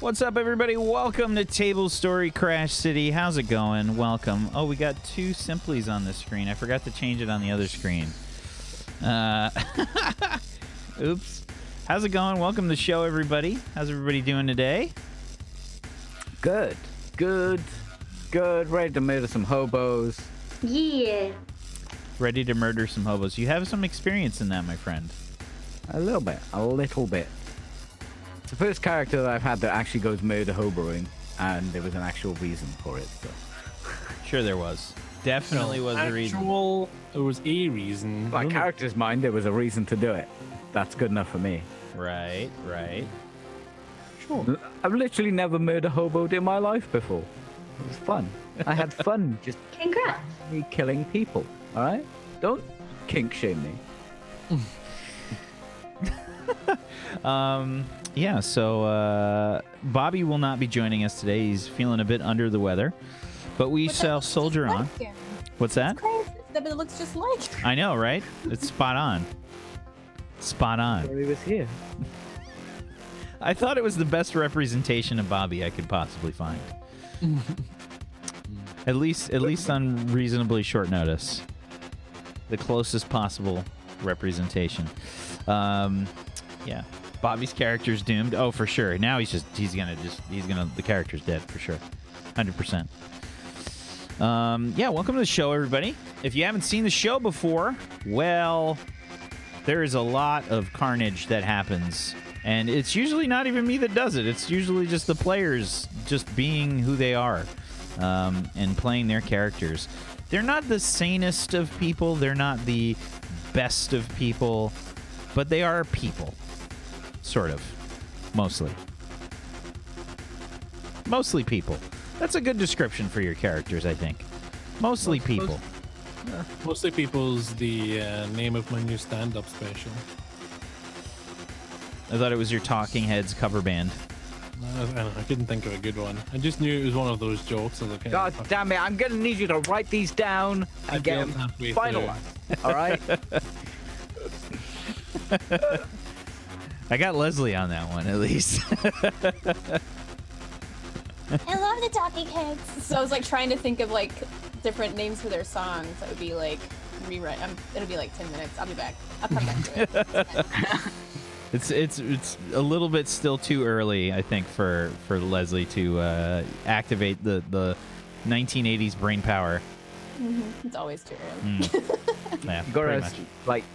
What's up, everybody? Welcome to Tablestory Crash City. How's it going? Welcome. Oh, we got two simplies on this screen. I forgot to change it on the other screen. Oops. How's it going? Welcome to the show, everybody. How's everybody doing today? Good. Ready to murder some hobos. Yeah. Ready to murder some hobos. You have some experience in that, my friend. A little bit. It's the first character that I've had that actually goes murder hoboing, and there was an actual reason for it. So. Sure there was. Definitely was a reason. There was a reason. My character's mind, there was a reason to do it. That's good enough for me. Right. Sure. I've literally never murder hoboed in my life before. It was fun. I had fun just Congrats. me killing people. All right? Don't kink shame me. Yeah, so Bobby will not be joining us today. He's feeling a bit under the weather. But we shall soldier on. What's that? It's crazy. It looks just like. I know, right? It's spot on. Spot on. He was here. I thought it was the best representation of Bobby I could possibly find. At least on reasonably short notice. The closest possible representation. Yeah. Bobby's character's doomed. Oh, for sure. Now the character's dead for sure. 100%. Yeah, welcome to the show, everybody. If you haven't seen the show before, well, there is a lot of carnage that happens. And it's usually not even me that does it. It's usually just the players just being who they are and playing their characters. They're not the sanest of people. They're not the best of people. But they are people. Sort of. Mostly. Mostly people. That's a good description for your characters, I think. Mostly people. Mostly people's the name of my new stand-up special. I thought it was your Talking Heads cover band. I couldn't think of a good one. I just knew it was one of those jokes. I was like, God damn it, I'm going to need you to write these down and get them finalized. All right? I got Leslie on that one, at least. I love the Talking Heads. So I was like trying to think of like different names for their songs. That would be like rewrite. It'll be like 10 minutes. I'll be back. I'll come back to it. It's a little bit still too early, I think, for Leslie to activate the 1980s brain power. It's always too early. Yeah,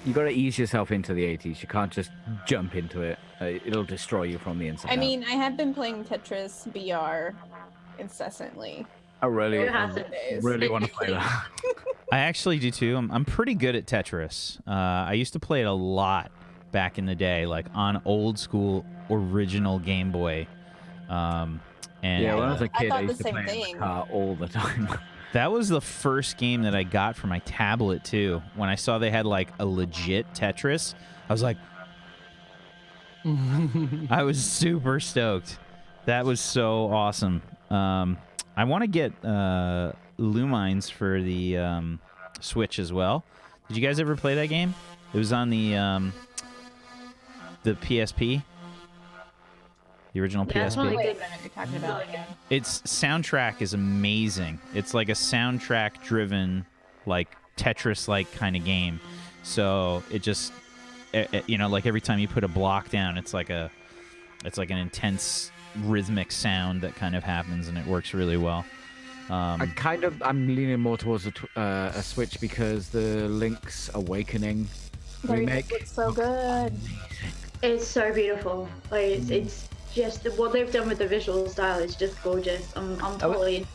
you gotta ease yourself into the 80s. You can't just jump into it. It'll destroy you from the inside. I mean, I have been playing Tetris VR incessantly. I really want to play that. I actually do too. I'm pretty good at Tetris. I used to play it a lot back in the day, like on old school original Game Boy. And yeah, when I was a kid, I used to same play thing. in the car all the time. That was the first game that I got for my tablet too. When I saw they had like a legit Tetris, I was like, I was super stoked. That was so awesome. I want to get Lumines for the Switch as well. Did you guys ever play that game? It was on the PSP. The original PSP. That's really good. You're talking about again. Its soundtrack is amazing. It's like a soundtrack-driven, like Tetris-like kind of game. So it just, like every time you put a block down, it's like an intense rhythmic sound that kind of happens, and it works really well. I'm leaning more towards a Switch because the Link's Awakening remake looks so good. It's so beautiful. Like it's just what they've done with the visual style is just gorgeous. I'm totally.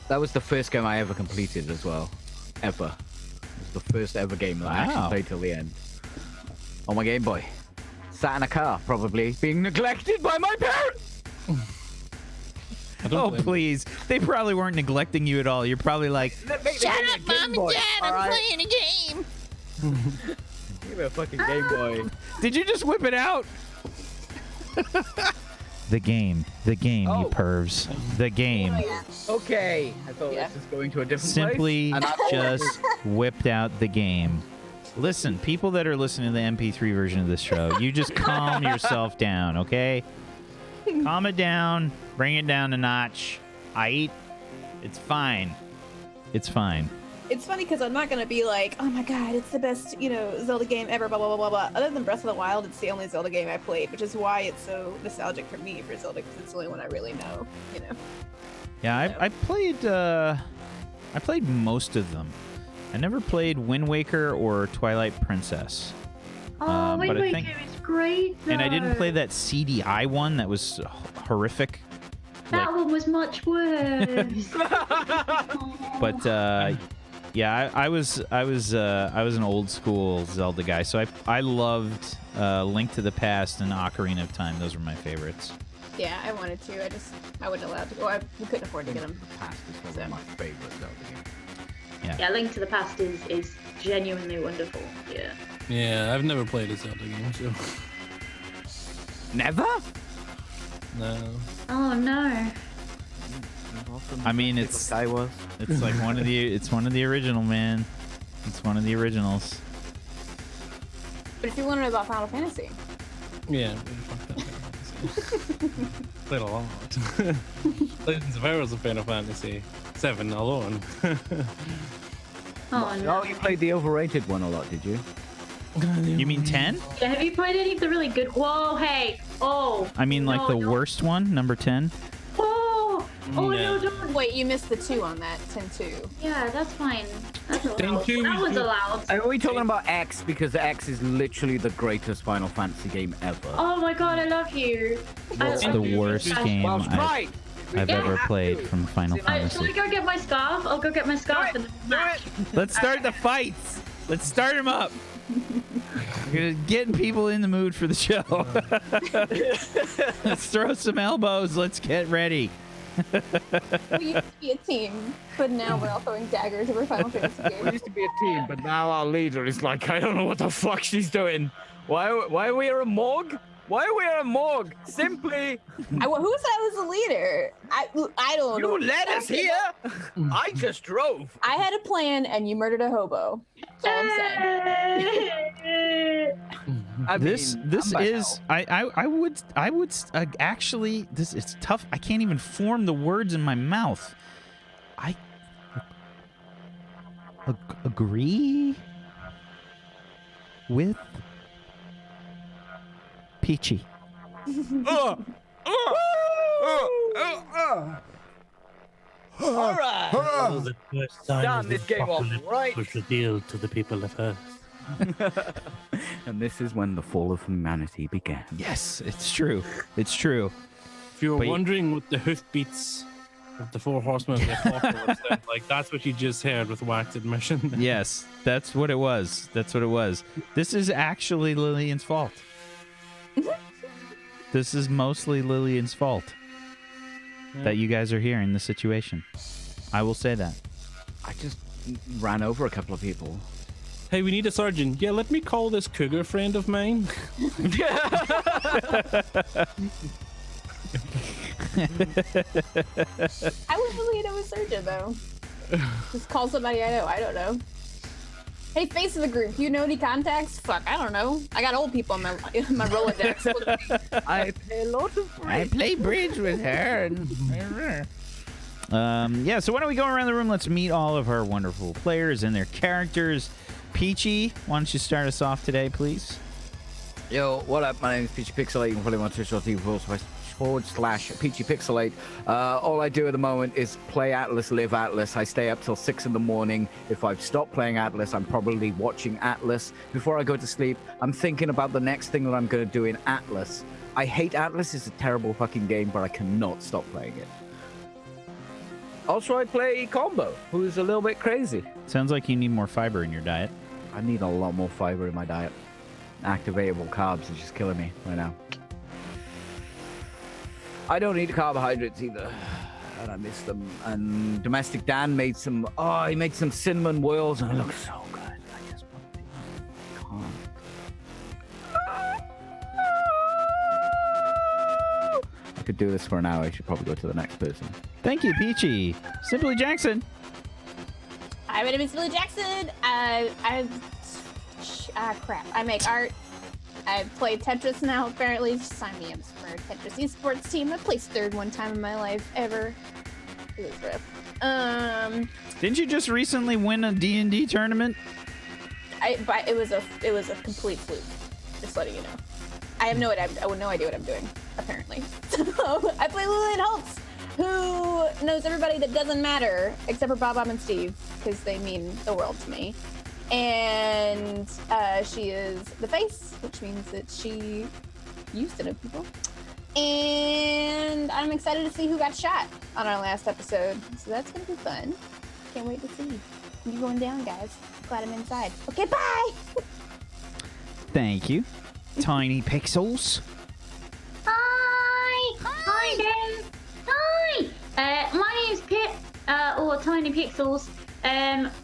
That was the first game I ever completed as well, ever. It was the first ever game that I actually played till the end on my Game Boy. Sat in a car, probably being neglected by my parents. Oh, please. They probably weren't neglecting you at all. You're probably like, Shut up, Mom and Dad, I'm playing a game. Give me a fucking Game Boy. Did you just whip it out? The game, you pervs. The game. Okay. I thought this was going to a different Simply place. just whipped out the game. Listen, people that are listening to the MP3 version of this show, you just calm yourself down, okay? Calm it down. Bring it down a notch. It's fine. It's fine. It's funny because I'm not gonna be like, oh my god, it's the best, Zelda game ever, blah blah blah blah blah. Other than Breath of the Wild, it's the only Zelda game I played, which is why it's so nostalgic for me for Zelda, because it's the only one I really know. Yeah, I played most of them. I never played Wind Waker or Twilight Princess. Oh, Wind but I Waker think- is great. And I didn't though. play that CDI one that was horrific. That one was much worse. But yeah, I was an old school Zelda guy, so I loved Link to the Past and Ocarina of Time. Those were my favorites. Yeah, I wanted to. I wasn't allowed to go. We couldn't afford to get them. Past is probably my favorite Zelda game. Yeah, Link to the Past is genuinely wonderful. Yeah. Yeah, I've never played a Zelda game, so Never? no. Oh no. I mean, it's I was. it's like one of the original, man. It's one of the originals. But if you want to know about Final Fantasy, Yeah, fuck that. Played a lot. Legends of Heroes of Final Fantasy 7 alone. Oh no. Oh, you played the overrated one a lot, did you? You mean 10? Yeah, have you played any of the really good? Whoa, hey. Oh. I mean, like No, the no. worst one, number 10. Oh. Oh No. no, don't. wait, you missed the 2 on that 10-2. Yeah, that's fine. That's allowed. Thank you. That was allowed. Are we talking about X? Because X is literally the greatest Final Fantasy game ever. Oh my god, I love you. It's the worst game Well, I've right. Yeah. ever played from Final Shall I Fantasy. go get my scarf? I'll go get my scarf and match. Let's start the fights. Let's start them up. We're getting people in the mood for the show. Let's throw some elbows. Let's get ready. We used to be a team, but now we're all throwing daggers over Final Fantasy We games. used to be a team, but now our leader is like, I don't know what the fuck she's doing. Why are we a morgue? Why are we a morgue? Simply, Who said I was the leader? I don't know. you led us here. I just drove. I had a plan, and you murdered a hobo. That's all I'm saying. I This mean, this I'm by is I would actually this it's tough. I can't even form the words in my mouth. I agree with Peachy. All right. The first sign Start of this the game off apocalypse right. was revealed to the people of Earth. And this is when the fall of humanity began. Yes, it's true. It's true. If you were But y- wondering what the hoofbeats of the 4 horsemen of the apocalypse sound like, that's what you just heard with Wax admission. Yes, that's what it was. That's what it was. This is actually Lillian's fault. This is mostly Lillian's fault that you guys are here in this situation. I will say that. I just ran over a couple of people. Hey, we need a sergeant. Yeah, let me call this cougar friend of mine. I wouldn't really know a surgeon though. Just call somebody I know. I don't know. Hey, face of the group, you know any contacts? Fuck, I don't know. I got old people on my Rolodex. I play a lot of I play bridge with her. Yeah, so why don't we go around the room? Let's meet all of our wonderful players and their characters. Peachy, why don't you start us off today, please? Yo, what up? My name is Peachy Pixelate. You can follow me on Twitch.tv/Peachy Pixelate. All I do at the moment is play Atlas, live Atlas. I stay up till 6 in the morning. If I've stopped playing Atlas, I'm probably watching Atlas. Before I go to sleep, I'm thinking about the next thing that I'm going to do in Atlas. I hate Atlas. It's a terrible fucking game, but I cannot stop playing it. Also, I play Combo, who's a little bit crazy. Sounds like you need more fiber in your diet. I need a lot more fiber in my diet. Activatable carbs is just killing me right now. I don't eat carbohydrates either, and I miss them. And Domestic Dan made some. Oh, he made some cinnamon whirls, and it looks so good. I just want to. I could do this for an hour. I should probably go to the next person. Thank you, Peachy. Simply Jackson. Hi, my name is Billy Jackson. Crap. I make art. I play Tetris now, apparently. Sign me up for a Tetris esports team. I placed third one time in my life, ever. It was rough. Didn't you just recently win a D&D tournament? But it was a complete fluke. Just letting you know. I have no idea what I'm doing, apparently. So I play Lillian Holtz, who knows everybody that doesn't matter, except for Bob and Steve, because they mean the world to me. And she is the face, which means that she used to know people. And I'm excited to see who got shot on our last episode. So that's going to be fun. Can't wait to see you going down, guys. Glad I'm inside. Okay, bye! Thank you. Tiny Pixels. Hi! Hi there! Hi! My name's Pip, or Tiny Pixels.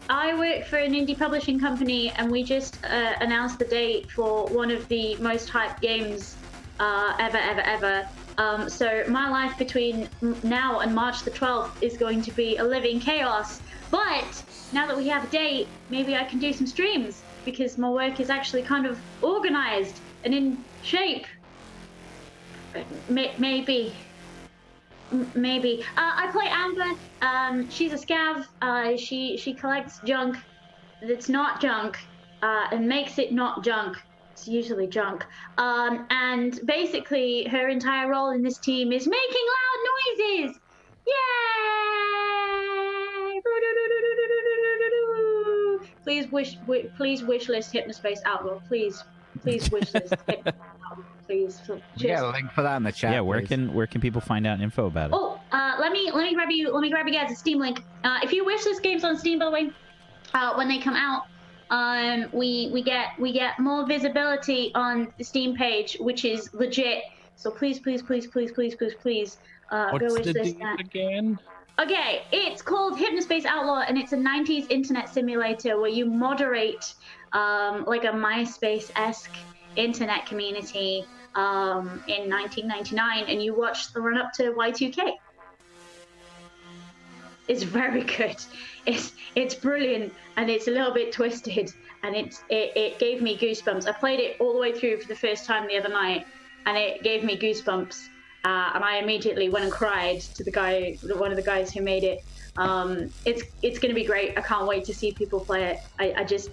I work for an indie publishing company, and we just announced the date for one of the most hyped games ever. So my life between now and March the 12th is going to be a living chaos. But now that we have a date, maybe I can do some streams, because my work is actually kind of organized and in shape. Maybe. I play Amber. She's a scav. She collects junk that's not junk and makes it not junk. It's usually junk. And basically, her entire role in this team is making loud noises. Yay! Please wish list Hypnospace Outlaw. Please wish list Hypnospace Outlaw. Please. Yeah, a link for that in the chat. Yeah, where can people find out info about it? Oh, let me grab you guys a Steam link. If you wish list games on Steam, by the way, when they come out, we get more visibility on the Steam page, which is legit. So please, go wish list that again? Okay, it's called Hypnospace Outlaw, and it's a 90s internet simulator where you moderate like a MySpace-esque internet community in 1999, and you watch the run-up to Y2K. It's very good. It's brilliant, and it's a little bit twisted, and it gave me goosebumps. I played it all the way through for the first time the other night, and it gave me goosebumps. And I immediately went and cried to one of the guys who made it. It's going to be great. I can't wait to see people play it. I just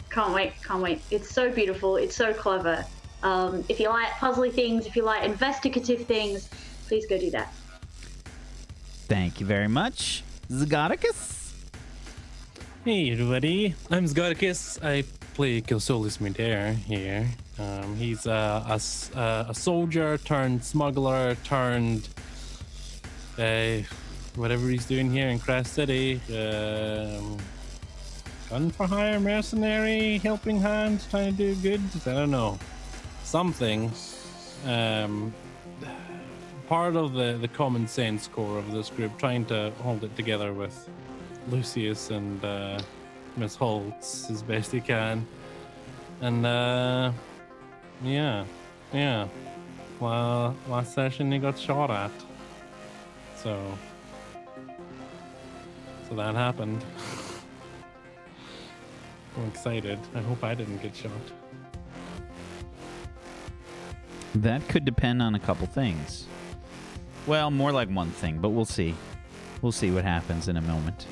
can't wait. It's so beautiful. It's so clever. If you like puzzly things, if you like investigative things, please go do that. Thank you very much, Zygoticus. Hey everybody, I'm Zygoticus. I play Kilsolis Midair here. He's a soldier turned smuggler turned whatever he's doing here in Crash City. Gun for hire, mercenary, helping hand, trying to do good. I don't know, something. Part of the common sense core of this group, trying to hold it together with Lucius and Miss Holtz as best he can. And yeah. Well, last session he got shot at. So that happened. I'm excited. I hope I didn't get shot. That could depend on a couple things. Well, more like one thing, but we'll see. We'll see what happens in a moment.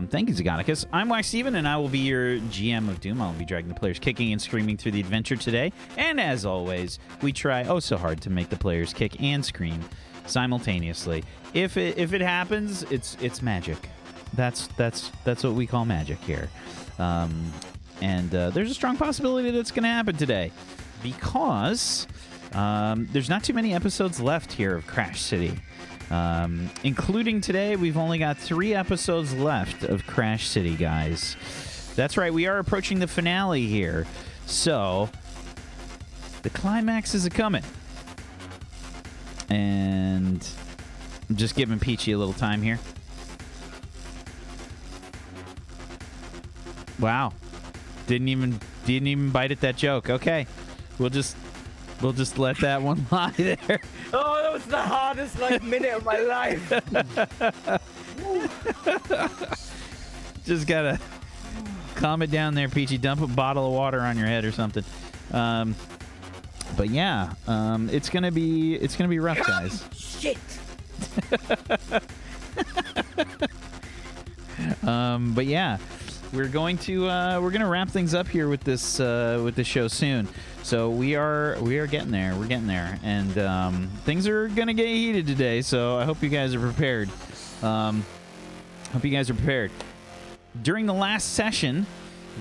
Thank you, Zygoticus. I'm Wax Steven, and I will be your GM of Doom. I'll be dragging the players kicking and screaming through the adventure today. And as always, we try oh so hard to make the players kick and scream simultaneously. If it happens, it's magic. That's what we call magic here. And there's a strong possibility that's going to happen today, because there's not too many episodes left here of Crash City. Including today, we've only got 3 episodes left of Crash City, guys. That's right, we are approaching the finale here. So, the climax is a-coming. And I'm just giving Peachy a little time here. Wow. Didn't even bite at that joke. Okay. We'll just let that one lie there. Oh, that was the hardest minute of my life. Just gotta calm it down there, Peachy. Dump a bottle of water on your head or something. But yeah, it's gonna be rough, guys. Shit. But yeah, we're gonna wrap things up here with this show soon. So we are getting there. We're getting there, and things are gonna get heated today. So I hope you guys are prepared. During the last session,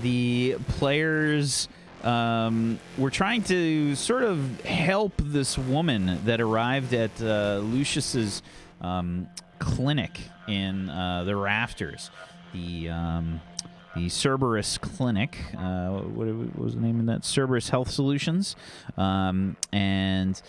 the players were trying to sort of help this woman that arrived at Lucius's clinic in the rafters. The Cerberus Clinic. What was the name of that? Cerberus Health Solutions. And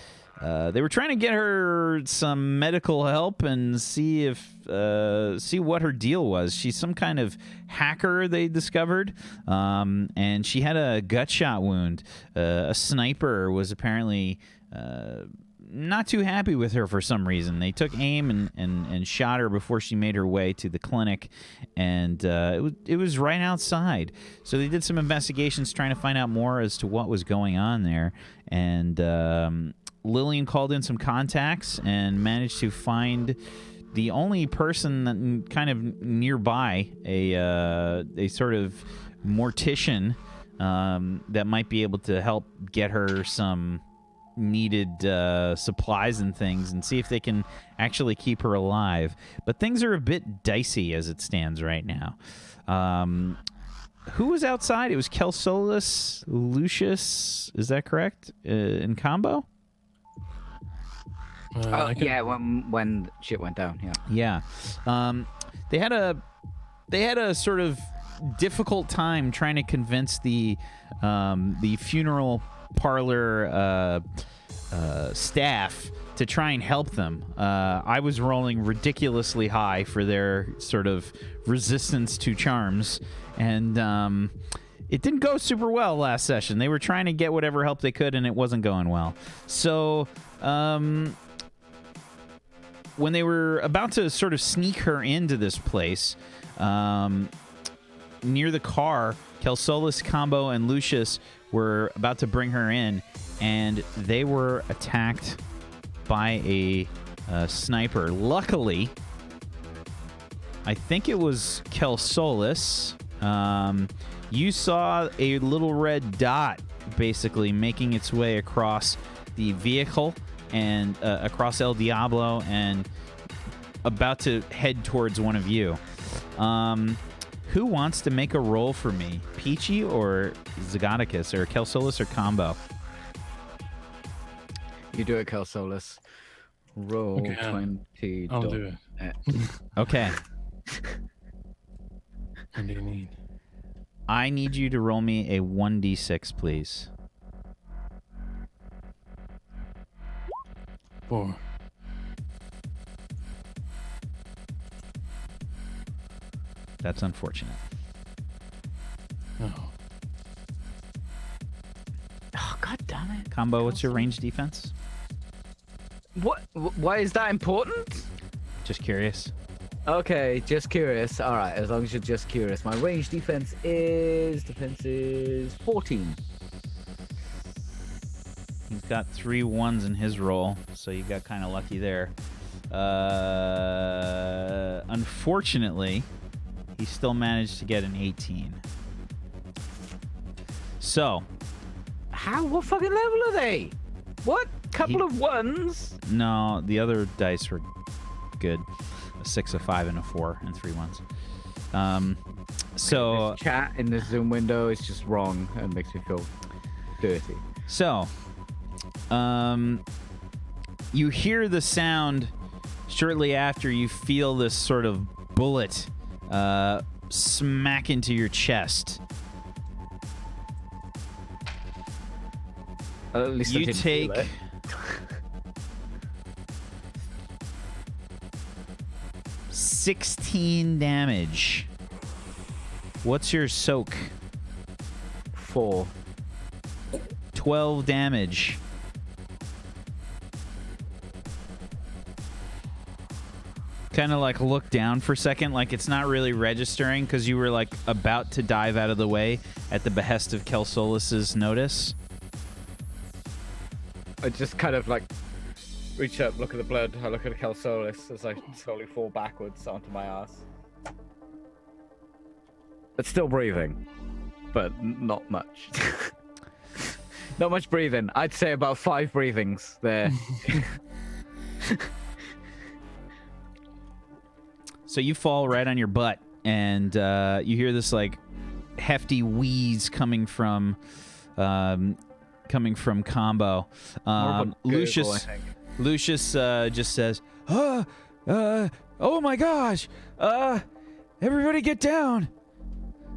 they were trying to get her some medical help and see what her deal was. She's some kind of hacker, they discovered, and she had a gut shot wound. A sniper was apparently not too happy with her for some reason. They took aim and shot her before she made her way to the clinic, and it was right outside. So they did some investigations trying to find out more as to what was going on there, and Lillian called in some contacts and managed to find the only person that kind of nearby, a sort of mortician that might be able to help get her some needed supplies and things, and see if they can actually keep her alive. But things are a bit dicey as it stands right now. Who was outside? It was Kelsolus, Lucius, is that correct? In combo? Yeah, when shit went down, yeah. They had a sort of difficult time trying to convince the funeral parlor staff to try and help them. I was rolling ridiculously high for their sort of resistance to charms, and it didn't go super well last session. They were trying to get whatever help they could, and it wasn't going well. So when they were about to sort of sneak her into this place, near the car, Kelsolus, Combo, and Lucius were about to bring her in, and they were attacked by a sniper. Luckily, I think it was Kelsolus. You saw a little red dot basically making its way across the vehicle and across El Diablo and about to head towards one of you. Who wants to make a roll for me? Peachy or Zygoticus, or Kelsolus or Combo? You do it, Kelsolus. Roll Okay, 20. I'll do it. Okay. What do you need? I need you to roll me a 1d6, please. 4. That's unfortunate. Oh. Oh, god damn it. Combo, what's your range defense? What? Why is that important? Just curious. Okay, just curious. All right, as long as you're just curious. My range defense is 14. He's got 3 1s in his roll, so you got kind of lucky there. Unfortunately, he still managed to get an 18. So, How? What fucking level are they? What? Couple of ones? no, the other dice were good. A 6, a 5, and a 4, and 3 1s. So This chat in the Zoom window is just wrong and makes me feel dirty. So, you hear the sound shortly after you feel this sort of bullet smack into your chest. At least I You didn't feel take it. 16 damage. What's your soak? 4. 12 damage. Kind of like look down for a second, like it's not really registering because you were like about to dive out of the way at the behest of Kelsolus's notice. I just kind of like reach up, look at the blood, I look at Kelsolis as I slowly fall backwards onto my ass. But still breathing, but not much. Not much breathing. I'd say about 5 breathings there. So you fall right on your butt, and you hear this like hefty wheeze coming from Combo. Lucius just says, "Oh my gosh! Everybody get down!"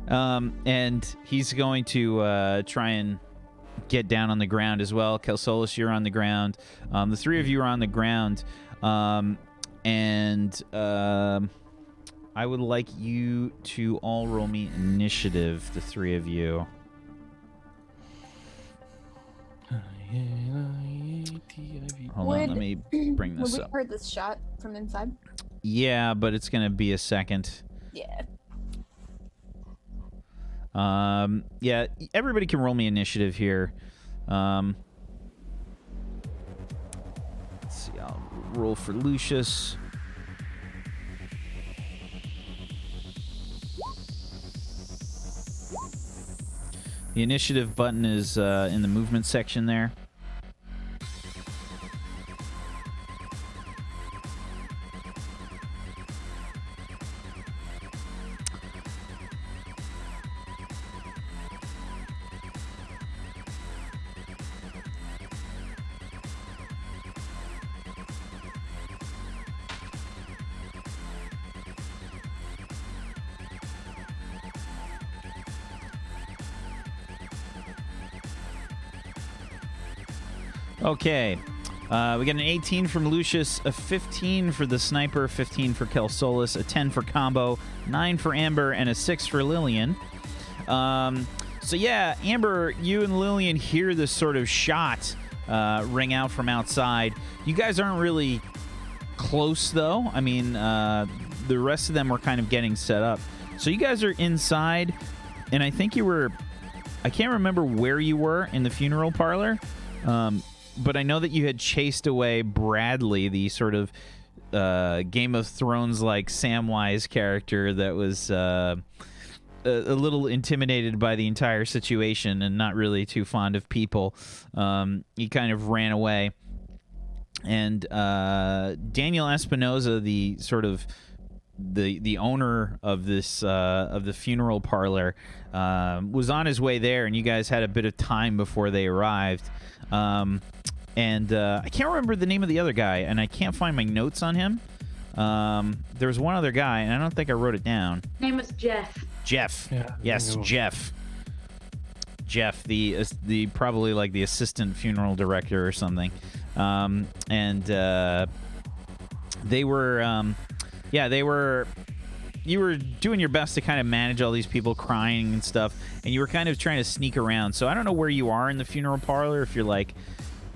And he's going to try and get down on the ground as well. Kelsolis, you're on the ground. The 3 of you are on the ground. I would like you to all roll me initiative, the 3 of you. Hold on, let me bring this Would up. we heard this shot from inside? Yeah, but it's going to be a second. Yeah. Yeah, everybody can roll me initiative here. Let's see, I'll roll for Lucius. The initiative button is in the movement section there. Okay. We got an 18 from Lucius, a 15 for the sniper, 15 for Kelsolis, a 10 for Combo, 9 for Amber, and a 6 for Lillian. So yeah, Amber, you and Lillian hear this sort of shot ring out from outside. You guys aren't really close, though. I mean, the rest of them were kind of getting set up. So you guys are inside, and I think you were... I can't remember where you were in the funeral parlor, but I know that you had chased away Bradley, the sort of Game of Thrones-like Samwise character that was a little intimidated by the entire situation and not really too fond of people. He kind of ran away. And Daniel Espinoza, the sort of the owner of this of the funeral parlor, was on his way there, and you guys had a bit of time before they arrived. And I can't remember the name of the other guy, and I can't find my notes on him. There was one other guy, and I don't think I wrote it down. His name was Jeff. Jeff. Yeah, Yes, Jeff. Jeff, the probably like the assistant funeral director or something. They were, you were doing your best to kind of manage all these people crying and stuff, and you were kind of trying to sneak around. So I don't know where you are in the funeral parlor,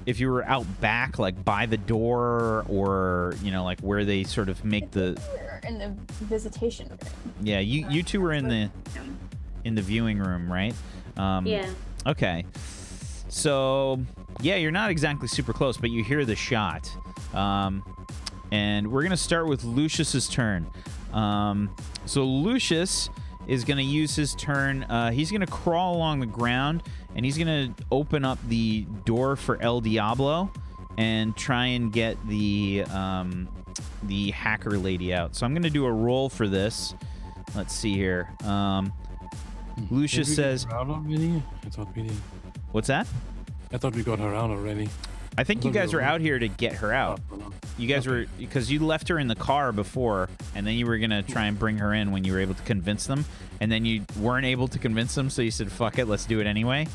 if you were out back, like by the door, or, you know, like where they sort of make the... In the visitation room. Yeah, you two were in the viewing room, right? Yeah. Okay. So, yeah, you're not exactly super close, but you hear the shot. And we're going to start with Lucius's turn. So Lucius is going to use his turn. He's going to crawl along the ground, and he's going to open up the door for El Diablo and try and get the hacker lady out. So I'm going to do a roll for this. Let's see here. Lucius says... Out already? I thought we did. What's that? I thought we got her out already. I think you guys were out here to get her out. Oh, no. You guys were... Because you left her in the car before, and then you were going to try and bring her in when you were able to convince them, and then you weren't able to convince them, so you said, fuck it, let's do it anyway.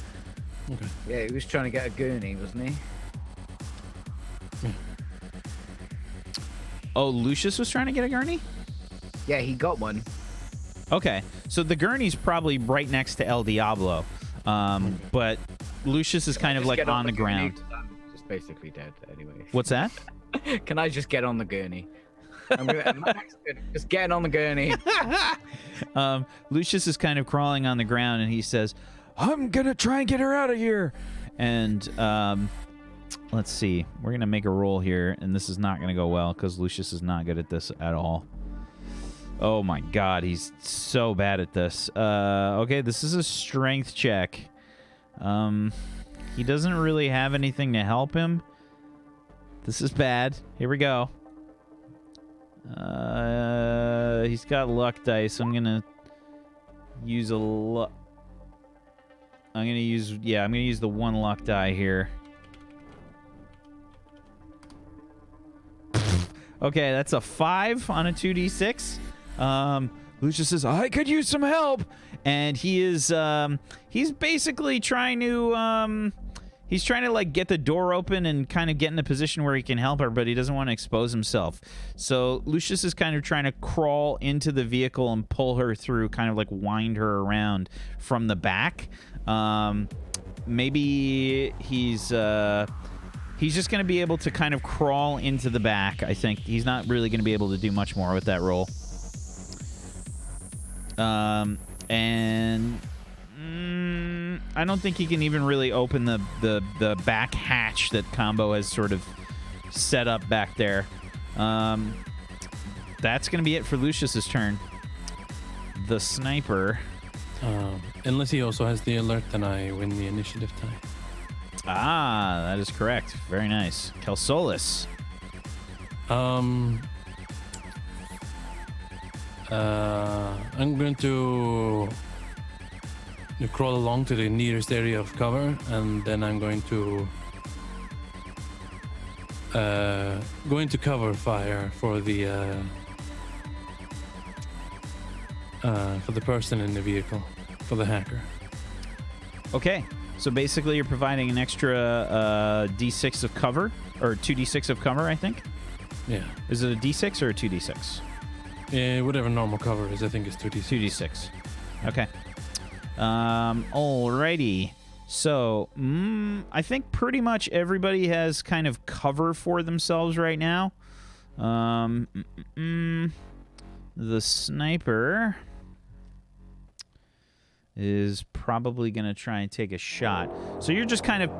Okay. Yeah, he was trying to get a gurney, wasn't he? Oh, Lucius was trying to get a gurney? Yeah, he got one. Okay, so the gurney's probably right next to El Diablo, but Lucius is kind of Just like get on the gurney, ground. 'cause I'm just basically dead anyway. What's that? Can I just get on the gurney? I'm just getting on the gurney. Lucius is kind of crawling on the ground, and he says, I'm gonna try and get her out of here. And let's see. We're going to make a roll here, and this is not going to go well because Lucius is not good at this at all. Oh, my God. He's so bad at this. Okay, this is a strength check. He doesn't really have anything to help him. This is bad. Here we go. He's got luck dice. I'm going to use a luck... I'm going to use... Yeah, I'm going to use the 1 luck die here. Okay, that's a 5 on a 2d6. Lucius says, I could use some help. And he is, he's basically trying to, he's trying to, like, get the door open and kind of get in a position where he can help her, but he doesn't want to expose himself. So Lucius is kind of trying to crawl into the vehicle and pull her through, kind of like wind her around from the back. Maybe he's just going to be able to kind of crawl into the back, I think. He's not really going to be able to do much more with that roll. And I don't think he can even really open the back hatch that Combo has sort of set up back there. That's going to be it for Lucius's turn. The sniper. Unless he also has the alert, then I win the initiative tie. Ah, that is correct. Very nice. Kelsolis. I'm going to crawl along to the nearest area of cover, and then I'm going to cover fire for the person in the vehicle, for the hacker. Okay. So basically you're providing an extra D6 of cover, or 2d6 of cover, I think? Yeah. Is it a D6 or a 2d6? Whatever normal cover is, I think it's 2d6. 2d6. Okay. Alrighty. So, I think pretty much everybody has kind of cover for themselves right now. The sniper is probably going to try and take a shot. So you're just kind of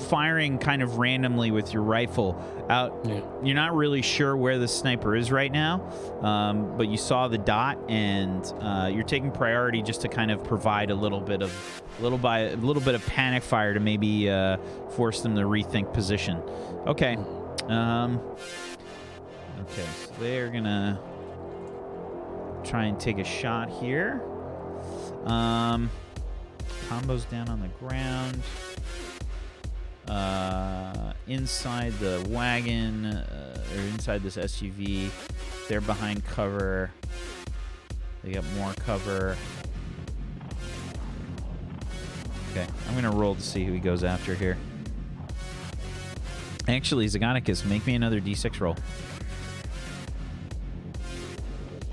firing kind of randomly with your rifle out. Yeah. You're not really sure where the sniper is right now, but you saw the dot, and you're taking priority just to kind of provide a little bit of panic fire to maybe force them to rethink position. Okay. Okay, so they're gonna try and take a shot here. Combo's down on the ground. Inside the wagon, or inside this SUV. They're behind cover. They got more cover. Okay, I'm gonna roll to see who he goes after here. Actually, Zygonicus, make me another D6 roll.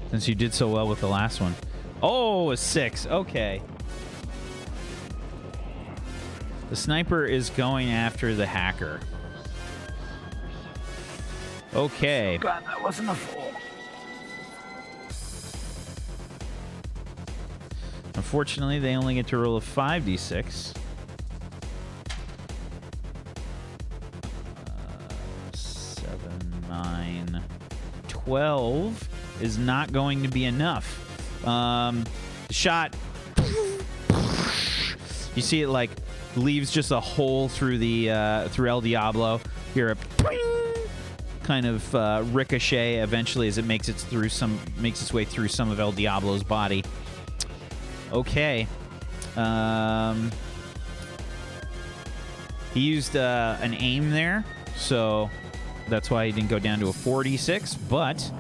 Since you did so well with the last one. Oh, a 6. Okay. The sniper is going after the hacker. Okay. Glad that wasn't a 4. Unfortunately, they only get to roll a 5d6. 7, 9, 12 is not going to be enough. Shot. You see it like leaves just a hole through the through El Diablo. Hear a kind of ricochet eventually as it makes its way through some of El Diablo's body. Okay. He used an aim there, so that's why he didn't go down to a 4d6, but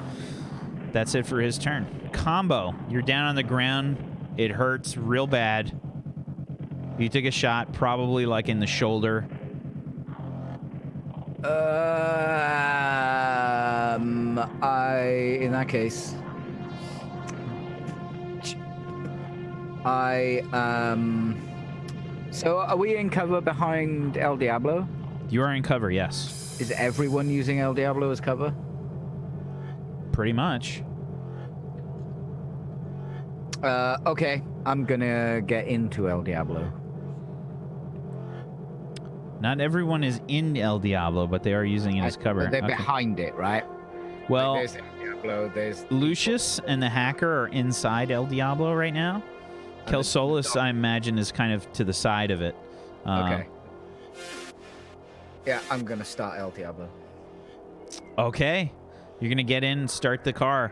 that's it for his turn. Combo, you're down on the ground. It hurts real bad. You took a shot, probably like in the shoulder. In that case, so are we in cover behind El Diablo? You are in cover, yes. Is everyone using El Diablo as cover? Pretty much. Okay, I'm gonna get into El Diablo. Not everyone is in El Diablo, but they are using it as cover. They're Okay. behind it, right? Well, There's El Diablo, there's... Lucius and the hacker are inside El Diablo right now. Kelsolis, I imagine, is kind of to the side of it. Okay. Yeah, I'm going to start El Diablo. Okay. You're going to get in and start the car.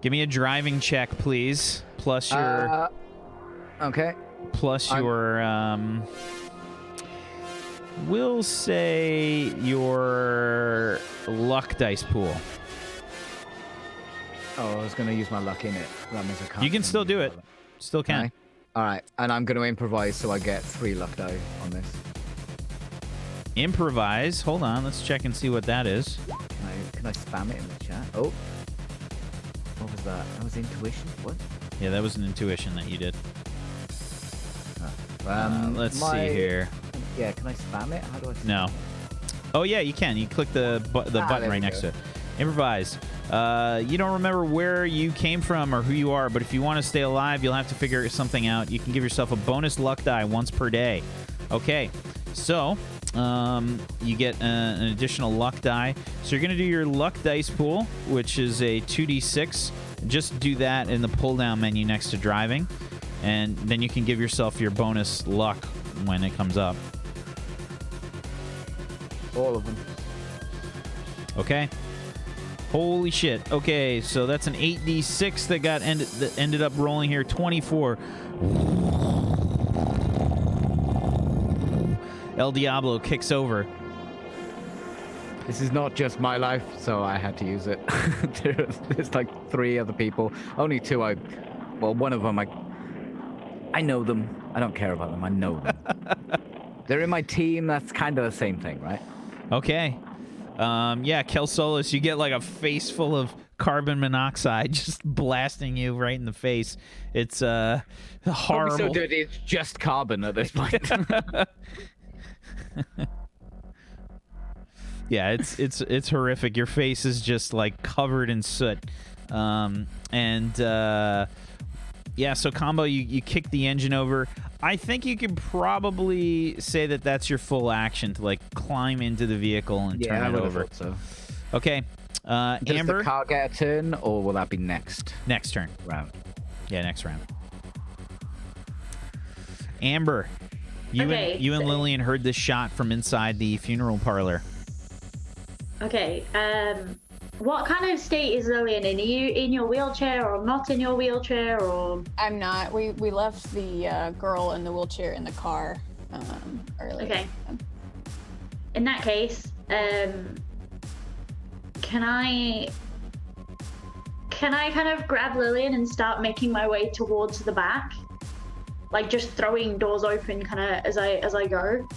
Give me a driving check, please. Plus your... Okay. Plus your... we'll say your luck dice pool. Oh, I was going to use my luck in it. That means I can't. You can still do it. Still can. Okay. All right. And I'm going to improvise so I get 3 luck die on this. Improvise. Hold on. Let's check and see what that is. Can I spam it in the chat? Oh. What was that? That was intuition? What? Yeah, that was an intuition that you did. Let's see here. Yeah, can I spam it? How do I spam No. it? Oh, yeah, you can. You click the button right next to it. Improvise. You don't remember where you came from or who you are, but if you want to stay alive, you'll have to figure something out. You can give yourself a bonus luck die once per day. Okay, so you get an additional luck die. So you're going to do your luck dice pool, which is a 2d6. Just do that in the pull-down menu next to driving, and then you can give yourself your bonus luck when it comes up. All of them. Okay. Holy shit. Okay, so that's an 8d6 that ended up rolling here. 24. El Diablo kicks over. This is not just my life, so I had to use it. There's like 3 other people. Only 2 well, one of them I know them. I don't care about them. I know them. They're in my team. That's kind of the same thing, right? Okay. Yeah, Kelsolis, you get like a face full of carbon monoxide just blasting you right in the face. It's horrible. So dirty, it's just carbon at this point. Yeah, it's horrific. Your face is just like covered in soot. Yeah, so combo, you kick the engine over. I think you could probably say that that's your full action to like climb into the vehicle and turn it over. So. Okay, Does Amber. the car get a turn, or will that be next Next turn. round? Yeah, next round. Amber, you and Lillian heard this shot from inside the funeral parlor. Okay. What kind of state is Lillian in? Are you in your wheelchair or not in your wheelchair or? I'm not. We left the girl in the wheelchair in the car earlier. Okay. In that case, can I kind of grab Lillian and start making my way towards the back, like just throwing doors open, kind of as I go?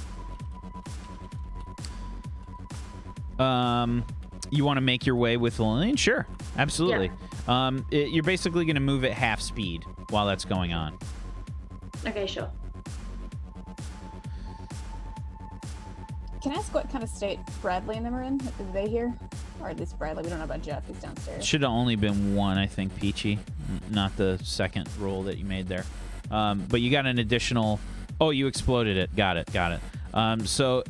You want to make your way with Lillian? Sure, absolutely. Yeah. You're basically going to move at half speed while that's going on. Okay, sure. Can I ask what kind of state Bradley and them are in? Are they here? Or at least Bradley. We don't know about Jeff. He's downstairs. Should have only been 1, I think, Peachy. Not the second roll that you made there. But you got an additional... Oh, you exploded it. Got it. So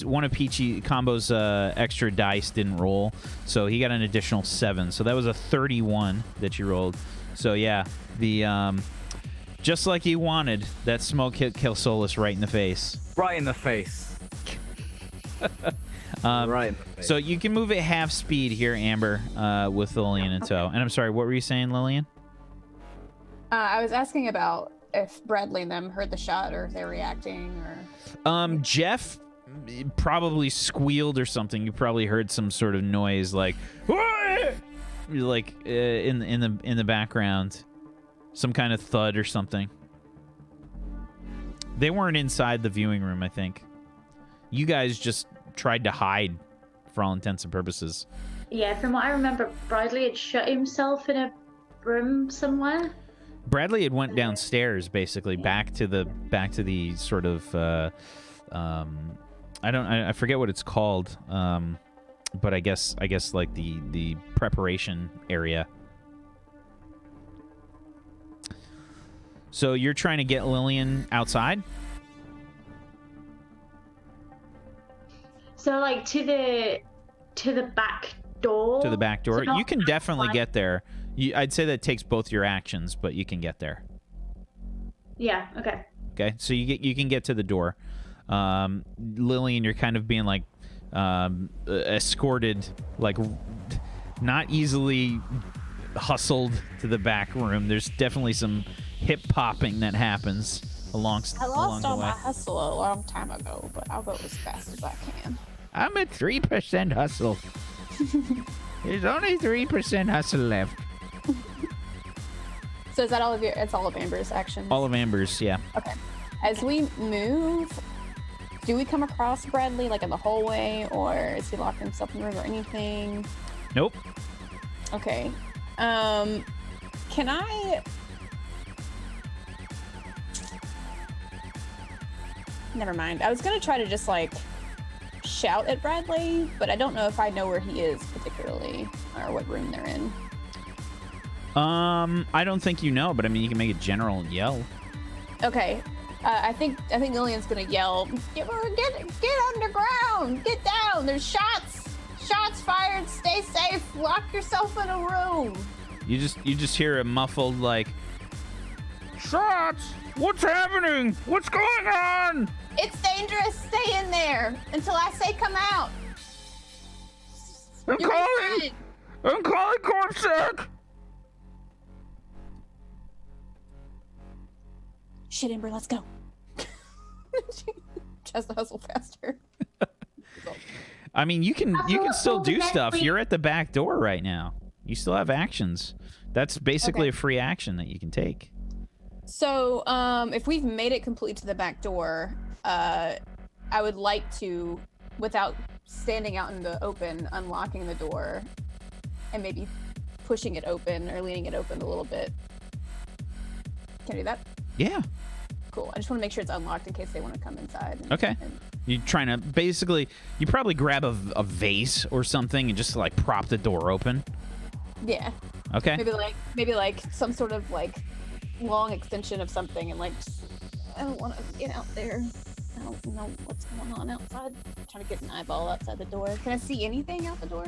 one of Peachy Combo's extra dice didn't roll, so he got an additional 7. So that was a 31 that you rolled. So yeah, the just like you wanted, that smoke hit Kelsolis right in the face. Right in the face. Right in the face. So you can move at half speed here, Amber, with Lillian in tow. And I'm sorry, what were you saying, Lillian? I was asking about if Bradley and them heard the shot or if they're reacting or... Jeff probably squealed or something. You probably heard some sort of noise like in the background. Some kind of thud or something. They weren't inside the viewing room, I think. You guys just tried to hide for all intents and purposes. Yeah, from what I remember, Bradley had shut himself in a room somewhere. Bradley had went downstairs, basically back to the sort of I forget what it's called, but I guess like the preparation area. So you're trying to get Lillian outside? So like to the back door. To the back door. So not You can definitely outside. get there. I'd say that takes both your actions, but you can get there. Yeah. Okay. Okay, so you can get to the door. Lillian, you're kind of being like escorted, like not easily hustled to the back room. There's definitely some hip popping that happens along I lost the all way. my hustle a long time ago, but I'll go as fast as I can. I'm at 3% hustle. There's only 3% hustle left. So is that all of your? It's all of Amber's actions. All of Amber's, yeah. Okay. As we move, do we come across Bradley like in the hallway, or is he locked himself in the room or anything? Nope. Okay. Can I? Never mind. I was gonna try to just like shout at Bradley, but I don't know if I know where he is particularly or what room they're in. I don't think you know, but I mean, you can make a general yell. Okay. I think Lillian's gonna yell, get underground, get down. There's shots fired. Stay safe. Lock yourself in a room. You just hear a muffled like, shots. What's happening? What's going on? It's dangerous. Stay in there until I say come out. I'm You'll be calling. fine. I'm calling CorpSec. Shit, Amber, let's go. Just to hustle faster. I mean, you can still do next stuff. week- You're at the back door right now. You still have actions. That's basically Okay. a free action that you can take. So, if we've made it completely to the back door, I would like to, without standing out in the open, unlocking the door and maybe pushing it open or leaning it open a little bit. Can I do that? Yeah. Cool. I just want to make sure it's unlocked in case they want to come inside. Okay. You're trying to basically, you probably grab a vase or something and just like prop the door open. Yeah. Okay. Maybe like some sort of like long extension of something, and like I don't want to get out there. I don't know what's going on outside. I'm trying to get an eyeball outside the door. Can I see anything out the door?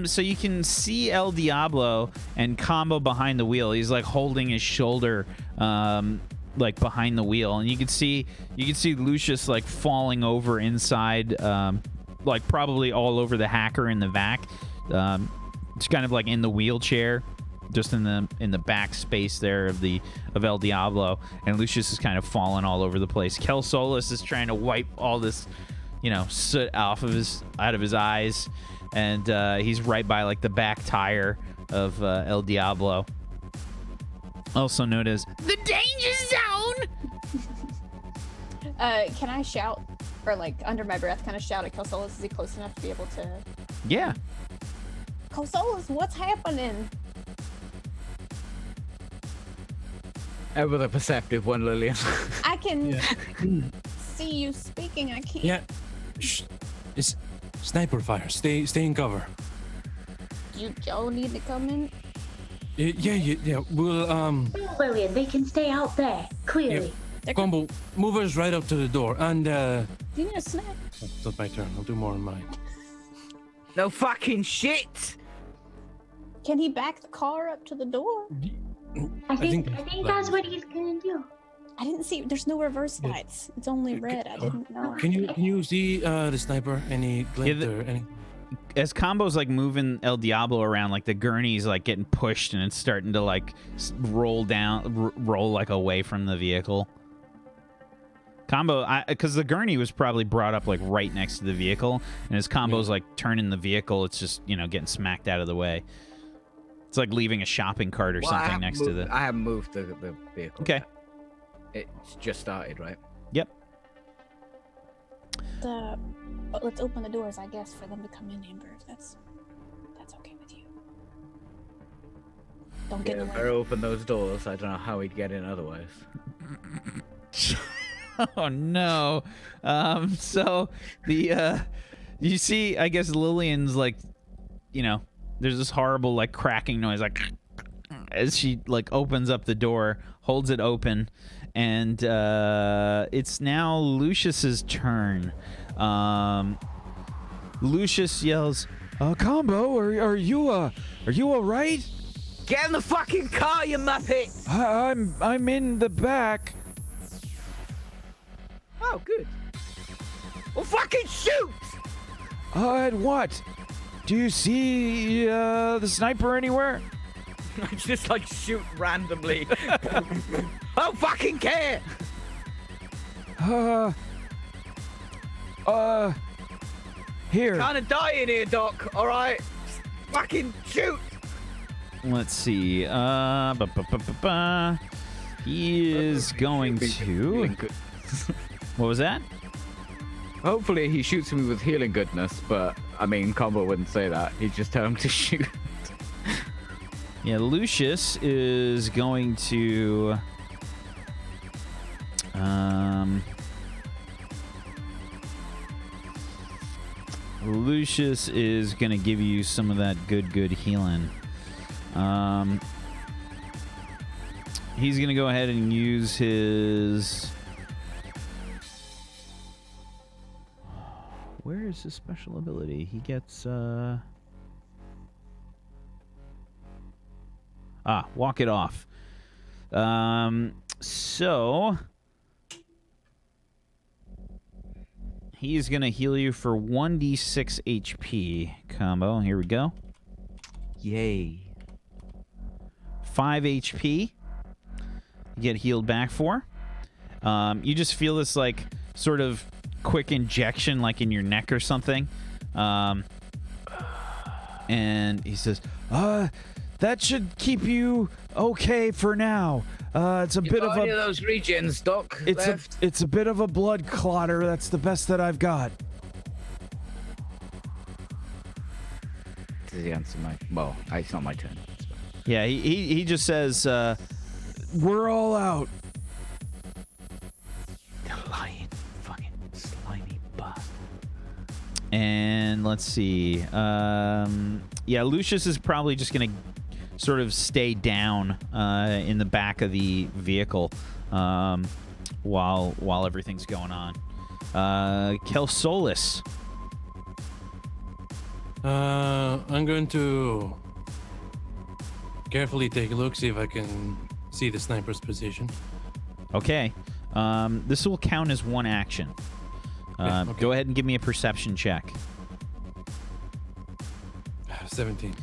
So you can see El Diablo and Combo behind the wheel. He's like holding his shoulder, like behind the wheel, and you can see Lucius like falling over inside, like probably all over the hacker in the back. It's kind of like in the wheelchair, just in the back space there of El Diablo, and Lucius is kind of falling all over the place. Kel Solis is trying to wipe all this, soot out of his eyes, and he's right by like the back tire of El Diablo, also known as the danger zone. Can I shout, or like under my breath, kind of shout at Kelsolis? Is he close enough to be able to? Yeah. Kelsolis, what's happening? Ever the perceptive one, Lillian. I can Yeah. see you speaking. I can't. Yeah. Shh. It's sniper fire. Stay in cover. You Joe need to come in. Yeah. We'll Lillian, they can stay out there, clearly. They're Combo, move us right up to the door, and Do you need a snack? it's not my turn. I'll do more in mine. No fucking shit! Can he back the car up to the door? I think that's that's what he's gonna do. I didn't see. There's no reverse lights. It's only red. I didn't know. Can you see the sniper? Any glint or any? As Combo's like moving El Diablo around, like the gurney's like getting pushed and it's starting to like roll down, roll like away from the vehicle. Combo, because the gurney was probably brought up like right next to the vehicle, and as Combo's like turning the vehicle, it's just getting smacked out of the way. It's like leaving a shopping cart or something next to the. I haven't moved the vehicle. Okay. Yet. It's just started, right? Yep. But let's open the doors, I guess, for them to come in, Amber. If that's okay with you. Don't get in the Better way. open those doors. I don't know how he'd get in otherwise. Oh no. So the you see, I guess Lillian's like, there's this horrible like cracking noise, like as she like opens up the door, holds it open, and it's now Lucius's turn. Lucius yells, Combo, are you all right? Get in the fucking car, you muppet! I'm in the back. Oh, good. Well, fucking shoot! And what? Do you see the sniper anywhere? I just like shoot randomly. I don't fucking care! Here. Kinda die in here, Doc, alright? Fucking shoot! Let's see. He is going to. What was that? Hopefully he shoots me with healing goodness, but I mean, Combo wouldn't say that. He'd just tell him to shoot. Yeah, Lucius is going to. Lucius is going to give you some of that good healing. He's going to go ahead and use his... Where is his special ability? He gets... walk it off. So... He's going to heal you for 1d6 HP. Combo. Here we go. Yay. 5 HP. You get healed back for. You just feel this, like, sort of quick injection, like, in your neck or something. And he says, that should keep you okay for now. It's a bit of any of those regions, Doc? It's a bit of a blood clotter. That's the best that I've got. Does he answer my... Well, it's not my turn. Yeah, he just says, we're all out. The lying fucking slimy bastard. And let's see. Yeah, Lucius is probably just going to sort of stay down in the back of the vehicle while everything's going on. Kelsolis. I'm going to carefully take a look, see if I can see the sniper's position. Okay. This will count as one action. Okay. Go ahead and give me a perception check. 17.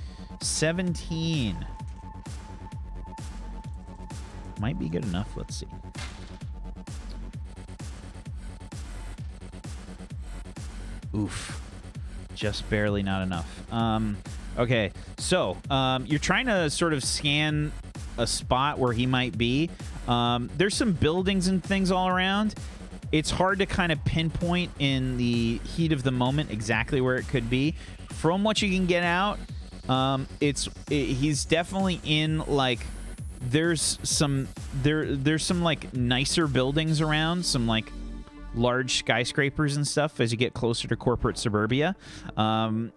17. Might be good enough. Let's see. Oof. Just barely not enough. Okay, so you're trying to sort of scan a spot where he might be. There's some buildings and things all around. It's hard to kind of pinpoint in the heat of the moment exactly where it could be. From what you can get out, he's definitely in, like, there's some like nicer buildings around, some like large skyscrapers and stuff as you get closer to corporate suburbia.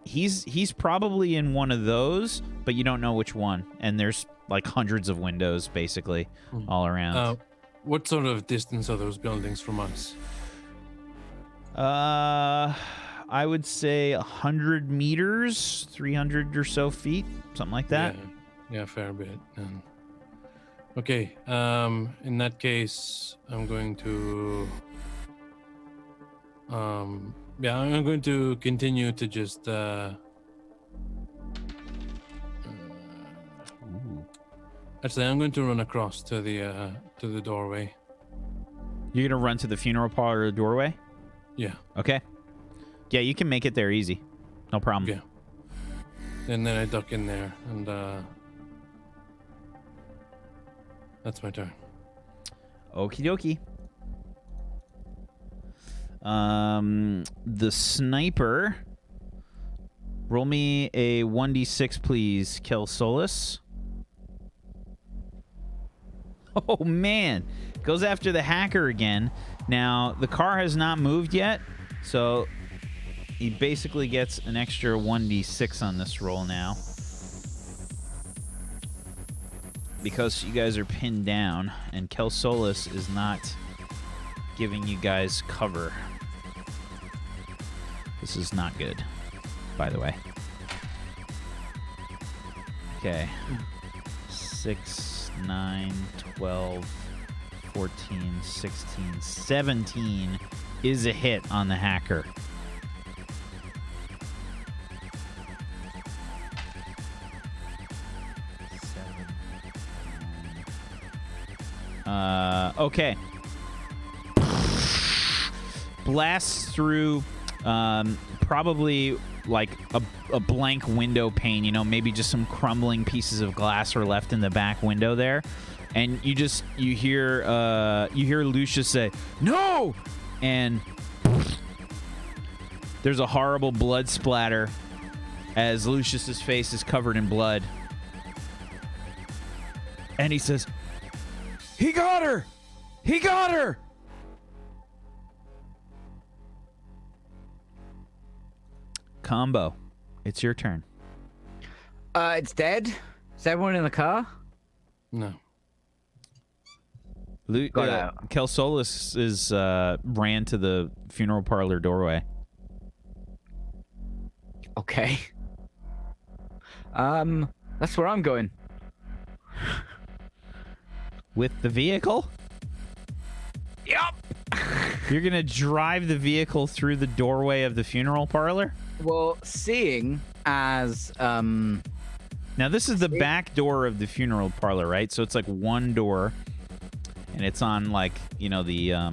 He's probably in one of those, but you don't know which one. And there's like hundreds of windows basically all around. What sort of distance are those buildings from us? I would say 100 meters, 300 or so feet, something like that. Yeah, fair bit. Okay, in that case, I'm going to... I'm going to continue to just... Actually, I'm going to run across to the doorway. You're going to run to the funeral parlor doorway? Yeah. Okay. Yeah, you can make it there easy. No problem. Yeah. And then I duck in there, and that's my turn. Okie dokie. The sniper. Roll me a 1d6, please, Kelsolis. Oh, man. Goes after the hacker again. Now, the car has not moved yet, so he basically gets an extra 1d6 on this roll now. Because you guys are pinned down, and Kelsolis is not giving you guys cover. This is not good. by the way. Okay. 6, 9, 12, 14, 16, 17 is a hit on the hacker. Okay. Blasts through probably like a blank window pane, you know, maybe just some crumbling pieces of glass are left in the back window there. And you hear Lucius say, "No!" And there's a horrible blood splatter as Lucius's face is covered in blood. And he says, "He got her! He got her!" Combo, it's your turn. It's dead. Is everyone in the car? No. Got out. Kelsolis is ran to the funeral parlor doorway. Okay. That's where I'm going. With the vehicle? Yup. You're gonna drive the vehicle through the doorway of the funeral parlor? Well, seeing as Now this is the back door of the funeral parlor, right? So it's like one door, and it's on like, you know, the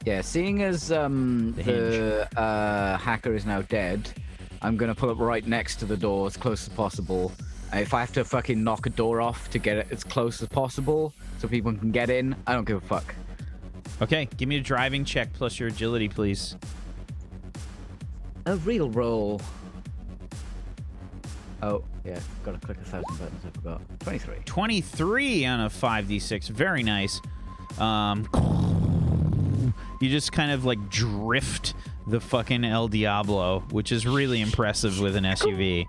yeah, seeing as the hacker is now dead, I'm gonna pull up right next to the door as close as possible. If I have to fucking knock a door off to get it as close as possible so people can get in, I don't give a fuck. Okay, give me a driving check plus your agility, please. A real roll. Oh, yeah, gotta click 1,000 buttons, I forgot. 23. 23 on a 5d6. Very nice. You just kind of like drift the fucking El Diablo, which is really impressive with an SUV.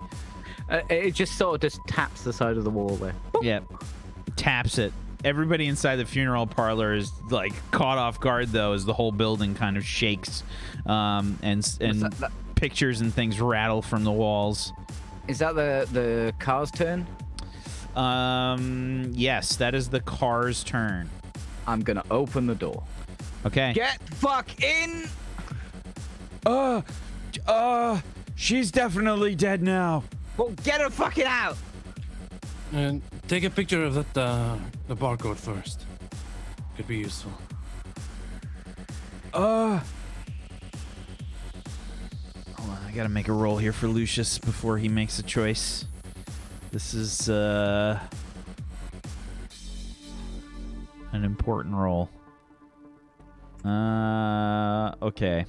It just sort of just taps the side of the wall there. Yep. Taps it. Everybody inside the funeral parlor is like caught off guard though, as the whole building kind of shakes, and that? pictures and things rattle from the walls. Is that the car's turn? Yes, that is the car's turn. I'm gonna open the door. Okay. Get the fuck in! She's definitely dead now. Well, get her fucking out! And take a picture of that the barcode first. Could be useful. Hold on, I gotta make a roll here for Lucius before he makes a choice. This is an important roll. Okay.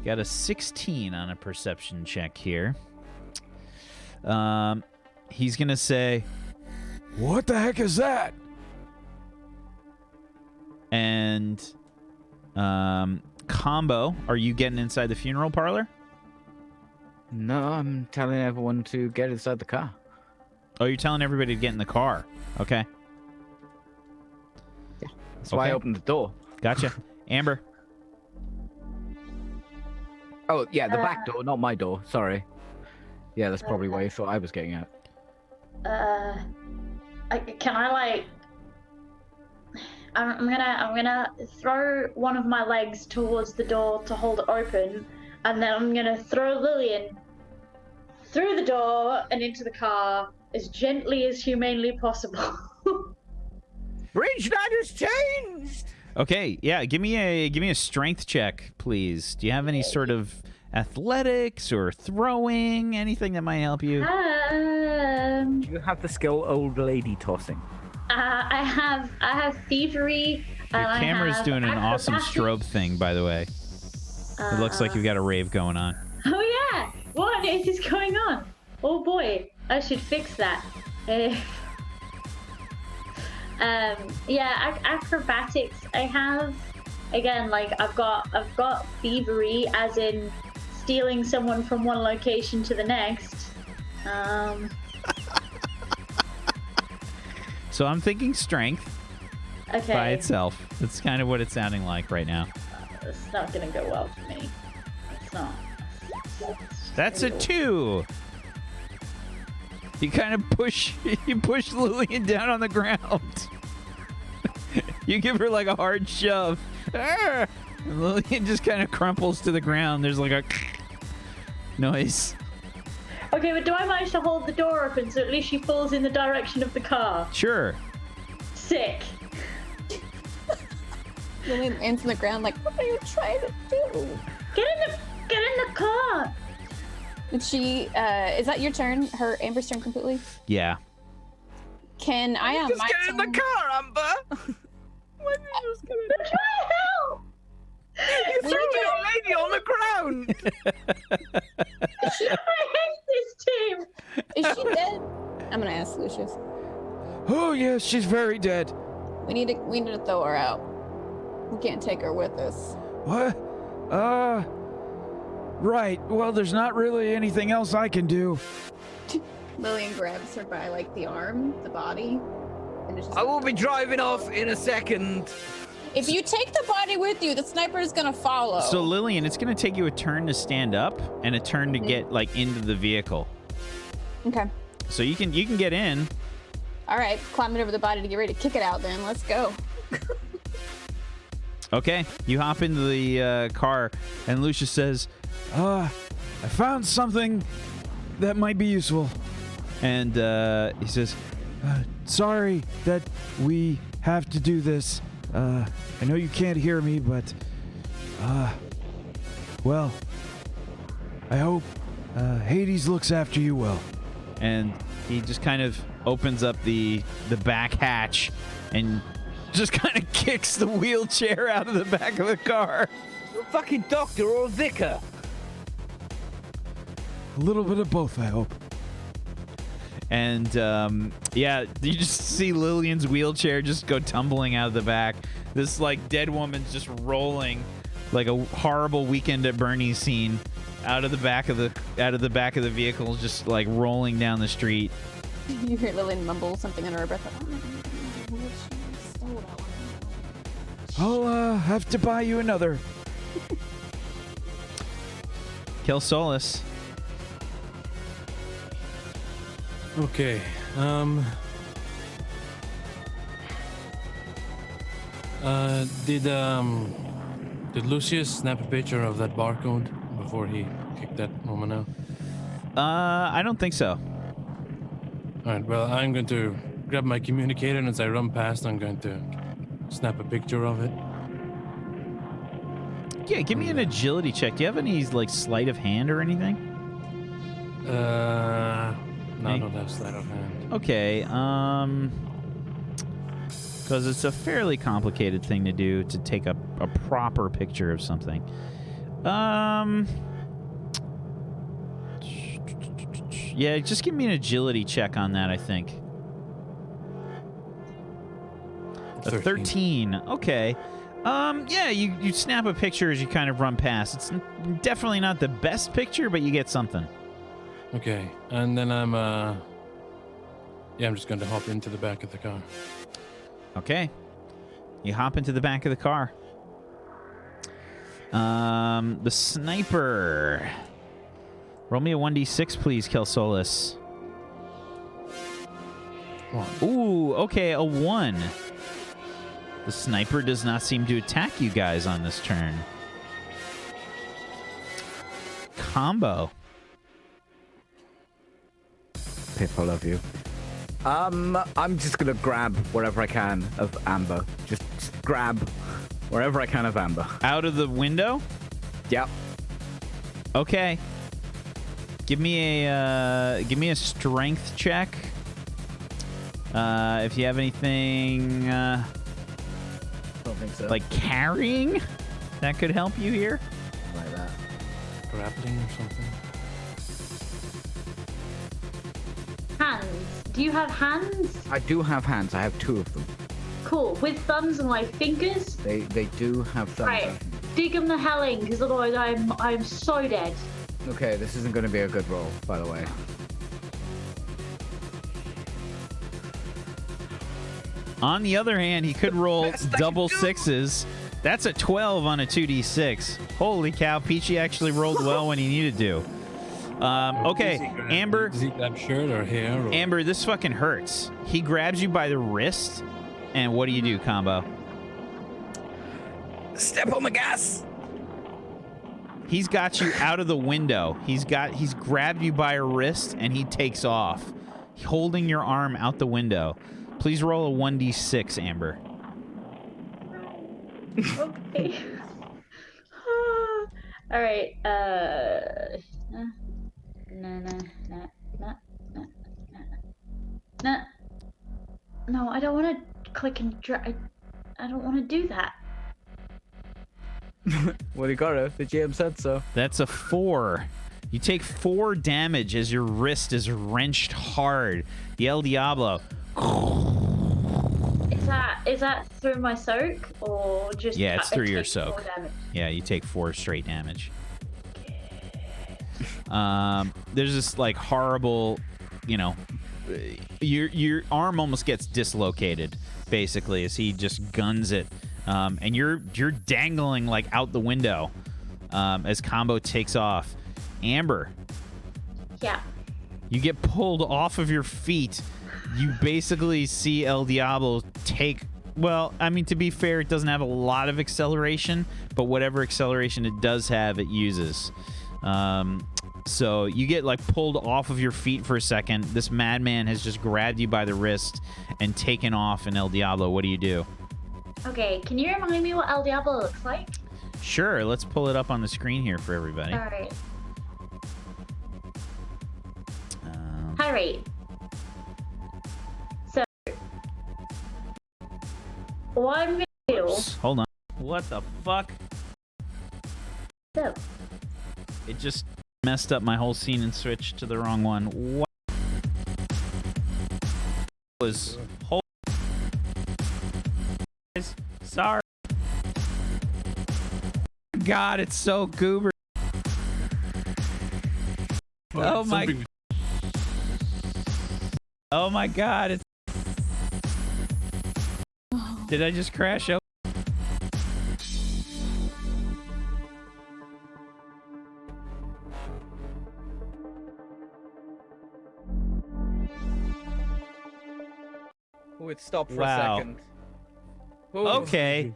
Got a 16 on a perception check here. He's gonna say, "What the heck is that?" And Combo, are you getting inside the funeral parlor? No, I'm telling everyone to get inside the car. Oh, you're telling everybody to get in the car. Okay. That's why I opened the door. Gotcha. Amber. Oh, yeah, the back door, not my door. Sorry. Yeah, that's probably why you thought I was getting out. Can I like? I'm gonna throw one of my legs towards the door to hold it open, and then I'm gonna throw Lillian through the door and into the car as gently as humanly possible. Bridge that has changed. Okay, yeah, give me a strength check, please. Do you have any sort of athletics or throwing, anything that might help you? Do you have the skill old lady tossing? I have thievery. Your camera's doing an awesome strobe thing, by the way. It looks like you've got a rave going on. Oh yeah, what is going on? Oh boy, I should fix that. Yeah, acrobatics. I have again, like I've got thievery, as in stealing someone from one location to the next. So I'm thinking strength Okay. by itself. That's kind of what it's sounding like right now. It's not gonna go well for me. It's not. That's a 2. You kind of push Lillian down on the ground. You give her like a hard shove. And Lillian just kind of crumples to the ground. There's like a noise. Okay, but do I manage to hold the door open so at least she falls in the direction of the car? Sure. Sick. Lillian lands on the ground like, what are you trying to do? Get in the car. Did she, is that your turn? Her Amber's turn completely? Yeah. Can I on my Get in the turn- car, Amber. Why did you just get in the Try to help. You threw your lady on the ground. I hate this team. Is she dead? I'm gonna ask Lucius. Oh yes, she's very dead. We need to throw her out. We can't take her with us. What? Right. Well, there's not really anything else I can do. Lillian grabs her by like the arm, the body, and it's just I will be driving off in a second. if you take the body with you, the sniper is gonna follow. So Lillian, it's gonna take you a turn to stand up and a turn to get like into the vehicle. Okay. So you can get in. All right, climbing over the body to get ready to kick it out. Then let's go. Okay, you hop into the car, and Lucius says, I found something that might be useful. and he says, Sorry that we have to do this. I know you can't hear me, but well, I hope Hades looks after you well. and he just kind of opens up the back hatch and just kind of kicks the wheelchair out of the back of the car. You're a fucking doctor or a vicar. A little bit of both, I hope. And yeah, you just see Lillian's wheelchair just go tumbling out of the back. This like dead woman's just rolling like a horrible Weekend at Bernie's scene out of the back of the vehicle, just like rolling down the street. You hear Lillian mumble something under her breath. I'll have to buy you another. Kill Solus. Okay. Did Lucius snap a picture of that barcode before he kicked that woman out? I don't think so. All right. Well, I'm going to grab my communicator, and as I run past, I'm going to snap a picture of it. Yeah, give me an agility check. Do you have any like sleight of hand or anything? No, I don't have sleight of hand. Okay, because it's a fairly complicated thing to do to take a proper picture of something. Yeah, just give me an agility check on that, I think. A 13. Okay. Yeah, you snap a picture as you kind of run past. It's definitely not the best picture, but you get something. Okay, and then I'm just going to hop into the back of the car. Okay. You hop into the back of the car. The sniper. Roll me a 1d6, please, Kill Solus. Ooh, okay, a 1. The sniper does not seem to attack you guys on this turn. Combo. Pip, I love you. I'm just gonna grab whatever I can of Amber. Just grab wherever I can of Amber. Out of the window? Yep. Okay. Give me a strength check. If you have anything Don't think so. like carrying, that could help you here. Like that. Grappling or something? Hands. Do you have hands? I do have hands. I have 2 of them. Cool. With thumbs and like fingers? They do have thumbs. Right. Dig them the hell in, because otherwise I'm so dead. Okay, this isn't going to be a good roll, by the way. On the other hand, he could roll double 6s That's a 12 on a 2d6. Holy cow, Peachy actually rolled well when he needed to. Okay, Amber. Does he grab shirt or hair? Or... Amber, this fucking hurts. He grabs you by the wrist, and what do you do, Combo? Step on the gas. He's got you out of the window. He's grabbed you by a wrist, and he takes off, holding your arm out the window. Please roll a 1d6, Amber. Okay. All right. No, I don't want to click and drag. I don't want to do that. Well, you got it. The GM said so. That's a 4. You take 4 damage as your wrist is wrenched hard. The El Diablo. Is that through my soak or just? Yeah, it's through your take more soak. damage? Yeah, you take 4 straight damage. There's this like horrible, you know, your arm almost gets dislocated basically as he just guns it, and you're dangling like out the window as Combo takes off. Amber, Yeah. you get pulled off of your feet. You basically see El Diablo take. Well, I mean, to be fair, it doesn't have a lot of acceleration, but whatever acceleration it does have, it uses. So you get like pulled off of your feet for a second. This madman has just grabbed you by the wrist and taken off in El Diablo. What do you do? Okay, can you remind me what El Diablo looks like? Sure, let's pull it up on the screen here for everybody. All right. All right. So, what I'm gonna do. Hold on. What the fuck? So, It just messed up my whole scene and switched to the wrong one. What was? Hold. Sorry. God, it's so goober. Oh my. Something- Oh my God! It's. Did I just crash out? Oh, it stopped for Wow. a second. Ooh. Okay,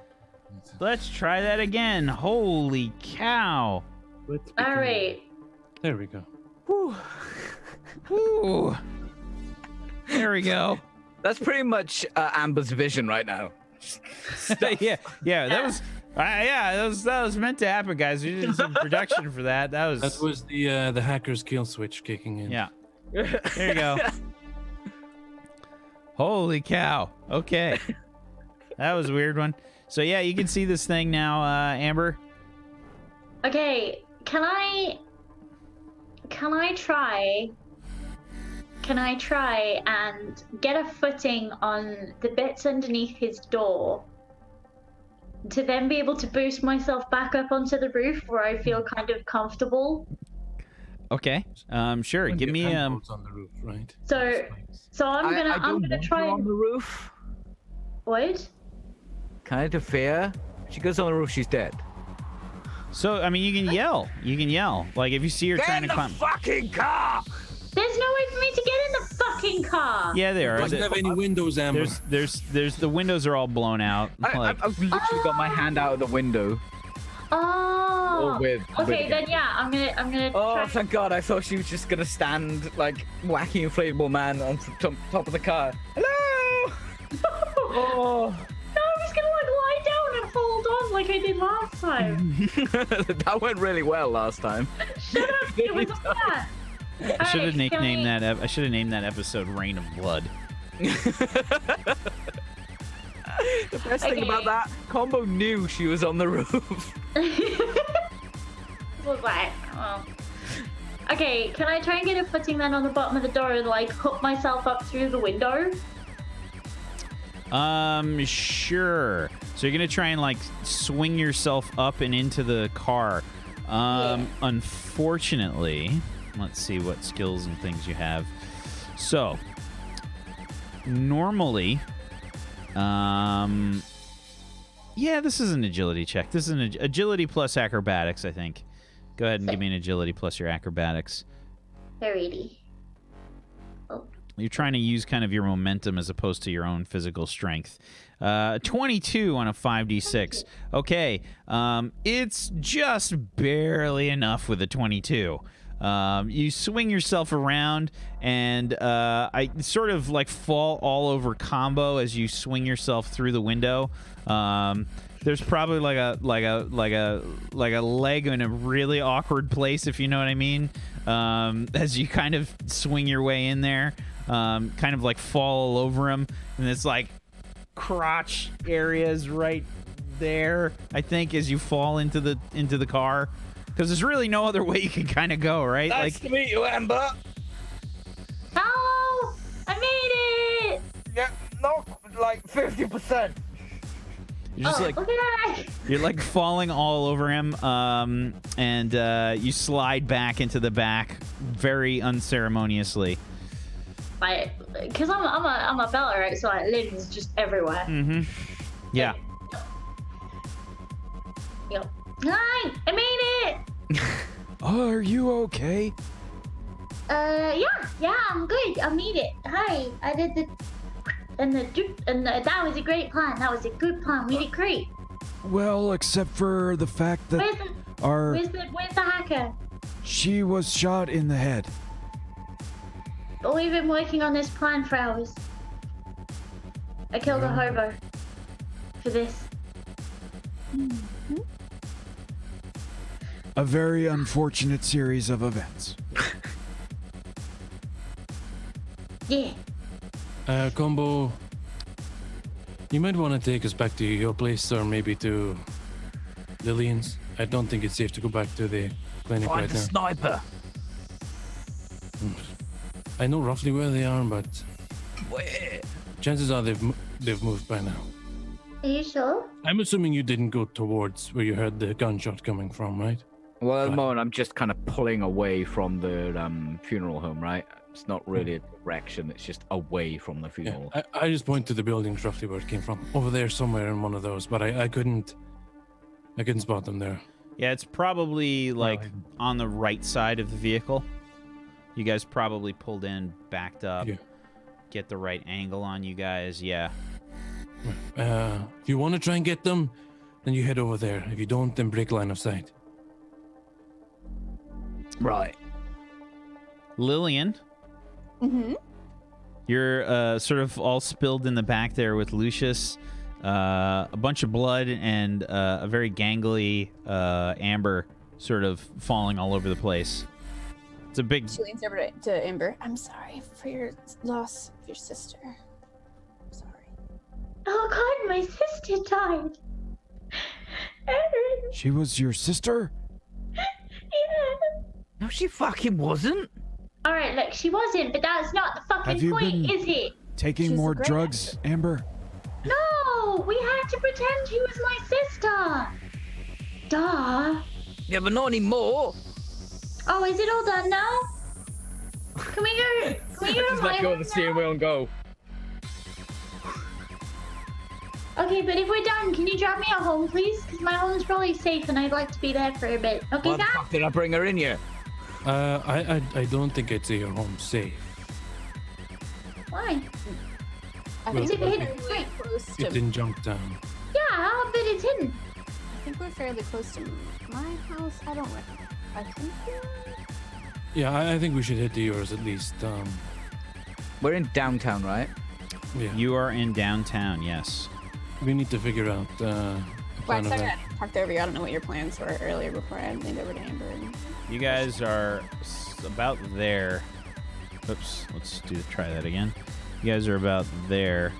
let's try that again. Holy cow! Let's all begin. right. There we go. Ooh. There we go. That's pretty much Amber's vision right now. yeah, that was. That was meant to happen, guys. We did some production for that. That was The hacker's kill switch kicking in. yeah. There you go. Holy cow. Okay. That was a weird one. So yeah, you can see this thing now, Amber. Okay, can I try and get a footing on the bits underneath his door to then be able to boost myself back up onto the roof where I feel kind of comfortable? Okay. Sure. Give me on the roof, right? So I'm gonna try on and the roof. what? Can I interfere? She goes on the roof, she's dead. So I mean, you can yell. You can yell. Like if you see her trying to climb. fucking car! There's no way for me to get in the fucking car. Yeah, there are. Doesn't have any windows, Amber. There's the windows are all blown out. Like, I've literally got my hand out of the window. Oh. Or with Okay, then yeah, I'm gonna. Oh, try. thank God! I thought she was just gonna stand like wacky inflatable man on top of the car. Hello! Oh. No, I was gonna like lie down and hold on like I did last time. That went really well last time. Shut up! It was all that. I should have named that. I should have named that episode "Rain of Blood." The best thing about that, Combo knew she was on the roof. Was like, oh. Okay, can I try and get a footing then on the bottom of the door and like hook myself up through the window? Sure. So you're gonna try and like swing yourself up and into the car. Unfortunately, let's see what skills and things you have. So Yeah, this is an agility check. This is an agility plus acrobatics, I think. Go ahead and give me an agility plus your acrobatics. Alrighty. You're trying to use kind of your momentum as opposed to your own physical strength. 22 on a 5d6. Okay, it's just barely enough with a 22. You swing yourself around, and I sort of like fall all over Combo as you swing yourself through the window. There's probably like a leg in a really awkward place, if you know what I mean. As you kind of swing your way in there, kind of like fall all over him, and it's like crotch areas right there, I think, as you fall into the car, because there's really no other way you can kind of go, right? Nice to meet you, Amber. Oh, I made it! Yeah, not like 50%. You're just look at that! you're like falling all over him, and you slide back into the back very unceremoniously. Because I'm a Bella, right? So like limbs just everywhere. Mm-hmm. Yeah. Yep. Hi, I made it. Are you okay? Yeah, I'm good. I made it. Hi, I did the. And that was a great plan. That was a good plan. We did great. Well, except for the fact that Where's the hacker? she was shot in the head. But we've been working on this plan for hours. I killed a hobo for this. A very unfortunate series of events. Yeah. Combo, you might want to take us back to your place, or maybe to Lillian's. I don't think it's safe to go back to the clinic Find right the now. sniper. I know roughly where they are, but Where? chances are they've moved by now. Are you sure? I'm assuming you didn't go towards where you heard the gunshot coming from, right? Well, at the moment, I'm just kind of pulling away from the funeral home, right? It's not really a direction. It's just away from the Yeah, funeral. I just point to the buildings roughly where it came from. Over there somewhere in one of those, but I couldn't spot them there. Yeah, it's probably like on the right side of the vehicle. You guys probably pulled in, backed up, Yeah. get the right angle on you guys. Yeah. If you want to try and get them, then you head over there. If you don't, then break line of sight. Right. Lillian, Mm-hmm. you're sort of all spilled in the back there with Lucius, a bunch of blood, and a very gangly Amber sort of falling all over the place. It's a big... She leans over to Amber. I'm sorry for your loss of your sister. I'm sorry. Oh God, my sister died. She was your sister? Yeah. No, she fucking wasn't. All right, look, she wasn't, but that's not the Have fucking you point, been- is it? Taking She's more a great drugs, Amber? No, we had to pretend she was my sister. Duh. Yeah, but not anymore. Oh, is it all done now? Can we go? Can we go to Just my let go of home the steering now? wheel and go. Okay, but if we're done, can you drop me at home, please? Because my home's probably safe, and I'd like to be there for a bit. Okay, Why the Dad? fuck did I bring her in here? I don't think I'd say your home's safe. Why? I Well, think Is it we're hidden? fairly close to. It's in Junktown. Yeah, I'll bet it's hidden. I think we're fairly close to my house. I don't know. I think. Yeah, I think we should head to yours at least. We're in downtown, right? Yeah, You are in downtown, yes. we need to figure out a plan Wax, of I action. got talked over you. I don't know what your plans were earlier before I leaned over to Amber. And... You guys are about there. Oops, let's try that again. You guys are about there.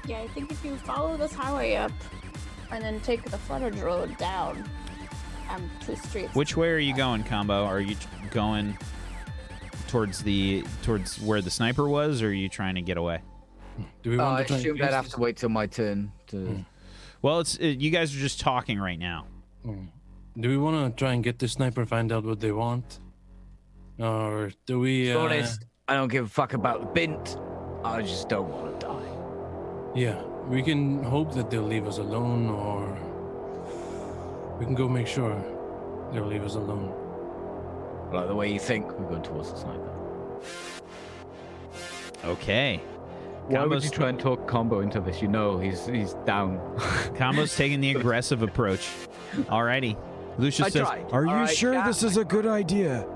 Yeah, I think if you follow this highway up and then take the frontage road down, 2 streets. Which way are you going, Combo? Are you going towards where the sniper was, or are you trying to get away? Do we I want to try and assumed I'd face have this? to wait till my turn to. Well, you guys are just talking right now. Do we want to try and get the sniper, find out what they want? Or do we... To be honest, I don't give a fuck about the bint. I just don't want to die. Yeah, we can hope that they'll leave us alone, or we can go make sure they'll leave us alone. Like the way you think, we're going towards the sniper. Okay. Why would you try and talk Combo into this? You know he's down. Combo's taking the aggressive approach. Alrighty. Lucius says, Are you sure this is a good idea?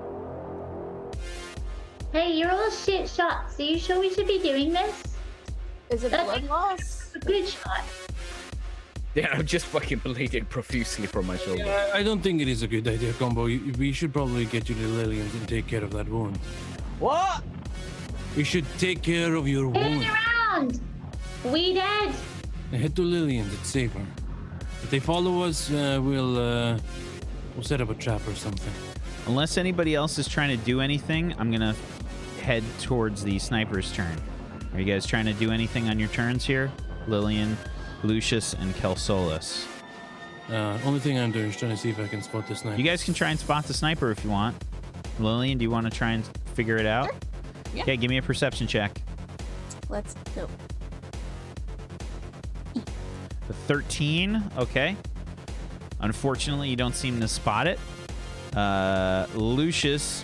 Hey, you're all shit shots. Are you sure we should be doing this? Is it That's blood loss? a good shot. Yeah, I'm just fucking bleeding profusely from my shoulder. Yeah, I don't think it is a good idea, Combo. We should probably get you to Lillian's and take care of that wound. What? We should take care of your Turn wound. around. We dead. Head to Lillian's, it's safer. If they follow us, we'll set up a trap or something. unless anybody else is trying to do anything, I'm going to head towards the sniper's turn. Are you guys trying to do anything on your turns here? Lillian, Lucius, and Kelsolas. Only thing I'm doing is trying to see if I can spot the sniper. You guys can try and spot the sniper if you want. Lillian, do you want to try and figure it out? Sure. Yeah. Okay, give me a perception check. Let's go. A 13, okay. Unfortunately, you don't seem to spot it. Lucius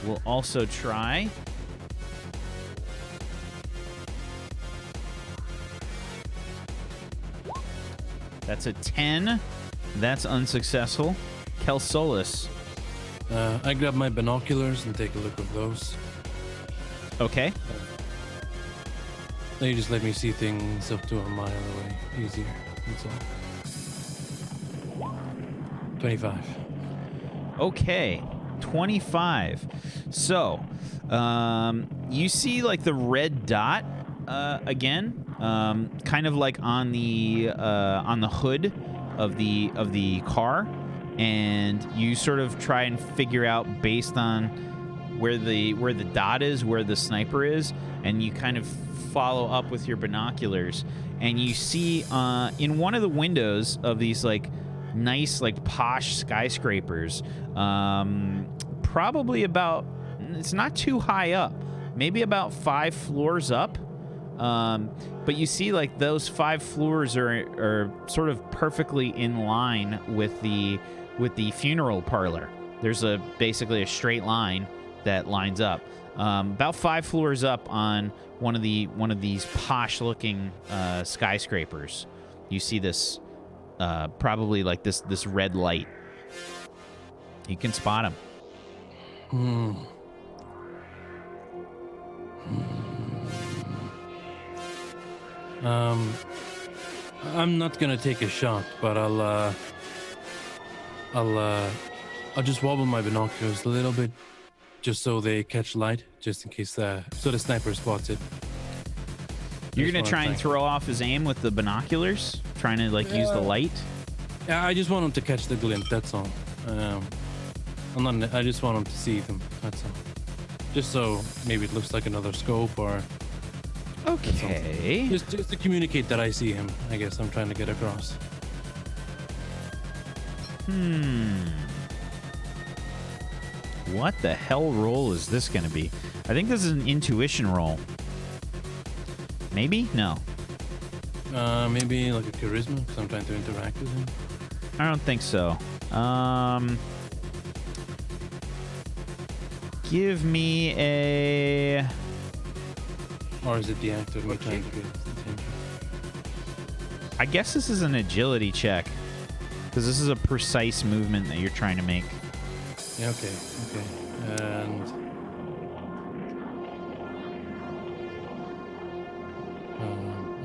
will also try. That's a 10. That's unsuccessful. Kelsolas. I grab my binoculars and take a look at those. Okay. They just let me see things up to a mile away. Easier. That's all. 25. Okay, 25. So, you see like the red dot again, kind of like on the hood of the car, and you sort of try and figure out based on where the dot is, where the sniper is, and you kind of follow up with your binoculars, and you see in one of the windows of these like nice like posh skyscrapers, probably about, it's not too high up, maybe about 5 floors up, but you see like those 5 floors are sort of perfectly in line with the funeral parlor. There's basically a straight line that lines up about 5 floors up on one of these posh looking skyscrapers. You see this probably like this red light. You can spot him. I'm not gonna take a shot, but I'll just wobble my binoculars a little bit, just so they catch light, just in case so the sniper spots it. You're gonna try and throw off his aim with the binoculars, trying to like use the light. Yeah, I just want him to catch the glint. That's all. I just want him to see them. That's all. Just so maybe it looks like another scope or. Okay. Just to communicate that I see him. I guess I'm trying to get across. What the hell roll is this gonna be? I think this is an intuition roll. Maybe? No. Maybe like a charisma, because I'm trying to interact with him. I don't think so. Give me a... Or is it the act of me trying to get his attention? I guess this is an agility check, because this is a precise movement that you're trying to make. Yeah, okay. And...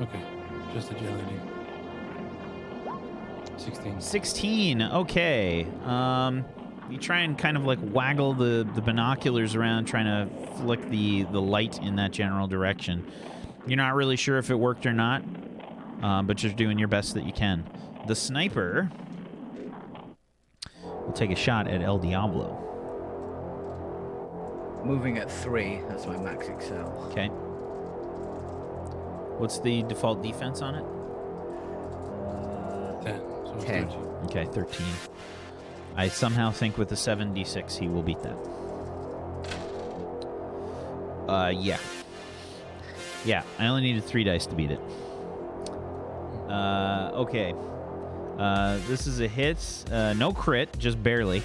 okay. Just agility. 16. 16. Okay. You try and kind of like waggle the binoculars around, trying to flick the light in that general direction. You're not really sure if it worked or not, but you're doing your best that you can. The sniper will take a shot at El Diablo. Moving at 3. That's my max excel. Okay. What's the default defense on it? 10. So it's 10. 13. Okay, 13. I somehow think with the 7d6 he will beat that. Yeah. Yeah, I only needed 3 dice to beat it. Okay. This is a hit. No crit, just barely.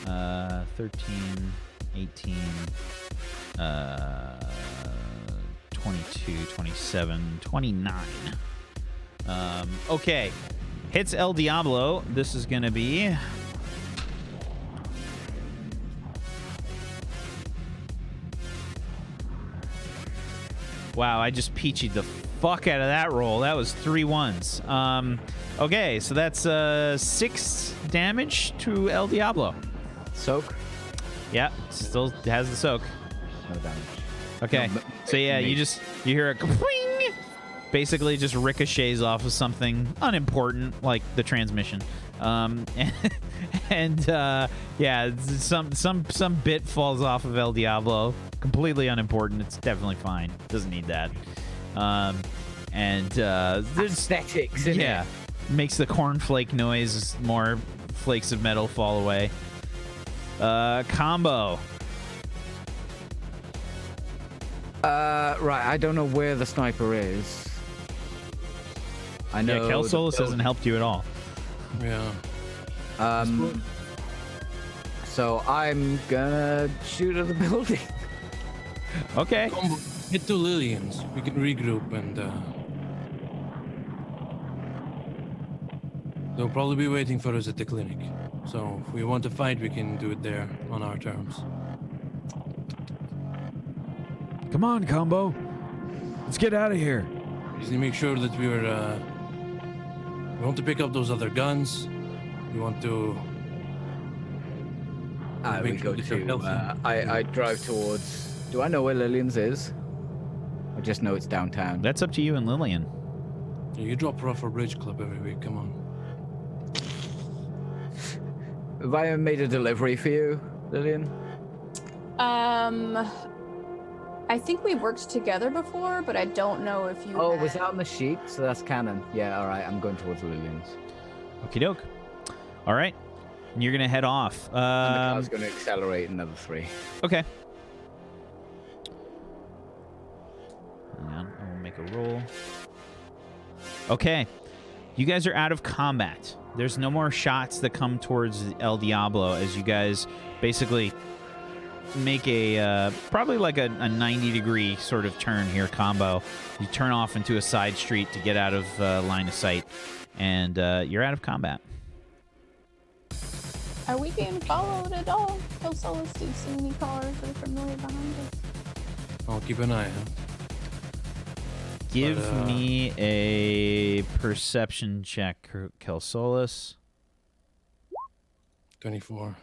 13, 18, 22, 27, 29. Okay. Hits El Diablo. This is going to be... Wow, I just peachy'd the fuck out of that roll. That was 3 ones. Okay, so that's 6 damage to El Diablo. Soak? Yeah, still has the soak. No damage. Okay, No, so yeah, you hear a kwing, basically just ricochets off of something unimportant like the transmission. Yeah, some bit falls off of El Diablo. Completely unimportant. It's definitely fine. Doesn't need that. There's aesthetics, isn't yeah, makes the cornflake noise. More flakes of metal fall away. Combo. Right, I don't know where the sniper is. I know. Yeah, Kel Solus hasn't helped you at all. Yeah. So I'm gonna shoot at the building. Okay. Combo. Hit 2 Lillians. We can regroup and they'll probably be waiting for us at the clinic. So if we want to fight, we can do it there on our terms. Come on, Combo. Let's get out of here. Just need to make sure that we want to pick up those other guns. We want to. We Make go sure that you're to. healthy. I drive towards. Do I know where Lillian's is? I just know it's downtown. That's up to you and Lillian. Yeah, you drop her off our bridge club every week. Come on. Have I made a delivery for you, Lillian? I think we worked together before, but I don't know if you. Oh, had... was that on the sheet? So that's canon. Yeah, all right. I'm going towards Lillian's. Okie doke. All right. And you're going to head off. And the car's going to accelerate another 3. Okay. Hang on. I will make a roll. Okay. You guys are out of combat. There's no more shots that come towards El Diablo as you guys basically make a probably like a 90-degree sort of turn here combo. You turn off into a side street to get out of line of sight, and you're out of combat. Are we being followed at all? Kel Solus, do you see any cars that are familiar behind us? I'll keep an eye out. Give But, me a perception check, Kel Solus. 24.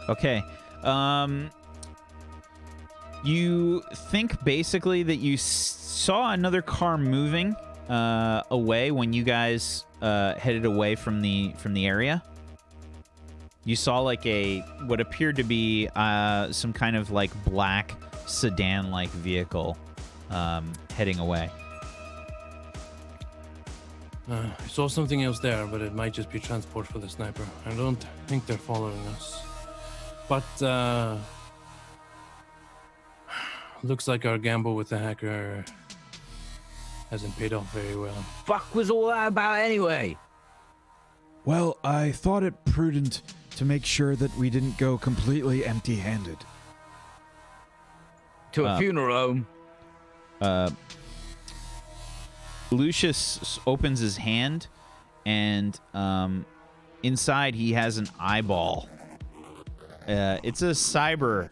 Okay. You think basically that you saw another car moving away when you guys headed away from the area. You saw like what appeared to be some kind of like black sedan-like vehicle heading away. I saw something else there, but it might just be transport for the sniper. I don't think they're following us. But looks like our gamble with the hacker hasn't paid off very well. Fuck was all that about anyway? Well, I thought it prudent to make sure that we didn't go completely empty-handed. To a funeral home. Lucius opens his hand, and inside he has an eyeball. It's a cyber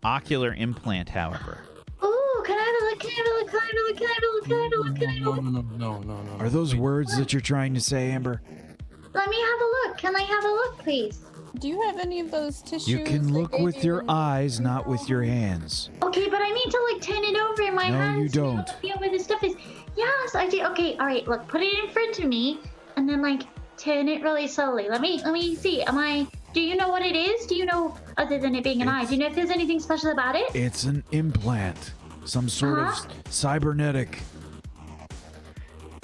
ocular implant, however. Ooh, can I have a look? Can I have a look? Can I have a look? Can I have a look? Can I have a look? Can I have a look? No. Are those words that you're trying to say, Amber? Let me have a look. Can I have a look, please? Do you have any of those tissues? You can they look gave with you your in- eyes, not with your hands. Okay, but I need to like turn it over in my No, hands. you to be able don't. to feel where the stuff is. Yes, I do. Okay, all right. Look, put it in front of me, and then like turn it really slowly. Let me see. Do you know what it is? Do you know, other than it being an eye, do you know if there's anything special about it? It's an implant. Some sort of cybernetic.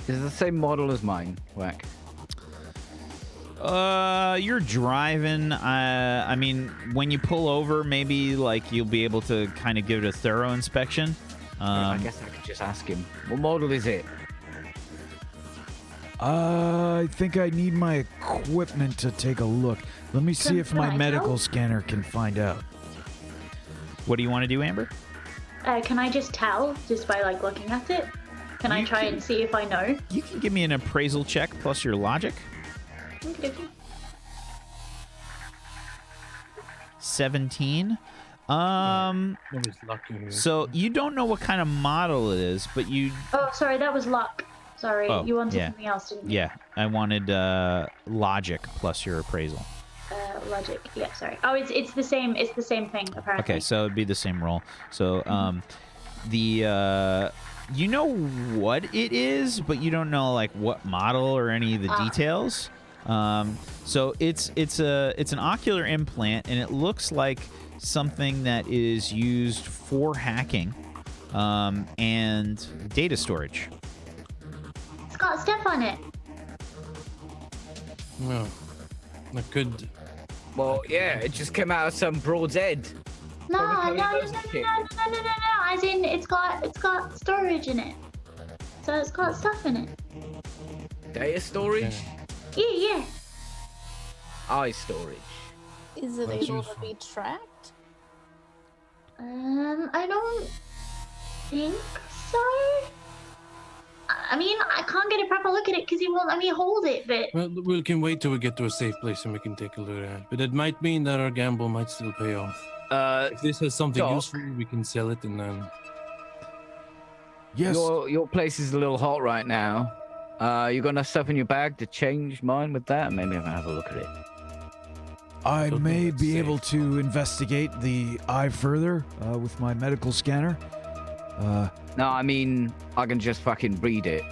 Is it the same model as mine, Whack? You're driving. I mean, when you pull over, maybe like you'll be able to kind of give it a thorough inspection. I guess I could just ask him. What model is it? I think I need my equipment to take a look. Let me see if my medical scanner can find out. What do you want to do, Amber? Can I just tell just by like looking at it? Can I try and see if I know? You can give me an appraisal check plus your logic. Okay. 17. Nobody's lucky here. So you don't know what kind of model it is, but you. Oh, sorry, that was luck. Sorry, Oh, you wanted yeah. something else, didn't you? Yeah, I wanted logic plus your appraisal. Logic. Yeah, sorry. Oh, it's the same. It's the same thing apparently. Okay, so it'd be the same roll. So you know what it is, but you don't know like what model or any of the details. So it's an ocular implant, and it looks like something that is used for hacking and data storage. It's got stuff on it. No. I could. Well, yeah, it just came out of some broad's head. No. Probably As in, it's got storage in it. So it's got stuff in it. Data storage? Yeah. Eye storage. Is it That's able to useful. be tracked? I don't think so. I mean, I can't get a proper look at it because he won't let me hold it, but Well, we can wait till we get to a safe place and we can take a look at it. But it might mean that our gamble might still pay off. If this has something Doc. useful, we can sell it and then. Yes. Your place is a little hot right now. You got enough stuff in your bag to change mine with that? Maybe I can have a look at it. I Don't may think it's be safe. able to investigate the eye further with my medical scanner. No, I mean, I can just fucking read it.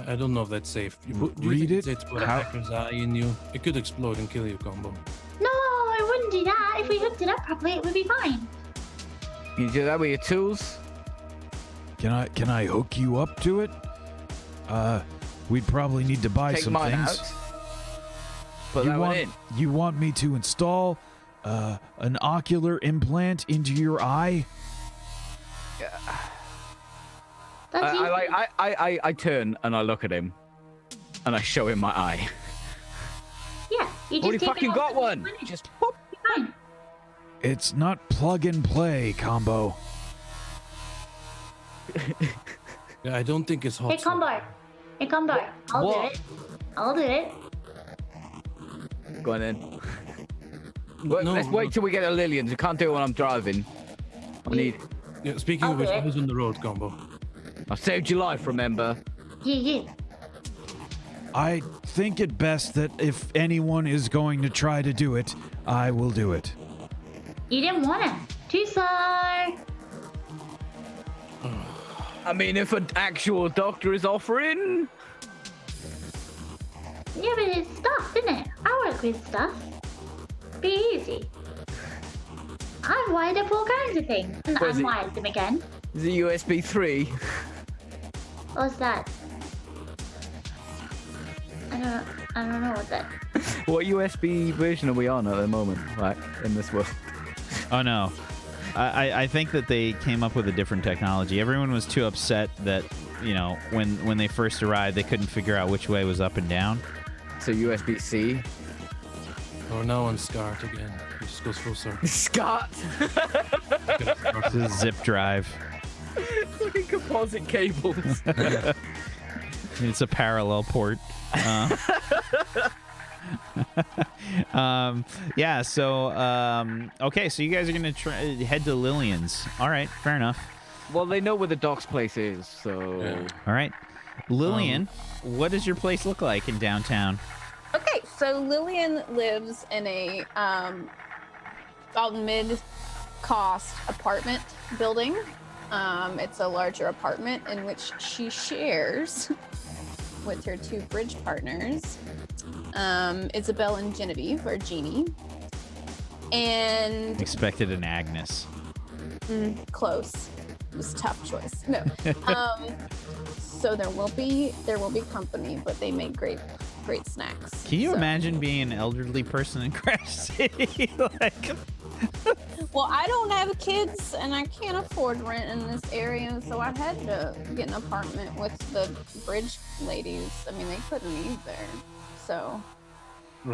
I don't know if that's safe. Do you Read think it's it? safe to put a How- hacker's eye in you? It could explode and kill you, Combo. no, I wouldn't do that. If we hooked it up properly, it would be fine. Can you do that with your tools? Can I hook you up to it? We'd probably need to buy Take some mine things. out. Put that one in. You want me to install an ocular implant into your eye? That's easy. I turn and I look at him, and I show him my eye. Yeah, you just Already take it fucking off got and one. put it in. Just whoop. Fine. It's not plug and play combo. Yeah, I don't think it's hot. Hey, Combo. Hey, Combo. I'll What? do it. I'll do it. Go on then. Well, No, let's wait till we get to Lillian's. We can't do it when I'm driving. I need. Yeah, speaking I'll of which, do I it. was on the road, Combo. I saved your life, remember? Yeah. I think it best that if anyone is going to try to do it, I will do it. You didn't want to. Too slow. I mean, if an actual doctor is offering. Yeah, but it's stuff, isn't it? I work with stuff. Be easy. I've wired up all kinds of things and Was it- unwired them again. Is it USB 3? What's that? I don't know what that. What USB version are we on at the moment, like, in this world? Oh no, I think that they came up with a different technology. Everyone was too upset that when they first arrived, they couldn't figure out which way was up and down. So USB-C. We're now on SCART again. It just goes full circle. Scott! This is zip drive. Fucking composite cables. It's a parallel port. Yeah. So okay. So you guys are gonna head to Lillian's. All right. Fair enough. Well, they know where the doc's place is, so. Yeah. All right. Lillian, what does your place look like in downtown? Okay, so Lillian lives in a about mid-cost apartment building. It's a larger apartment in which she shares with her two bridge partners, Isabel and Genevieve, or Jeannie. And Expected an Agnes. close. It was a tough choice. No. So there will be company, but they make great snacks. Can you So- imagine being an elderly person in Crash City? Like, Well, I don't have kids, and I can't afford rent in this area, so I had to get an apartment with the bridge ladies. I mean, they couldn't either. So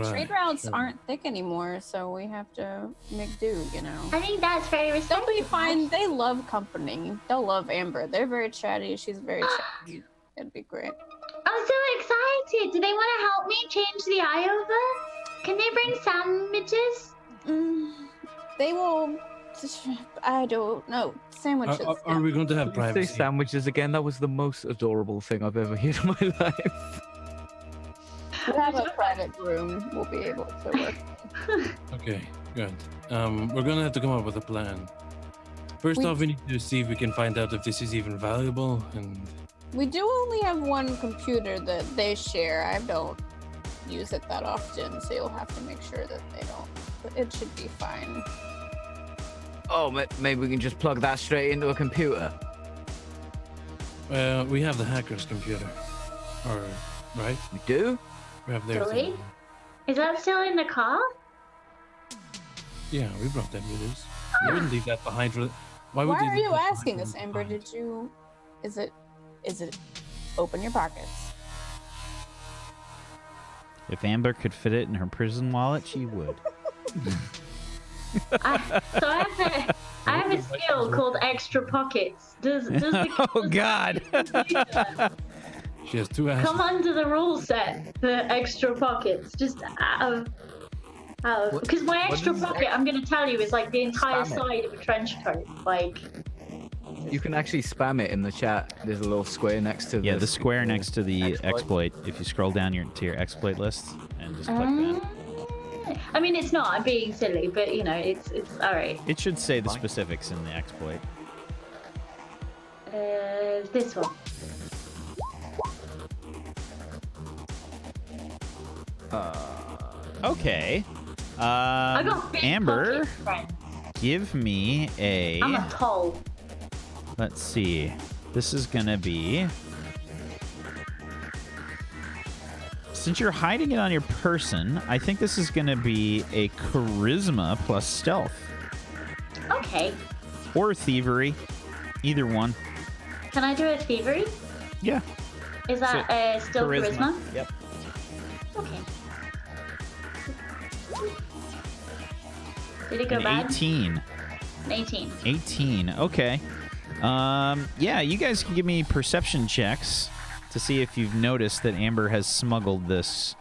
trade routes aren't thick anymore, so we have to make do, you know. I think that's very They'll respectful. be fine. They love company. They'll love Amber. They're very chatty. She's very chatty. It'd be great. I'm so excited. Do they want to help me change the eye over? Can they bring sandwiches? They will. I don't know. Sandwiches. Are we going to have Say privacy? sandwiches again. That was the most adorable thing I've ever heard in my life. We have a private room. We'll be able to work. Okay, good. We're gonna have to come up with a plan. First off, we need to see if we can find out if this is even valuable, and We do only have one computer that they share. I don't use it that often, so you'll have to make sure that they don't. But it should be fine. Oh, maybe we can just plug that straight into a computer. we have the hacker's computer. Or right? We do? We have theirs. Really? Is that still in the car? Yeah, we brought that with us. We wouldn't leave that behind for. Why would Why you are leave you that asking behind us, for Amber? behind? Did you? Is it? Open your pockets. if Amber could fit it in her prison wallet, she would. I have a skill called extra pockets. Does the Oh, God. She has two asses. come under the rule set for extra pockets? Just out of because my extra is pocket, I'm gonna tell you, is like the entire Spam it. side of a trench coat. Like, You can actually spam it in the chat. There's a little square next to Yeah, the square next to the exploit. exploit. If you scroll down to your exploit list and just click that. I mean, it's not. I'm being silly, but you know, it's all right. It should say the specifics in the exploit. This one. Okay. I got big Amber, pockets, friend. give me a... I'm a toll. Let's see. This is gonna be... Since you're hiding it on your person, I think this is gonna be a charisma plus stealth. Okay. Or thievery. Either one. Can I do a thievery? Yeah. Is that still charisma? Yep. Okay. Did it go An bad? 18. An 18. 18. Okay. Yeah, you guys can give me perception checks to see if you've noticed that Amber has smuggled this.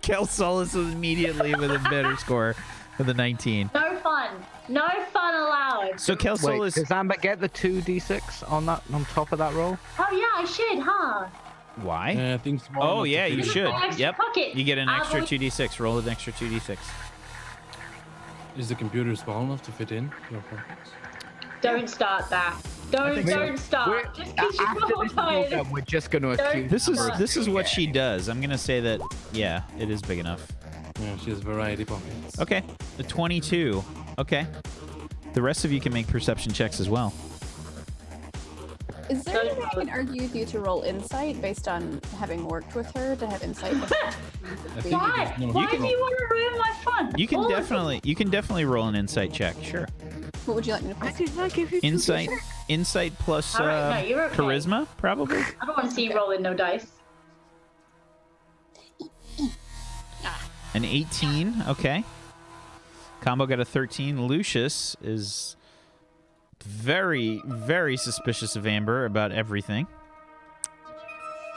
Kelsolis was immediately with a better score with a 19. No fun. No fun allowed. So Wait, Kelsolis... does Amber get the 2d6 on top of that roll? Oh yeah, I should, huh? Why? Things Oh, yeah, you should. Extra Yep. pocket. You get an I extra will- 2d6. Roll an extra 2d6. Is the computer small enough to fit in your pockets? Don't start that. Don't start. Just because you're After all this is all tired. done, we're just going to Don't- accuse This is what she does. I'm gonna say that, yeah, it is big enough. Yeah, she has variety pockets. Okay, a 22. Okay. The rest of you can make perception checks as well. Is there any way I can argue with you to roll insight based on having worked with her to have insight? Why? No, Why you can- do you want to ruin my fun? You can All of definitely roll an insight check. Sure. What would you like me to I put? did not give you Insight plus All right, no, you're okay. charisma, probably. I don't want to see you rolling no dice. An 18. Okay. Combo got a 13. Lucius is very, very suspicious of Amber about everything.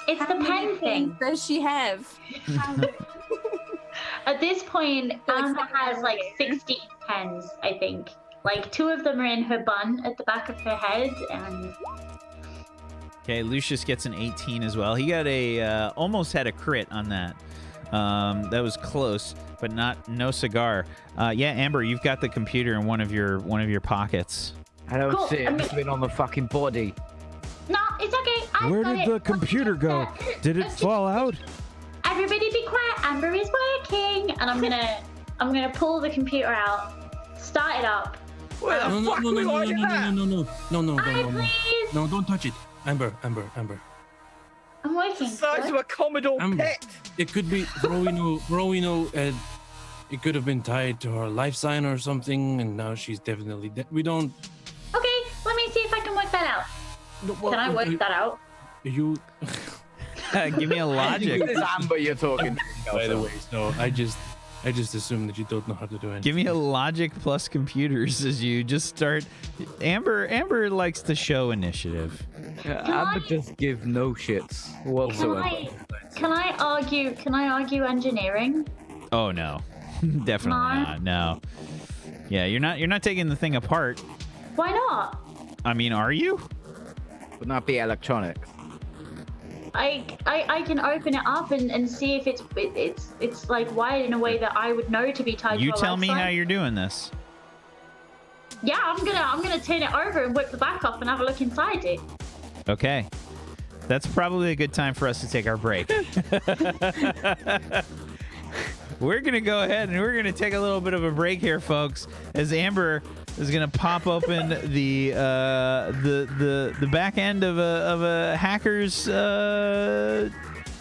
It's the pen thing. Does she have? At this point, like Amber something has like weird. 16 pens, I think. Like 2 of them are in her bun at the back of her head, and Okay, Lucius gets an 18 as well. He got a almost had a crit on that. That was close, but no cigar. Yeah, Amber, you've got the computer in one of your pockets. I don't Cool, see it. I'm It's been on the fucking body. no, it's okay. I've Where got did it. the computer go? Did it fall out? Everybody be quiet. Amber is working, and I'm gonna pull the computer out, start it up, Where the fuck we hiding that? No, don't touch it. Amber. I'm working. The size of a Commodore Amber. pet. It could be, for all we know, it could have been tied to her life sign or something, and now she's definitely dead. We don't. Okay, let me see if I can work that out. Can I work that out? You. Give me a logic. It's Amber you're talking to. By the way, so I just assume that you don't know how to do anything. Give me a logic plus computers as you just start. Amber likes to show initiative. Amber just give no shits whatsoever. Can I argue engineering? Oh no, definitely not. No. Yeah, you're not taking the thing apart. Why not? I mean, are you? Would not be electronics. I can open it up and see if it's like wired in a way that I would know to be tied to a You tell me life how sign. you're doing this. Yeah, I'm gonna turn it over and whip the back off and have a look inside it. Okay. That's probably a good time for us to take our break. We're going to go ahead and we're going to take a little bit of a break here, folks, as Amber is going to pop open the back end of a hacker's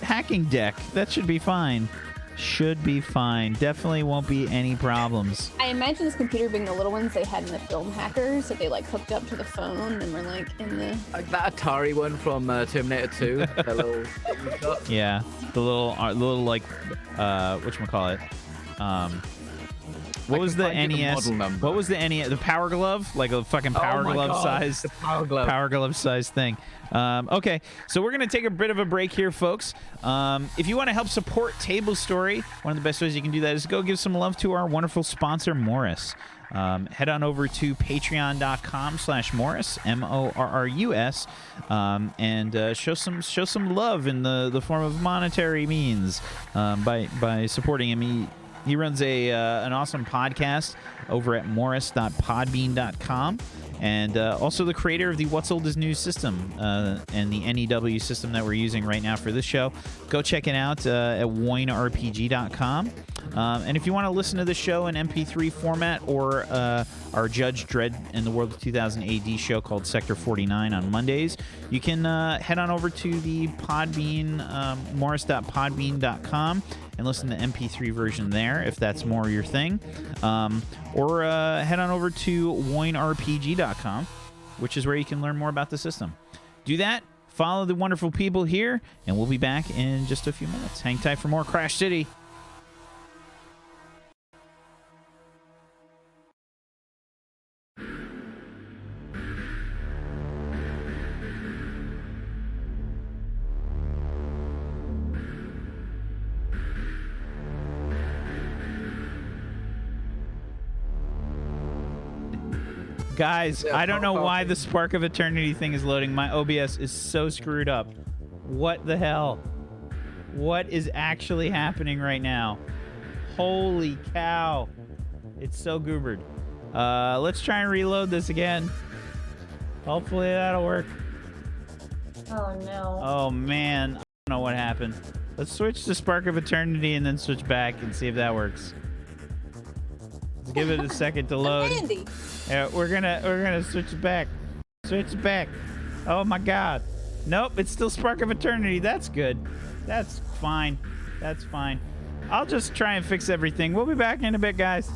hacking deck. That should be fine. Should be fine. Definitely won't be any problems. I imagine this computer being the little ones they had in the film Hackers that they like hooked up to the phone and were like in the. Like that Atari one from Terminator 2. That little thing you've got. Yeah, the little like whatchamacallit? What was the NES? What was the NES? The Power Glove? Like a fucking Power Glove size? The Power Glove. Power Glove size thing. Okay, so we're going to take a bit of a break here, folks. If you want to help support Tablestory, one of the best ways you can do that is go give some love to our wonderful sponsor, Morris. Head on over to patreon.com/Morris, MORRUS, and show some love in the form of monetary means by supporting him. He runs an awesome podcast over at morris.podbean.com, and also the creator of the What's Old is New system and the NEW system that we're using right now for this show. Go check it out at woinrpg.com. And if you want to listen to the show in MP3 format or our Judge Dredd in the World of 2000 AD show called Sector 49 on Mondays, you can head on over to the Podbean, morris.podbean.com, and listen to the MP3 version there if that's more your thing. Or head on over to woinrpg.com, which is where you can learn more about the system. Do that. Follow the wonderful people here, and we'll be back in just a few minutes. Hang tight for more Crash City. Guys, I don't know why the Spark of Eternity thing is loading. My OBS is so screwed up. What the hell? What is actually happening right now? Holy cow. It's so goobered. Let's try and reload this again. Hopefully that'll work. Oh no. Oh man, I don't know what happened. Let's switch to Spark of Eternity and then switch back and see if that works. Let's give it a second to load. Andy. Yeah, we're gonna switch it back. Switch it back. Oh my god. Nope, it's still Spark of Eternity. That's good. That's fine. That's fine. I'll just try and fix everything. We'll be back in a bit, guys.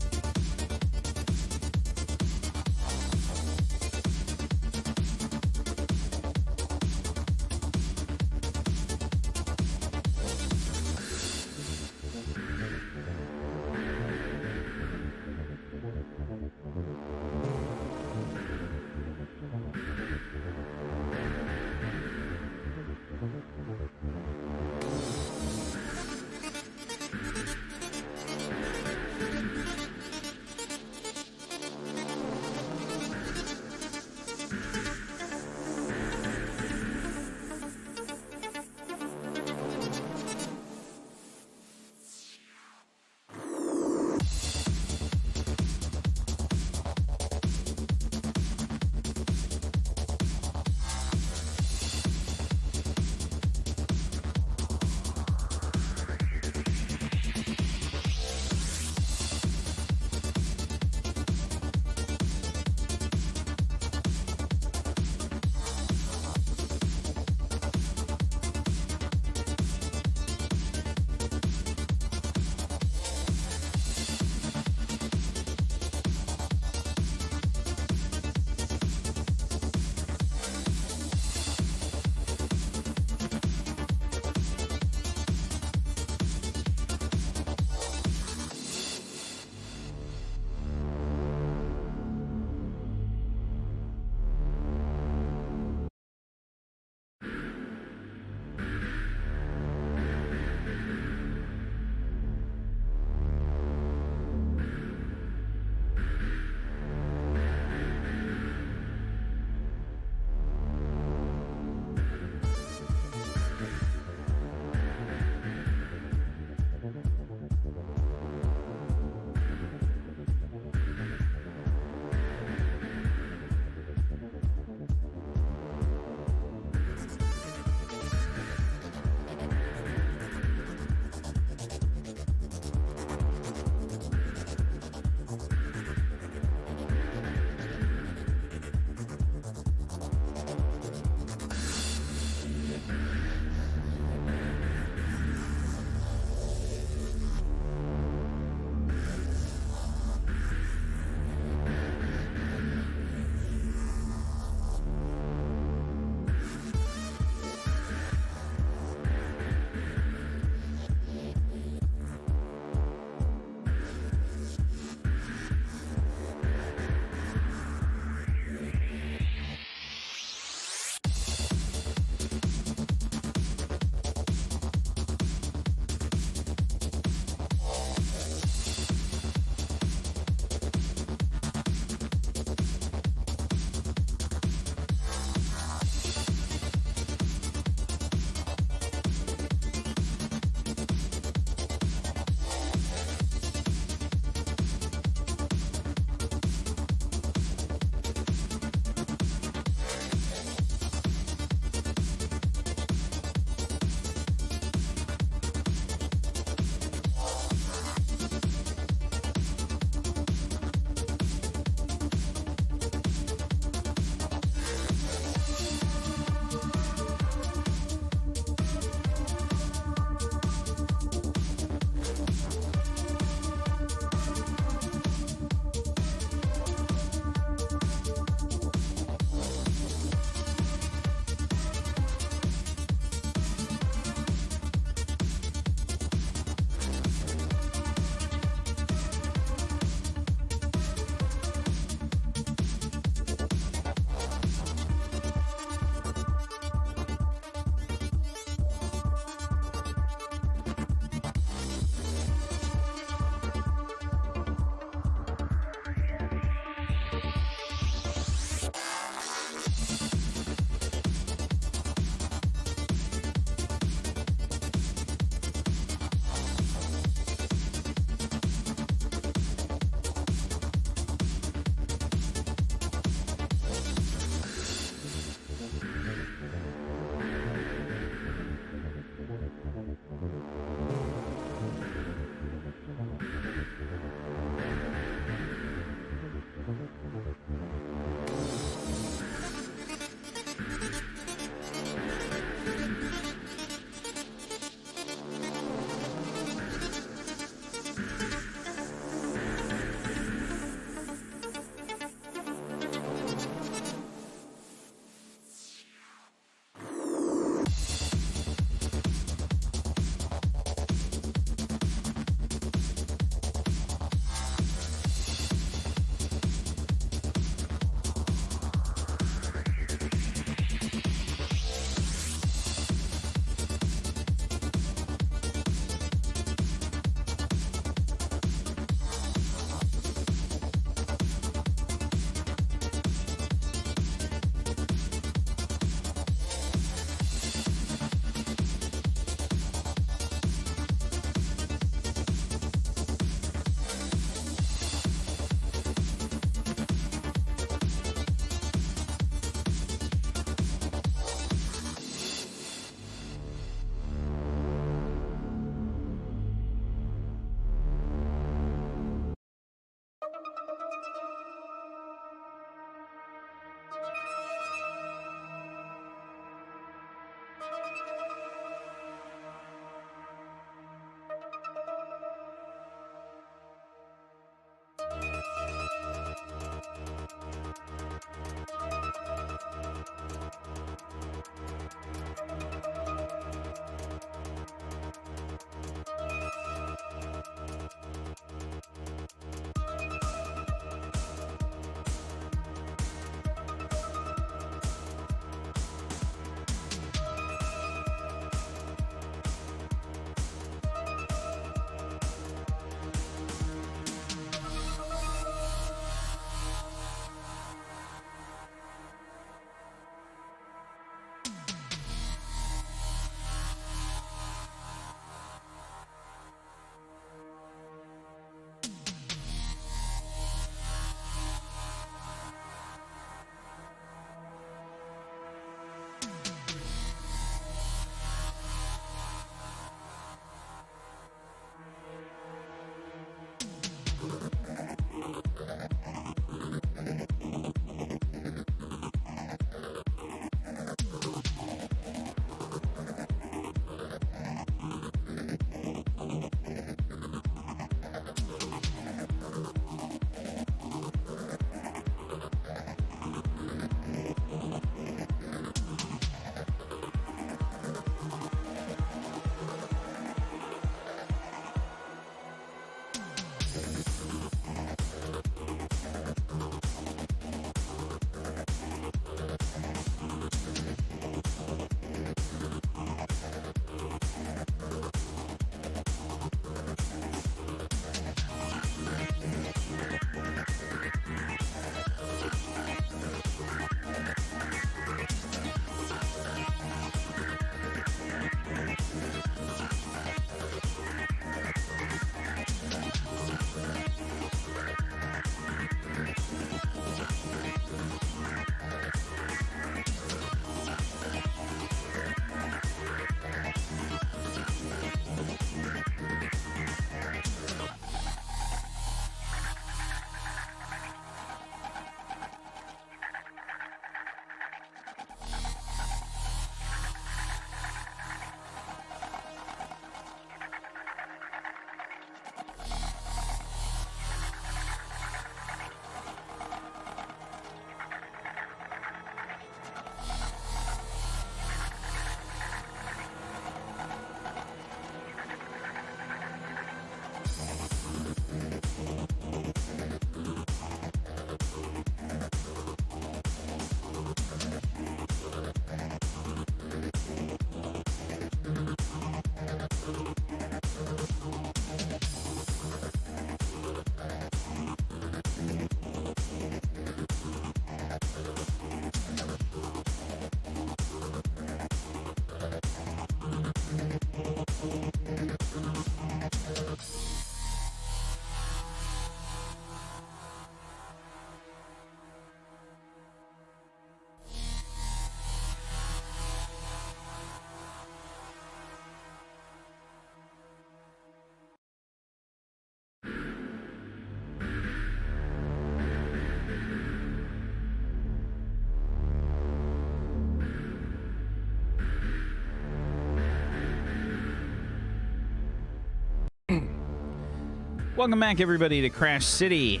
Welcome back, everybody, to Crash City.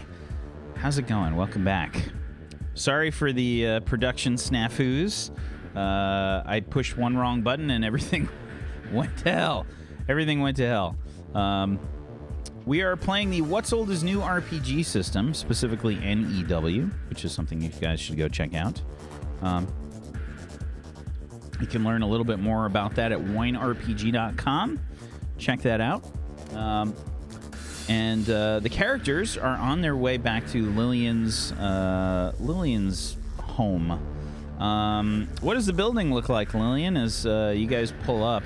How's it going? Welcome back. Sorry for the production snafus. I pushed one wrong button and everything went to hell. Everything went to hell. We are playing the What's Old is New RPG system, specifically NEW, which is something you guys should go check out. You can learn a little bit more about that at winerpg.com. Check that out. And the characters are on their way back to Lillian's home. What does the building look like, Lillian, as you guys pull up?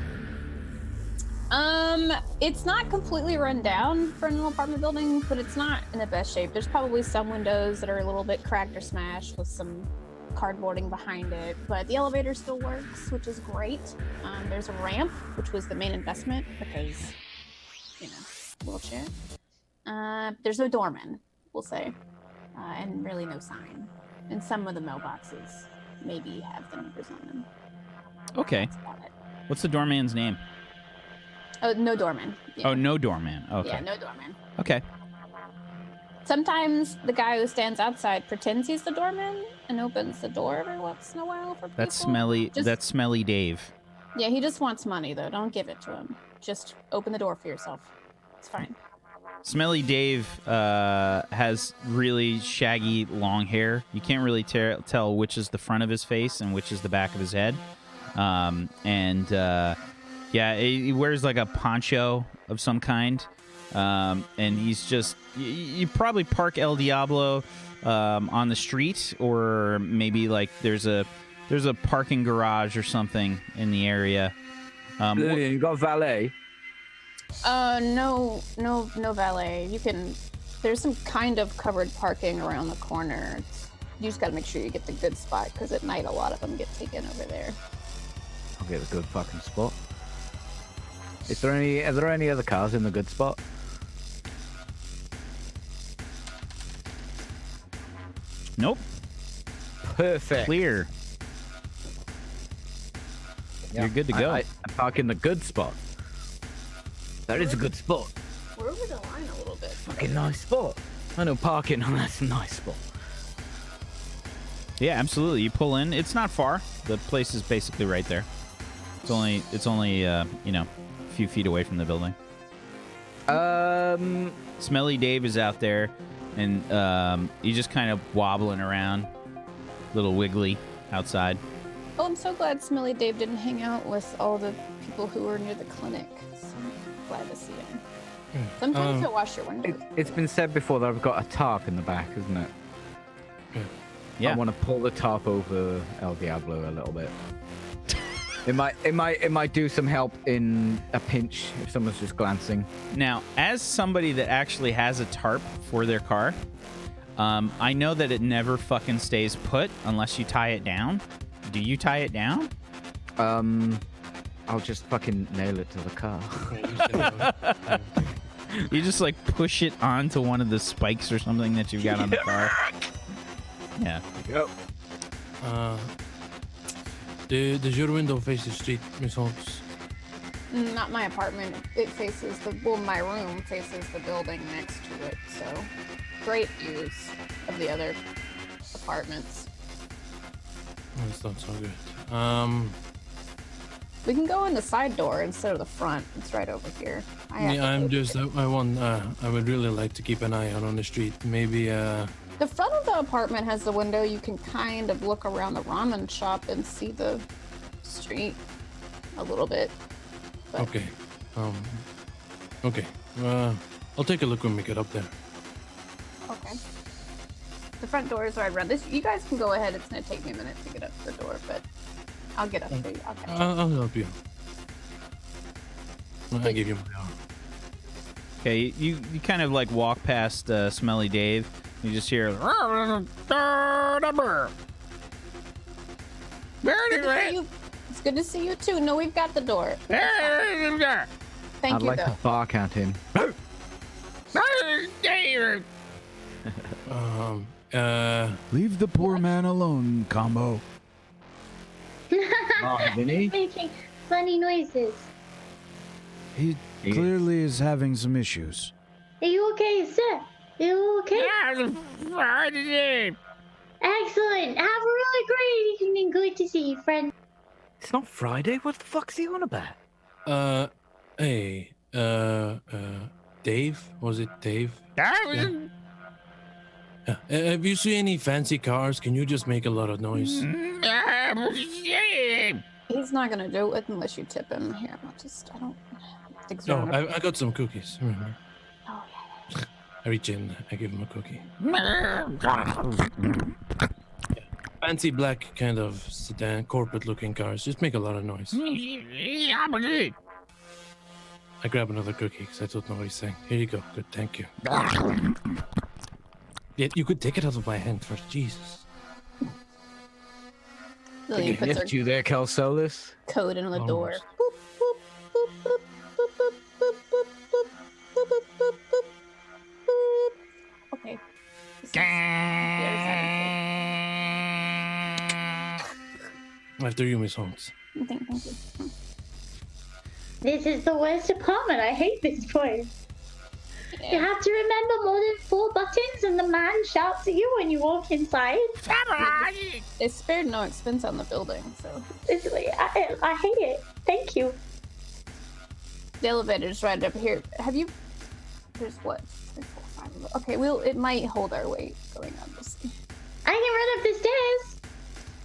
It's not completely run down for an apartment building, but it's not in the best shape. There's probably some windows that are a little bit cracked or smashed with some cardboarding behind it, but the elevator still works, which is great. There's a ramp, which was the main investment because, wheelchair. There's no doorman, we'll say, and really no sign. And some of the mailboxes maybe have the numbers on them. Okay. That's about it. What's the doorman's name? Oh, no doorman. Yeah. Oh, no doorman. Okay. Yeah, no doorman. Okay. Sometimes the guy who stands outside pretends he's the doorman and opens the door every once in a while for people. That's smelly. That's smelly Dave. Yeah, he just wants money though. Don't give it to him. Just open the door for yourself. It's fine. Smelly Dave has really shaggy long hair. You can't really tell which is the front of his face and which is the back of his head. Yeah, he wears like a poncho of some kind. And he's just... You probably park El Diablo on the street, or maybe like there's a parking garage or something in the area. You got valet? No valet. You can... There's some kind of covered parking around the corner. You just gotta make sure you get the good spot, because at night a lot of them get taken over there. I'll get a good fucking spot. Are there any other cars in the good spot? Nope. Perfect. Clear. Yeah. You're good to go. I park in the good spot. That is a good spot. We're over the line a little bit. Fucking nice spot. I know parking. That's a nice spot. Yeah, absolutely. You pull in. It's not far. The place is basically right there. It's only a few feet away from the building. Smelly Dave is out there, and he's just kind of wobbling around, little wiggly outside. Oh, I'm so glad Smelly Dave didn't hang out with all the people who were near the clinic. So I'm glad to see him. Sometimes you'll wash your windows. It's been said before that I've got a tarp in the back, isn't it? Yeah. I want to pull the tarp over El Diablo a little bit. It might do some help in a pinch if someone's just glancing. Now, as somebody that actually has a tarp for their car, I know that it never fucking stays put unless you tie it down. Do you tie it down? I'll just fucking nail it to the car. You just like push it onto one of the spikes or something that you've got on the car. Yeah. Yep. Does your window face the street, Miss Holmes? Not my apartment. It faces my room faces the building next to it, so great views of the other apartments. That's not so good. We can go in the side door instead of the front. It's right over here. I would really like to keep an eye out on the street. Maybe, The front of the apartment has the window. You can kind of look around the ramen shop and see the street a little bit. But... Okay. Okay. I'll take a look when we get up there. Okay. The front door is right around this. You guys can go ahead. It's gonna take me a minute to get up to the door, but I'll get up for you. I'll help you. I'll give you my arm. Okay, you kind of like walk past Smelly Dave. You just hear. It's good to see you too. No, we've got the door. Thank I'd you, like though. to bark at him. Leave the poor man alone, Combo. Vinny? Making funny noises. He clearly is having some issues. Are you okay, sir? Are you okay? Excellent. Have a really great evening. Good to see you, friend. It's not Friday. What the fuck's he on about? Hey, Dave? Was it Dave? Yeah. If you see any fancy cars, can you just make a lot of noise? He's not gonna do it unless you tip him. Here, I don't. No, I got some cookies, remember? Oh, yeah. I reach in, I give him a cookie. Fancy black kind of sedan, corporate-looking cars. Just make a lot of noise. I grab another cookie because I don't know what he's saying. Here you go. Good, thank you. Yeah, you could take it out of my hand first. Jesus. Lillian puts her You there, Cal Solus? code in the door. Almost. Boop, boop, boop, boop, boop, boop, boop, boop, boop, boop, boop, boop, boop, boop. Okay. This is the other side After you, Miss Holmes. of the thing. Thank you. This is the worst apartment. I hate this place. You Yeah. have to remember more than 4 buttons, and the man shouts at you when you walk inside. They spared no expense on the building, so It's like, I hate it. Thank you. the elevator's right up here. Have you? There's what? 3, 4, 5. Okay, it might hold our weight going up this. I can run up the stairs.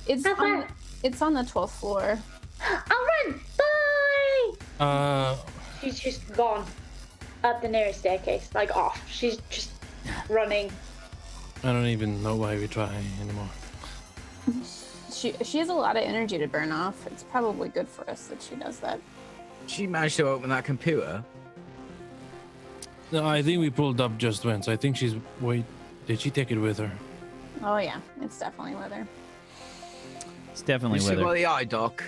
It's How on. far? It's on the 12th floor. I'll run. Bye. She's just gone up the nearest staircase, like off. She's just running. I don't even know why we try anymore. She has a lot of energy to burn off. It's probably good for us that she does that. She managed to open that computer. No, I think we pulled up just once. I think she's... Wait, did she take it with her? Oh yeah, it's definitely with her. It's definitely You see with by her. the eye, Doc.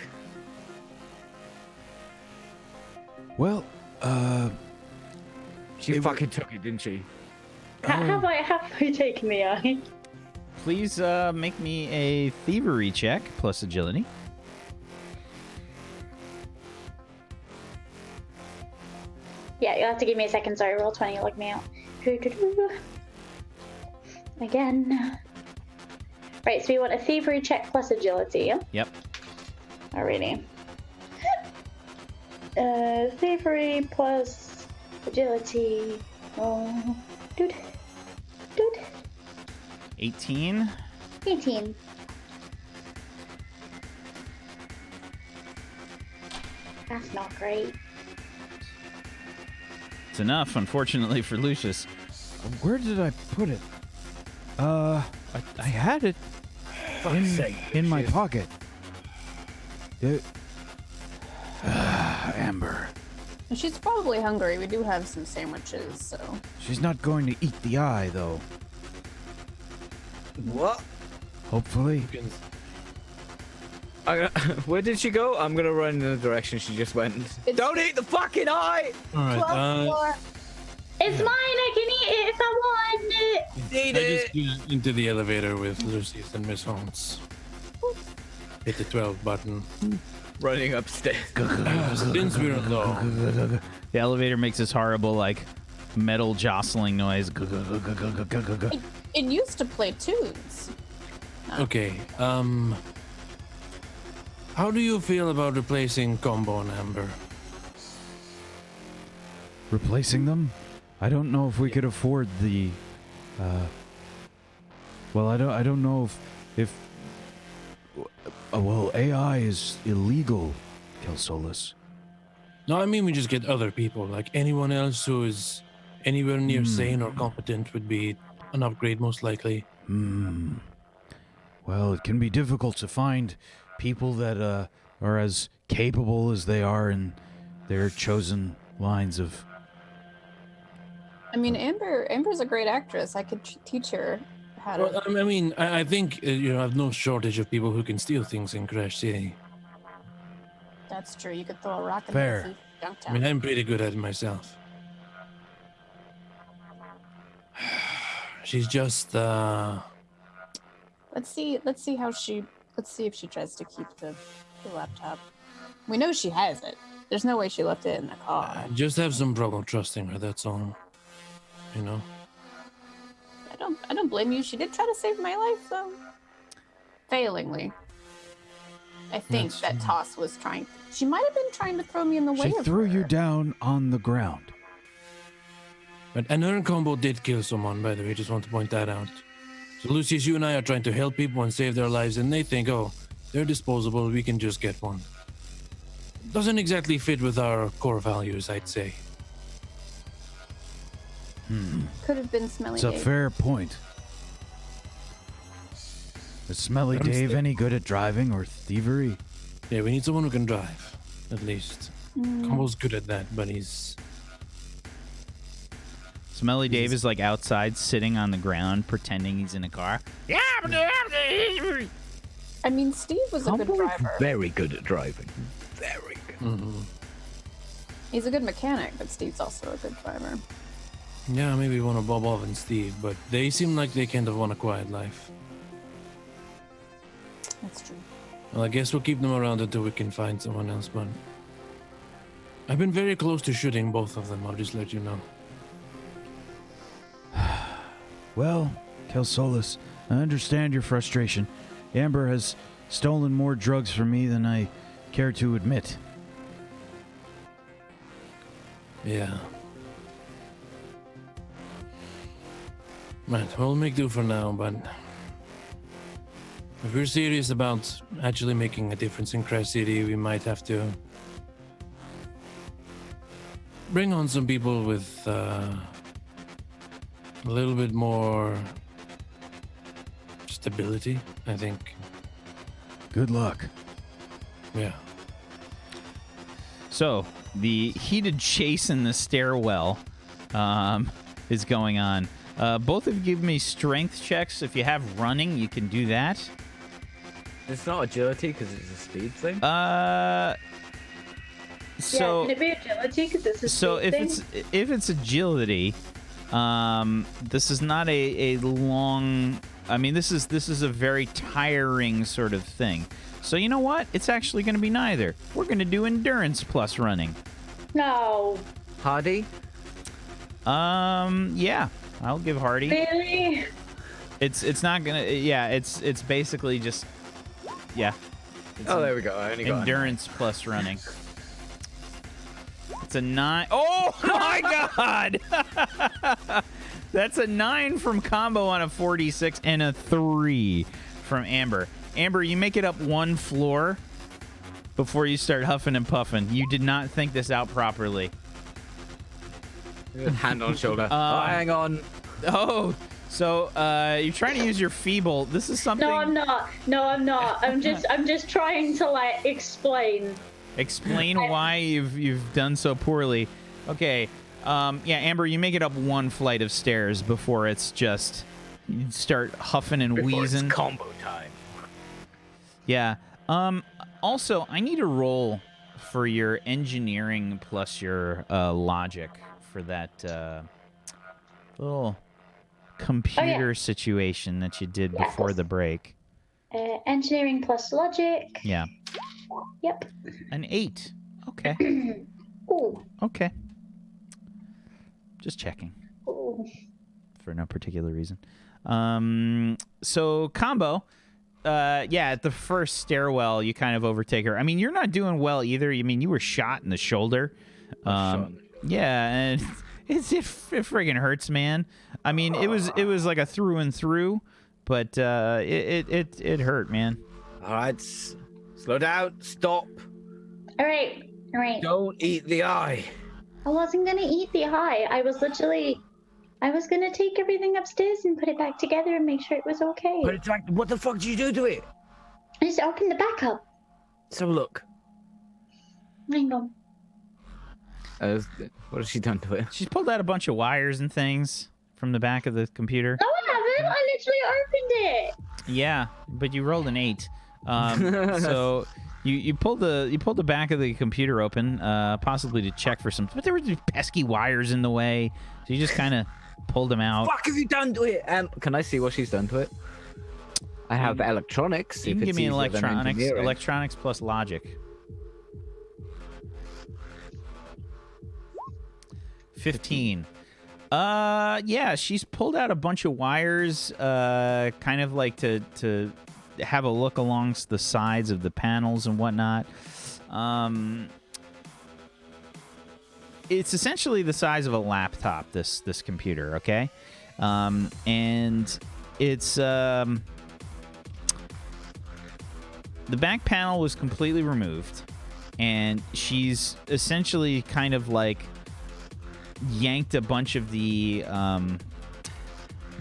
Well, She fucking took it, didn't she? Have I taken the eye? Please make me a thievery check plus agility. Yeah, you'll have to give me a second. Sorry, roll 20. Look me out. Again. Right, so we want a thievery check plus agility, yeah? Yep. Alrighty. Thievery plus agility. Oh, dude. 18. 18. That's not great. It's enough, unfortunately, for Lucius. where did I put it? I had it in my pocket. Amber. She's probably hungry. We do have some sandwiches, so. She's not going to eat the eye, though. What? Hopefully. Where did she go? I'm gonna run in the direction she just went. Don't eat the fucking eye! Alright, It's mine. I can eat it if I want it. Eat I it! just used into the elevator with Lucius and Miss Holmes. Hit the 12 button. Running upstairs. Since we're low, The elevator makes this horrible, like, metal jostling noise. It used to play tunes. okay, how do you feel about replacing Combo and Amber? Replacing them? I don't know if we could afford the. Well, I don't know if. Well, AI is illegal, Kelsolis. No, I mean we just get other people, like anyone else who is anywhere near sane or competent would be an upgrade most likely. Well, it can be difficult to find people that are as capable as they are in their chosen lines of. I mean, Amber's a great actress. I could teach her how to. Well, I mean, I think you have no shortage of people who can steal things in Crash City. That's true. You could throw a rock in Fair. the I downtown. mean, I'm pretty good at it myself. She's just, Let's see if she tries to keep the laptop. We know she has it. There's no way she left it in the car. just have some trouble trusting her, that's all. you know. I don't blame you. She did try to save my life, though. Failingly. I think That's that true. Toss was trying. She might have been trying to throw me in the way She of threw her. you down on the ground. But another combo did kill someone, by the way. Just want to point that out. So Lucius, you and I are trying to help people and save their lives, and they think, oh, they're disposable. We can just get one. Doesn't exactly fit with our core values, I'd say. Could have been Smelly It's a Dave. fair point. Is Smelly Let him Dave stay. any good at driving or thievery? Yeah, we need someone who can drive, at least. Combo's good at that, but he's... Smelly Dave is like outside, sitting on the ground, pretending he's in a car. I mean, Steve was a good Combo's driver. very good at driving. Very good. He's a good mechanic, but Steve's also a good driver. Yeah, maybe one of Bob Off and Steve, but they seem like they kind of want a quiet life. That's true. Well, I guess we'll keep them around until we can find someone else, but... I've been very close to shooting both of them, I'll just let you know. Well, Kelsolis, I understand your frustration. Amber has stolen more drugs from me than I care to admit. Yeah. Right, we'll make do for now, but... If we're serious about actually making a difference in Crash City, we might have to... bring on some people with, a little bit more... stability, I think. Good luck. Yeah. So the heated chase in the stairwell is going on. Both of you give me strength checks. If you have running, you can do that. It's not agility because it's a speed thing. So can it be agility? Because it's a so speed if it's agility, this is not a long. I mean, this is a very tiring sort of thing. So you know what? It's actually going to be neither. We're going to do endurance plus running. No. Hardy? Yeah, I'll give Hardy. Really? It's not gonna. Yeah, it's basically just. Yeah. It's Oh, there we go. I only got endurance plus running. It's a 9. Oh my god! That's a 9 from Combo on a 46 and a 3 from Amber. Amber, you make it up one floor before you start huffing and puffing. You did not think this out properly. hand on shoulder. Oh, hang on. Oh, so you're trying to use your feeble. This is something. No, I'm not. No, I'm not. I'm just trying to like explain. Explain why you've done so poorly. Okay. Yeah, Amber, you make it up one flight of stairs before it's just you start huffing and wheezing. It's combo time. Yeah. Also, I need a roll for your engineering plus your logic for that little computer situation that you did Yeah, before plus- the break. Engineering plus logic. Yeah. Yep. An 8. Okay. Ooh. Okay. Just checking Ooh. for no particular reason. So Combo, yeah, at the first stairwell, you kind of overtake her. I mean, you're not doing well either. I mean, you were shot in the shoulder. Yeah, and it friggin' hurts, man. I mean, it was like a through and through, but it hurt, man. All right. Slow down. Stop. All right. All right. Don't eat the eye. I wasn't gonna eat the eye. I was gonna take everything upstairs and put it back together and make sure it was okay. But it's like, what the fuck did you do to it? I just opened the back up. So look. Hang on. What has she done to it? She's pulled out a bunch of wires and things from the back of the computer. No, I haven't. I literally opened it. Yeah, but you rolled an 8. So you pulled the back of the computer open, possibly to check for some. But there were these pesky wires in the way, so you just kind of pulled them out. Fuck have you done to it? Can I see what she's done to it? I have electronics. You if can give it's me easier than electronics. engineering. Electronics plus logic. 15. Yeah, she's pulled out a bunch of wires, kind of like to have a look alongs the sides of the panels and whatnot. It's essentially the size of a laptop, this computer, okay? And it's the back panel was completely removed, and she's essentially kind of like yanked a bunch of the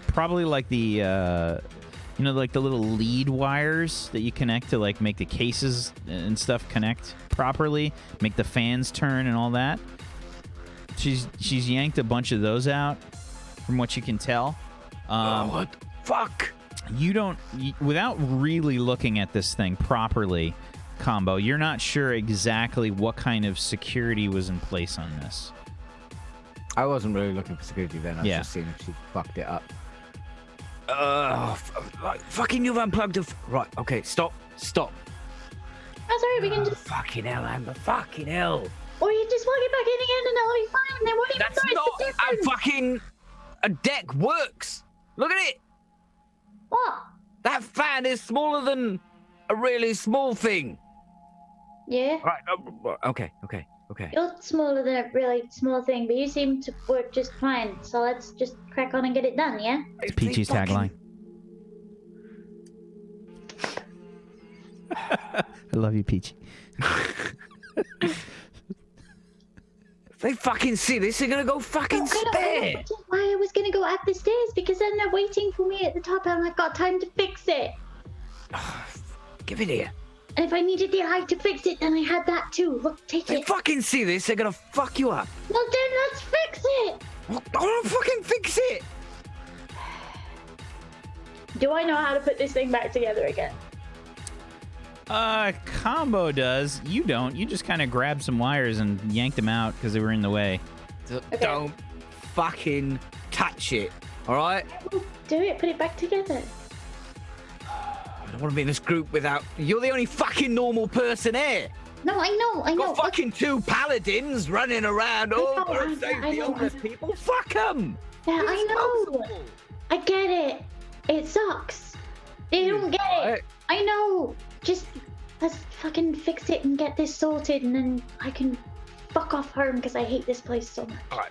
probably like the like the little lead wires that you connect to like make the cases and stuff connect properly, make the fans turn and all that. She's yanked a bunch of those out, from what you can tell. What the fuck? Without really looking at this thing properly, Combo, you're not sure exactly what kind of security was in place on this. I wasn't really looking for security then. I was just seeing if she fucked it up. Fucking you've unplugged the... Right, okay, stop. Oh, sorry, we can just... Fucking hell, Amber, fucking hell. Or you just plug it back in again and it'll be fine. Then what do you That's know not the difference? a fucking... A deck works. Look at it. What? That fan is smaller than a really small thing. Yeah? Right, okay. You're smaller than a really small thing, but you seem to work just fine. So let's just crack on and get it done, yeah? It's Peachy's tagline. I love you, Peachy. If they fucking see this, they're gonna go fucking spare. Which is why I was gonna go up the stairs, because then they're waiting for me at the top and I've got time to fix it. Give it here. And if I needed the eye to fix it, then I had that too. Look, take They it. fucking see this, they're gonna fuck you up. Well, then let's fix it. I wanna fucking fix it. Do I know how to put this thing back together again? Combo does. You don't. You just kind of grabbed some wires and yanked them out because they were in the way. Don't fucking touch it, all right? We'll do it. Put it back together. I don't want to be in this group without... You're the only fucking normal person here. No, I know. Got fucking two paladins running around over and save the homeless people. Fuck them. Yeah, I know. I get it. It sucks. They don't get it. I know. Just let's fucking fix it and get this sorted, and then I can fuck off home because I hate this place so much. All right,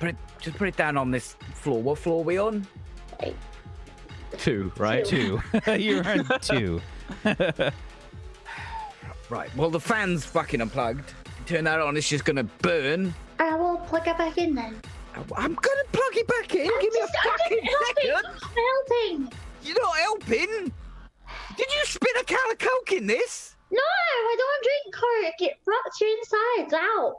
right. Just put it down on this floor. What floor are we on? Right. 2, right? 2. You're on 2. Right. Well, the fan's fucking unplugged. Turn that on. It's just gonna burn. I will plug it back in then. I'm gonna plug it back in. Give me a fucking second. I'm helping. You're not helping. Did you spit a can of Coke in this? No, I don't drink Coke. It rots your insides out.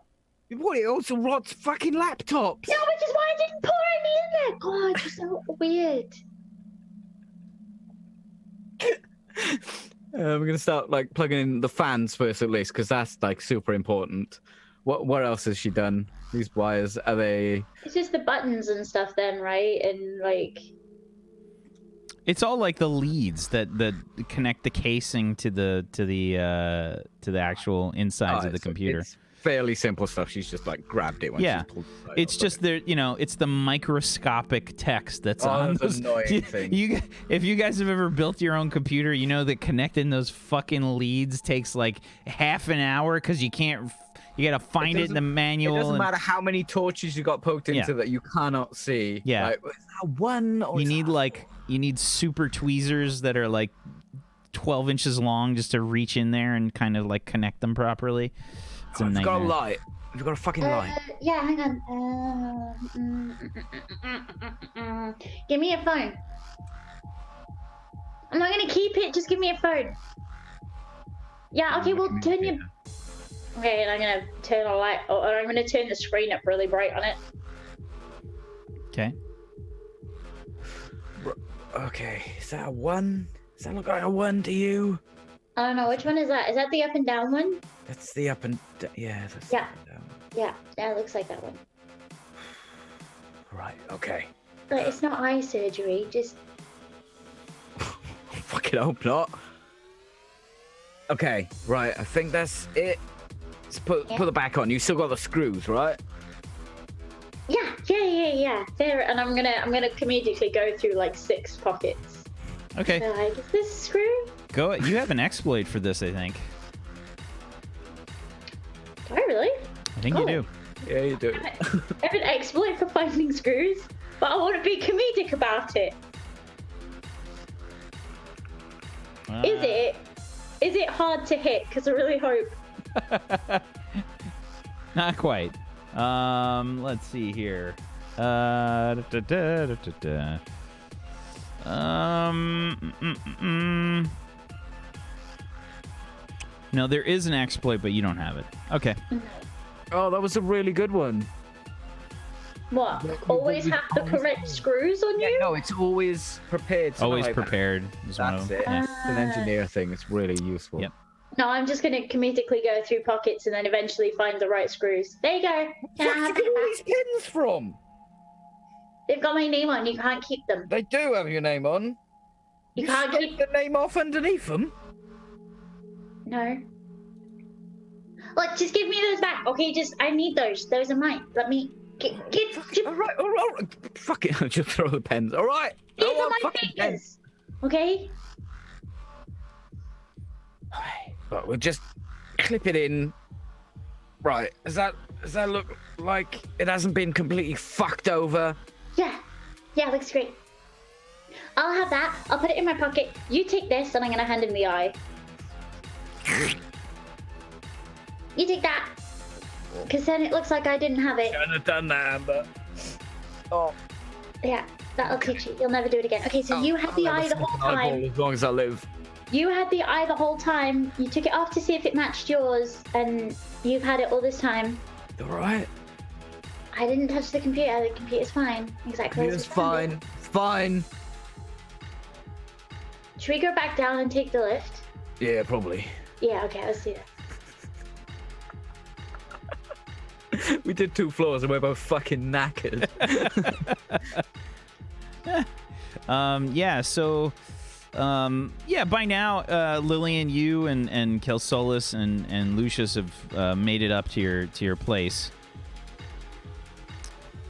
What? It also rots fucking laptops. No, which is why I didn't pour any in there. God, you're so weird. We're gonna start like plugging in the fans first, at least, because that's like super important. What else has she done? These wires, are they? It's just the buttons and stuff, then, right? And like. It's all like the leads that connect the casing to the actual insides of the computer. It's fairly simple stuff. She's just like grabbed it when yeah. she's pulled it. It's just there, it's the microscopic text that's on those annoying thing. If you guys have ever built your own computer, you know that connecting those fucking leads takes like half an hour because you gotta find it in the manual. It doesn't matter how many torches you got poked into that you cannot see. Yeah. Like, is that one? Or You need super tweezers that are like 12 inches long just to reach in there and kind of like connect them properly. It's a nightmare. You've got a light. You've got a fucking light. Yeah, hang on. Give me a phone. I'm not gonna keep it. Just give me a phone. Yeah. Okay. Well, turn your. Okay, and I'm gonna turn a light, or I'm gonna turn the screen up really bright on it. Okay. Okay, is that a 1? Does that look like a 1 to you? I don't know, which one is that? Is that the up and down one? That's the up and yeah. That's Yeah. The up and down. Yeah, it looks like that one. Right. Okay. But it's not eye surgery. Just. Fucking hope not. Okay. Right. I think that's it. Let's put it back on. You still got the screws, right? Yeah. yeah. There, and I'm gonna comedically go through like 6 pockets. Okay. So, like, is this a screw? Go. You have an exploit for this, I think. Do I really? I think you do. Yeah, you do. I have an exploit for finding screws, but I want to be comedic about it. Is it hard to hit? Because I really hope. Not quite. Let's see here. No, there is an exploit, but you don't have it. Okay. Oh, that was a really good one. What? Always have the correct screws on you? No, it's always prepared. Always prepared is one That's of it. them. Yeah. It's an engineer thing. It's really useful. Yep. No, I'm just going to comedically go through pockets and then eventually find the right screws. There you go. Can I Where have did you get all that? these pins from? They've got my name on. You can't keep them. They do have your name on. You can't scraped keep. the name off underneath them. No. Look, just give me those back. Okay, I need those. Those are mine. Let me get. All right. Fuck it. I'll just throw the pens. All right. These I are want my fucking fingers. Okay. But we'll just clip it in. Right. Does that look like it hasn't been completely fucked over? Yeah. Yeah, looks great. I'll have that. I'll put it in my pocket. You take this, and I'm gonna hand him the eye. You take that. Because then it looks like I didn't have it. Shouldn't have done that, Amber. Oh. Yeah, that'll teach you. You'll never do it again. Okay, so you had the eye the whole time. As long as I live. You had the eye the whole time. You took it off to see if it matched yours, and you've had it all this time. All right. I didn't touch the computer. The computer's fine. Exactly. as It's we found it. fine. Should we go back down and take the lift? Yeah, probably. Yeah, okay, let's do that. We did 2 floors and we're both fucking knackered. Yeah, so by now Lillian, you and Kelsolis and Lucius have made it up to your place.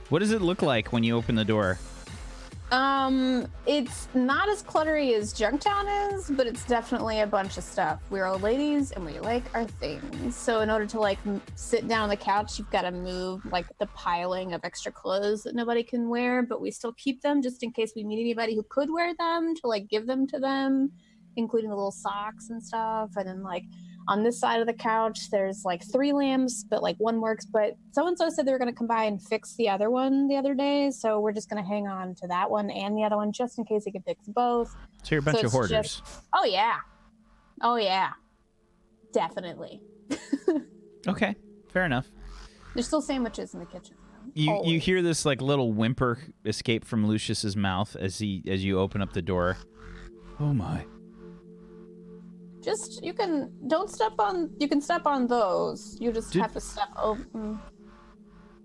What does it look like when you open the door? It's not as cluttery as Junktown is, but it's definitely a bunch of stuff. We're old ladies and we like our things. So in order to like sit down on the couch, you've got to move like the piling of extra clothes that nobody can wear, but we still keep them just in case we meet anybody who could wear them to like give them to them, including the little socks and stuff. And then like on this side of the couch, there's like 3 lamps, but like 1 works. But so-and-so said they were going to come by and fix the other one the other day. So we're just going to hang on to that one and the other one just in case he could fix both. So you're a bunch of hoarders. Oh, yeah. Definitely. Okay, fair enough. There's still sandwiches in the kitchen. You hear this like little whimper escape from Lucius's mouth as you open up the door. Oh my. Just you can step on those. You just have to step over.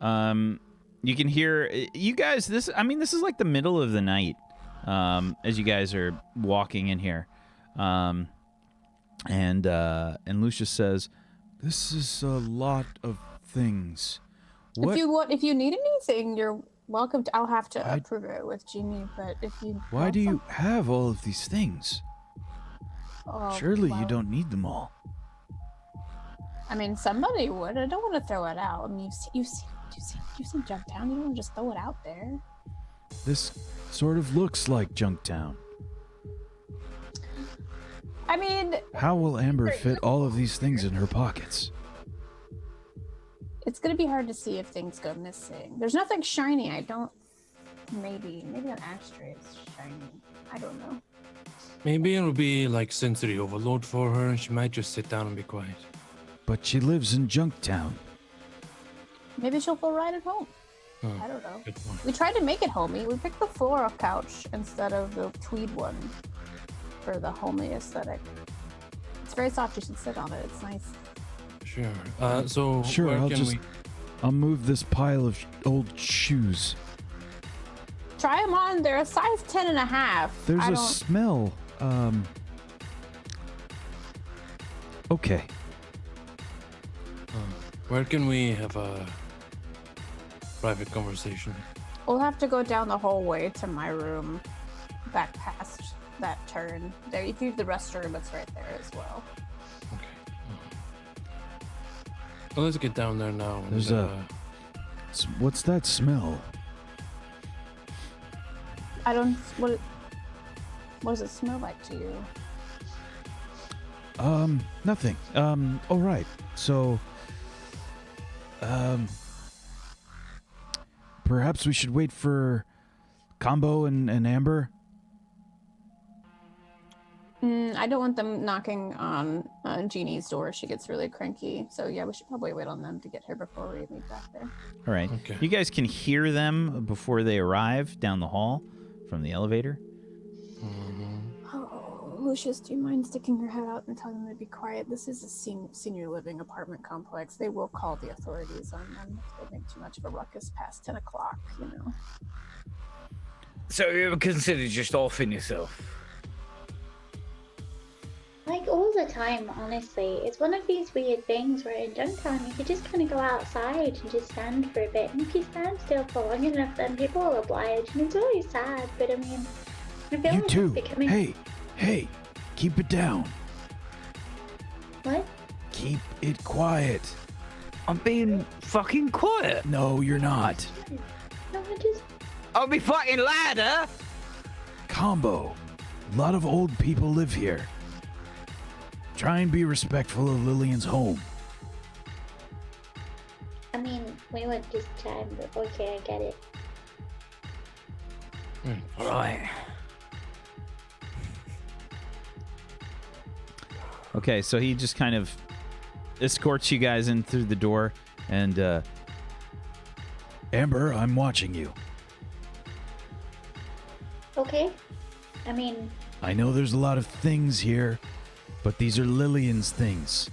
You can hear you guys. This is like the middle of the night. As you guys are walking in here, and Lucius says, This is a lot of things. What? If you need anything, you're welcome to. I'll have to approve it with Jeannie, but if you Why do you have all of these things? Surely you don't need them all. I mean, somebody would. I don't want to throw it out. I mean, you've seen Junktown. You don't want to just throw it out there. This sort of looks like Junktown. I mean, How will Amber fit all of these things in her pockets? it's gonna be hard to see if things go missing. There's nothing shiny. Maybe an ashtray is shiny. I don't know. Maybe it'll be like sensory overload for her and she might just sit down and be quiet. But she lives in Junktown. Maybe she'll feel right at home. Oh, I don't know. good point. We tried to make it homey. We picked the floral couch instead of the tweed one for the homely aesthetic. It's very soft. You should sit on it. It's nice. Sure. So Sure, where I'll move this pile of old shoes. Try them on. They're a size 10.5. There's a smell. Okay. Where can we have a private conversation? We'll have to go down the hallway to my room, back past that turn. There, if you do the restroom, it's right there as well. Okay. Well, let's get down there now. And, There's what's that smell? I don't. What does it smell like to you? Nothing. All right. So, perhaps we should wait for Combo and Amber. I don't want them knocking on Jeannie's door. She gets really cranky. So yeah, we should probably wait on them to get her before we meet back there. All right. Okay. You guys can hear them before they arrive down the hall from the elevator. Oh, Lucius, do you mind sticking your head out and telling them to be quiet? This is a senior living apartment complex. They will call the authorities on them if they make too much of a ruckus past 10 o'clock, you know. So you ever considered just offing yourself? Like all the time, honestly. It's one of these weird things where in Junktown you could just kind of go outside and just stand for a bit. And if you stand still for long enough, then people will oblige. And it's always sad, but I mean, I feel You like too. it's becoming... Hey, keep it down. What? Keep it quiet. I'm being fucking quiet. No, you're not. No, I just... I'll be fucking louder. Combo. A lot of old people live here. Try and be respectful of Lillian's home. I mean, we were just chatting, but okay, I get it. Right. Okay, so he just kind of escorts you guys in through the door, and Amber, I'm watching you. Okay. I mean, I know there's a lot of things here, but these are Lillian's things.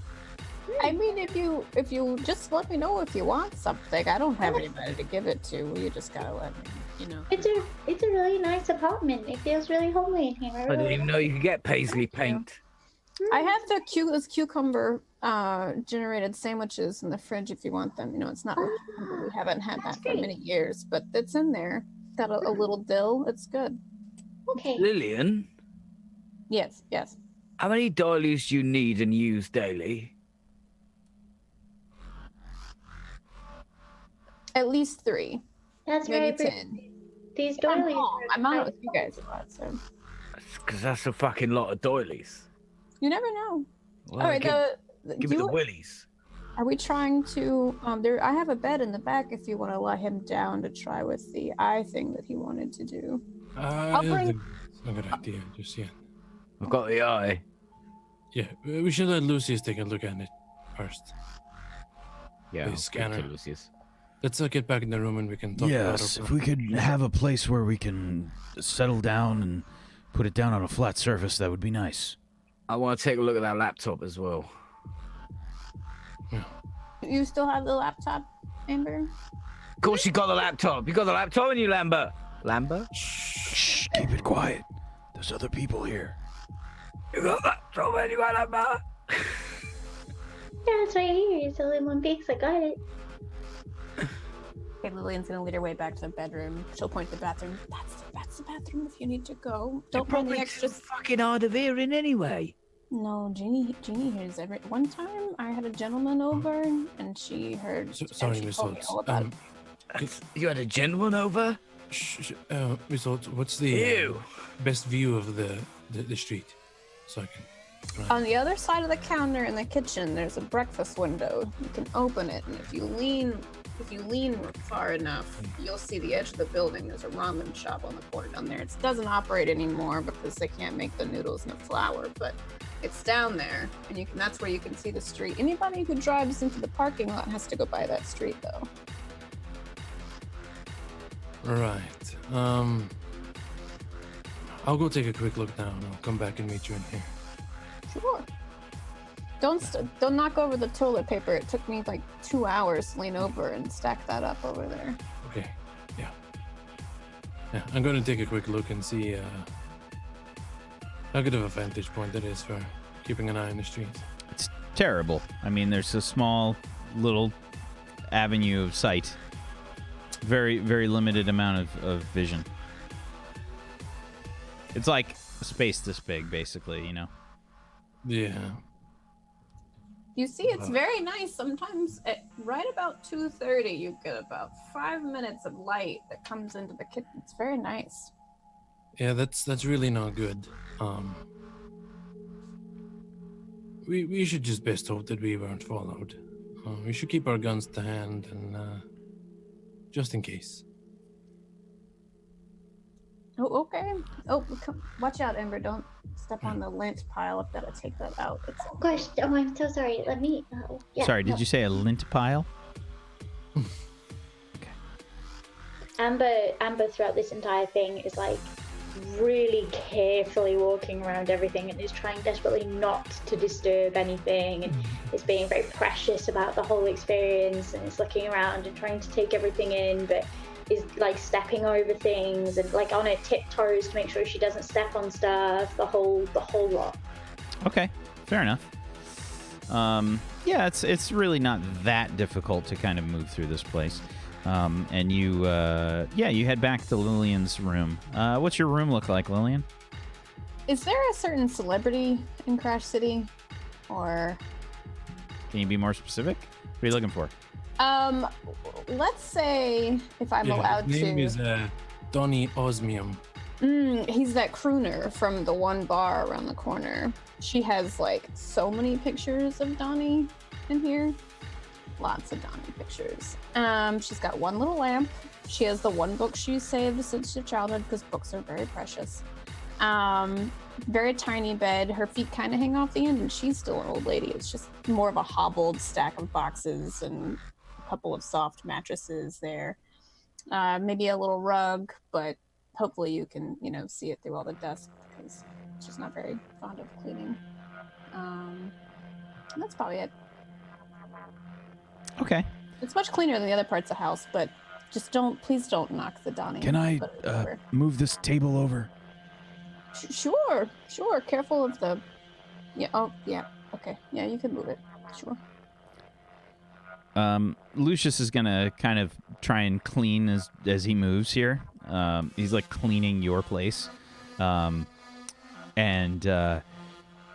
I mean, if you just let me know if you want something. I don't have anybody to give it to. You just gotta let me, you know. it's a really nice apartment. It feels really homely in here. I didn't even know you could get paisley paint. I have those cucumber generated sandwiches in the fridge if you want them. You know, it's not we haven't had that for many years, but it's in there. Got a little dill. It's good. Okay. Lillian, Yes. how many doilies do you need and use daily? At least 3, That's very maybe pretty. 10. These I'm doilies home. are I'm on it nice. with you guys a lot, so Because that's a fucking lot of doilies. you never know. Well, All right, give me the willies. Are we trying to? There, I have a bed in the back if you want to let him down to try with the eye thing that he wanted to do. I bring- think it's a good idea, just yet. I've got the eye. Yeah, we should let Lucius take a look at it first. Yeah, Please, I'll speak to scanner. Lucius. Let's get back in the room and we can talk Yes, about if we could have a place where we can settle down and put it down on a flat surface, that would be nice. I want to take a look at that laptop as well. You still have the laptop, Amber? Of course you got the laptop. You got the laptop and you, Lambert. Lambert? Shh, keep it quiet. There's other people here. You got the laptop and you got Lambert. Yeah, it's right here. It's only one piece. I got it. Okay, Lillian's gonna lead her way back to the bedroom. She'll point to the bathroom. That's the bathroom if you need to go. Don't mind the extras. fucking hard of hearing anyway. No, Jeannie hears every. One time I had a gentleman over and she heard. Sorry, she Miss told me Holtz. all about it. You had a gentleman over? Miss Holtz, what's the Ew. best view of the street? So I can. On the other side of the counter in the kitchen, there's a breakfast window. You can open it, and if you lean far enough, you'll see the edge of the building. There's a ramen shop on the corner down there. It doesn't operate anymore because they can't make the noodles and the flour, but it's down there, and you can. That's where you can see the street. Anybody who drives into the parking lot has to go by that street, though. Right. I'll go take a quick look now, and I'll come back and meet you in here. Sure. Don't knock over the toilet paper. It took me like 2 hours to lean over and stack that up over there. Okay. Yeah. I'm going to take a quick look and see how good of a vantage point that is for keeping an eye on the street. it's terrible. I mean, there's a small little avenue of sight. Very, very limited amount of vision. It's like space this big, basically, you know? Yeah. You see, it's very nice. Sometimes at right about 2:30, you get about 5 minutes of light that comes into the kitchen. It's very nice. Yeah, that's really not good. We should just best hope that we weren't followed. We should keep our guns to hand and just in case. Oh, okay. Oh, watch out, Ember. Don't step on the lint pile. I've got to take that out. It's... Oh gosh, oh, I'm so sorry. Let me. Yeah, Sorry, did you say a lint pile? Amber throughout this entire thing is like really carefully walking around everything and is trying desperately not to disturb anything and is being very precious about the whole experience and is looking around and trying to take everything in, but is like stepping over things and like on her tiptoes to make sure she doesn't step on stuff, the whole lot. Okay, fair enough. Yeah, it's really not that difficult to kind of move through this place. And you head back to Lillian's room. What's your room look like, Lillian? Is there a certain celebrity in Crash City, or? Can you be more specific? What are you looking for? Let's say if I'm allowed to. His name is Donny Osmium. He's that crooner from the one bar around the corner. She has like so many pictures of Donnie in here. Lots of Donnie pictures. She's got one little lamp. She has the one book she saved since her childhood because books are very precious. Very tiny bed. Her feet kind of hang off the end, and she's still an old lady. It's just more of a hobbled stack of boxes and a couple of soft mattresses there. Maybe a little rug, but hopefully you can, see it through all the dust because she's not very fond of cleaning. That's probably it. Okay. It's much cleaner than the other parts of the house, but just please don't knock the Donnie. Can I move this table over? Sure. Careful of the... Yeah, oh, yeah. Okay, yeah, you can move it. Sure. Lucius is gonna kind of try and clean as he moves here. He's like cleaning your place. And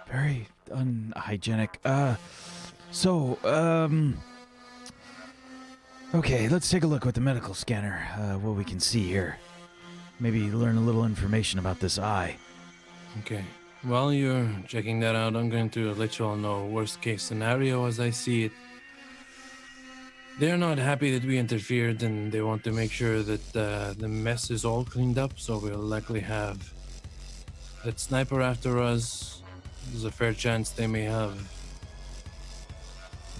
very unhygienic. Okay, let's take a look with the medical scanner, what we can see here. Maybe learn a little information about this eye. Okay. While you're checking that out, I'm going to let you all know worst case scenario as I see it. They're not happy that we interfered and they want to make sure that the mess is all cleaned up, so we'll likely have that sniper after us. There's a fair chance they may have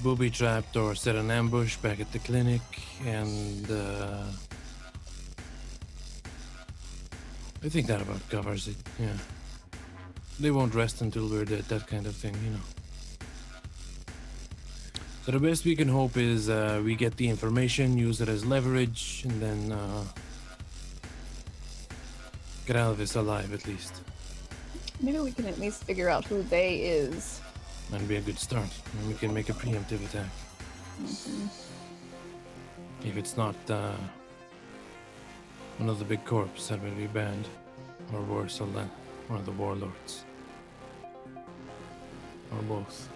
booby-trapped or set an ambush back at the clinic, and I think that about covers it, yeah. They won't rest until we're dead, that kind of thing, So the best we can hope is we get the information, use it as leverage, and then get out of this alive at least. Maybe we can at least figure out who they is. That'd be a good start, and we can make a preemptive attack. Mm-hmm. If it's not one of the big corps, that will be bad. Or worse, one of the warlords. Or both.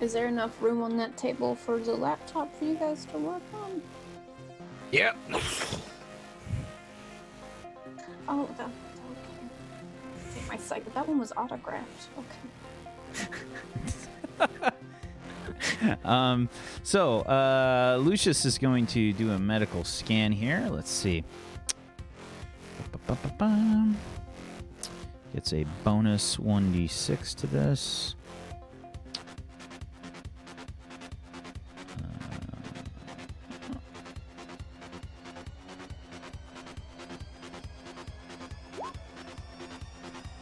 Is there enough room on that table for the laptop for you guys to work on? Yep. Oh, okay. Take my site, but that one was autographed. Okay. Lucius is going to do a medical scan here. Let's see. Gets a bonus 1d6 to this.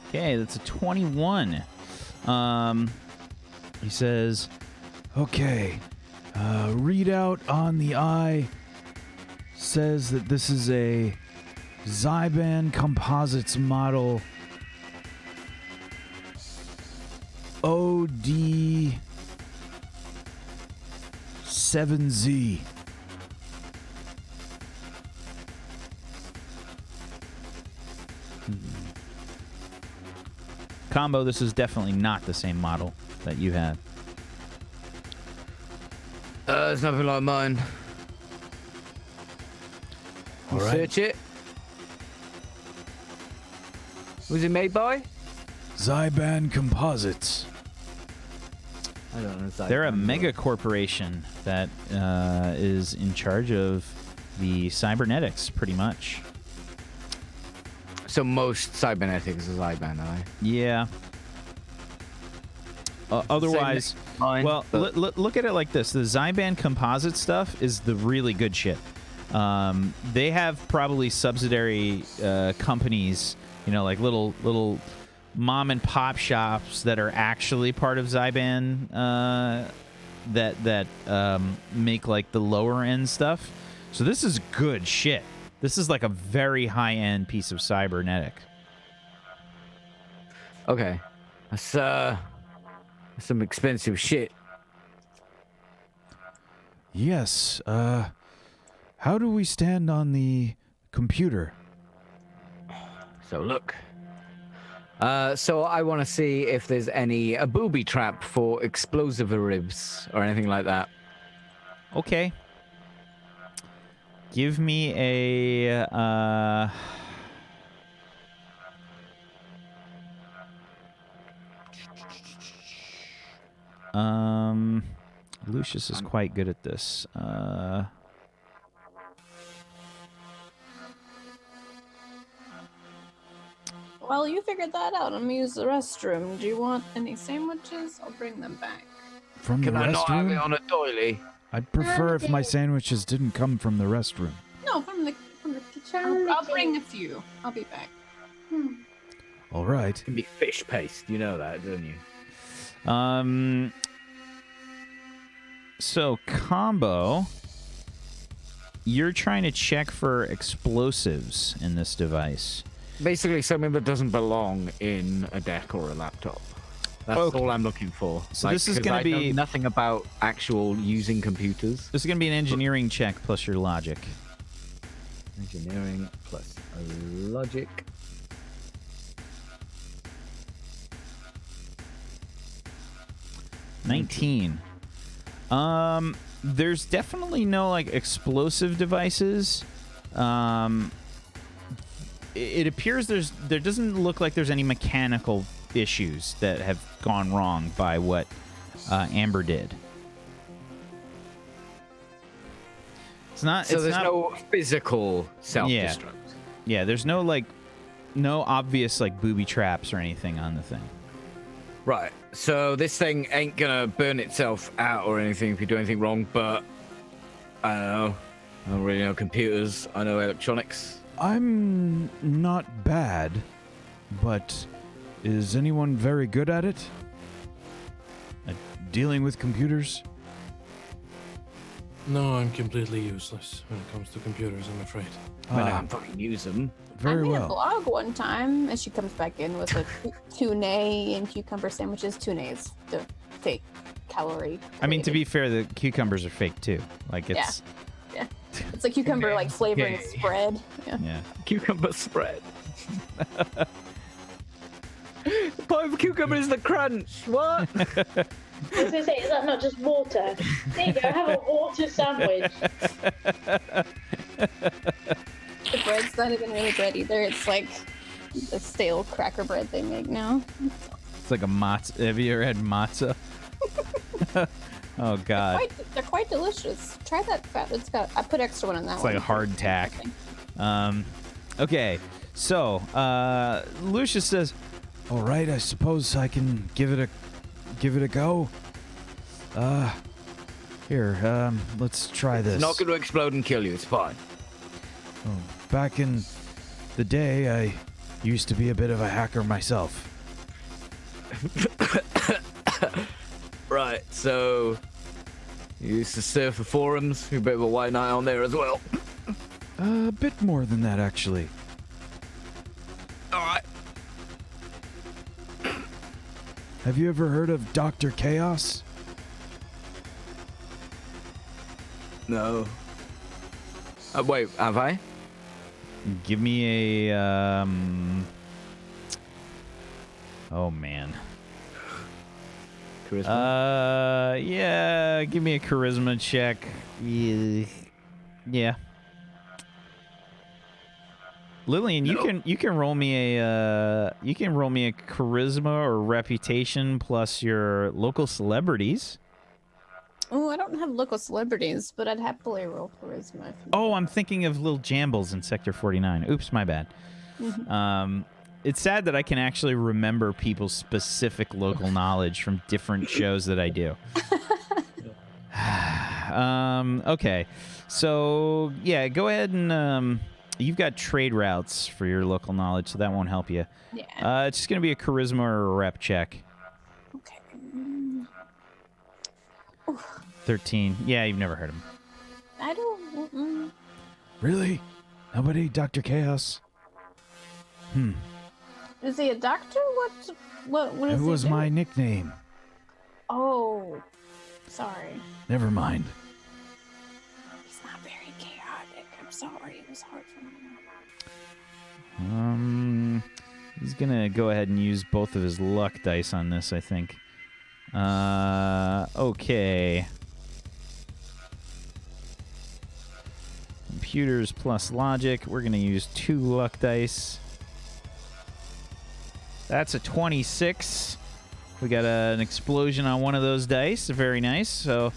Okay, that's a 21. He says, okay, readout on the eye says that this is a Zyban Composites model OD7Z. Combo, this is definitely not the same model that you have. It's nothing like mine. All right. Search it. Was it made by? Zyban Composites. I don't know. They're a mega corporation that is in charge of the cybernetics, pretty much. So most cybernetics is Zyban, are they? Yeah. Otherwise, Mine, well, but- look at it like this: the Zyban composite stuff is the really good shit. They have probably subsidiary companies, you know, like little mom and pop shops that are actually part of Zyban that make like the lower end stuff. So this is good shit. This is like a very high end piece of cybernetic. Okay. That's some expensive shit. Yes. How do we stand on the computer? So look. So I want to see if there's a booby trap for explosive ribs or anything like that. Okay. Give me a Lucius is quite good at this. Well, you figured that out. I'm gonna use the restroom. Do you want any sandwiches? I'll bring them back. From Can the I not have it restroom? on a doily? I'd prefer if my sandwiches didn't come from the restroom. No, from the kitchen. I'll bring a few. I'll be back. All right. It can be fish paste. You know that, don't you? So combo, you're trying to check for explosives in this device. Basically, something that doesn't belong in a deck or a laptop. That's Okay. all I'm looking for. So this is 'cause gonna I know be- nothing about actual using computers. This is going to be an engineering check plus your logic. Engineering plus logic. Mm-hmm. 19. There's definitely no like explosive devices. It appears there doesn't look like there's any mechanical issues that have gone wrong by what Amber did. It's not. So it's there's not, no physical self-destruct. Yeah, there's no like, no obvious like booby traps or anything on the thing. Right. So this thing ain't gonna burn itself out or anything if you do anything wrong, but I don't know. I don't really know computers. I know electronics. I'm not bad, but is anyone very good at it? At dealing with computers? No, I'm completely useless when it comes to computers, I'm afraid. I mean, I can fucking use them. Very I made a well. blog one time, and she comes back in with a tuna and cucumber sandwiches. Tuna is the fake calorie. I mean, to be fair, the cucumbers are fake too. Like it's Yeah. It's like cucumber like flavoring Okay. spread. Yeah. yeah. Cucumber spread. The point of cucumber is the crunch. What? I was gonna say, is that not just water? There you go, have a water sandwich. The bread's not even really bread either. It's like the stale cracker bread they make now. It's like a matzah. Have you ever had matzah? Oh God. They're quite delicious. Try that fat. It's got. I put extra one on that It's one. like a hardtack. Okay, so Lucius says, All right, I suppose I can give it a go. Here, let's try this. It's not going to explode and kill you. It's fine. Oh, back in the day, I used to be a bit of a hacker myself. Right, so you used to surf the forums. You're a bit of a white knight on there as well. A bit more than that, actually. All right. Have you ever heard of Dr. Chaos? No. Wait, have I? Give me a oh man. Charisma? Yeah, give me a charisma check. Yeah. Lillian, you can roll me a charisma or reputation plus your local celebrities. Oh, I don't have local celebrities, but I'd happily roll charisma. If you Oh, I'm thinking of Little Jambles in Sector 49. Oops, my bad. It's sad that I can actually remember people's specific local knowledge from different shows that I do. Okay, so yeah, go ahead and you've got trade routes for your local knowledge, so that won't help you. Yeah. It's just gonna be a charisma or a rep check. Okay. 13. Yeah, you've never heard him. I don't. Really? Nobody? Dr. Chaos? Is he a doctor? What It is he was my doing? nickname. Oh, sorry. Never mind. He's not very chaotic. I'm sorry. It was hard for me. He's gonna go ahead and use both of his luck dice on this, I think. Okay. Computers plus logic. We're gonna use 2 luck dice. That's a 26. We got an explosion on one of those dice. Very nice. So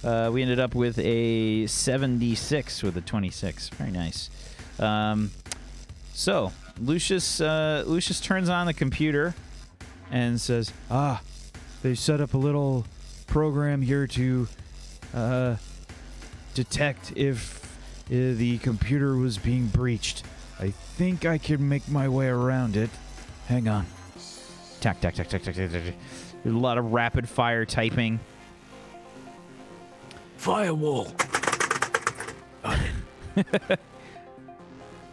we ended up with a 76 with a 26. Very nice. So Lucius turns on the computer and says, They set up a little program here to detect if the computer was being breached. I think I can make my way around it. Hang on. tack, tack, tack, tack, tack, tack, tack. There's a lot of rapid fire typing. Firewall.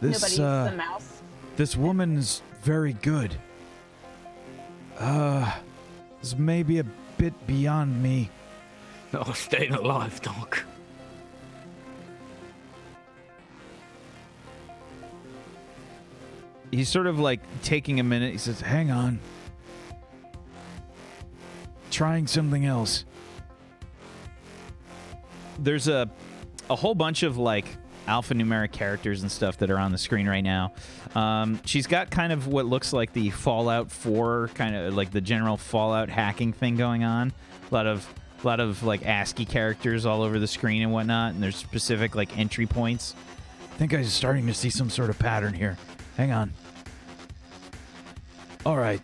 This Nobody uses the mouse. this woman's very good. This may be a bit beyond me. Oh, staying alive, Doc. He's sort of like taking a minute. He says, Hang on. Trying something else. there's a whole bunch of like alphanumeric characters and stuff that are on the screen right now. She's got kind of what looks like the Fallout 4, kind of like the general Fallout hacking thing going on. A lot of like ASCII characters all over the screen and whatnot, and there's specific like entry points. I think I'm starting to see some sort of pattern here. Hang on. All right.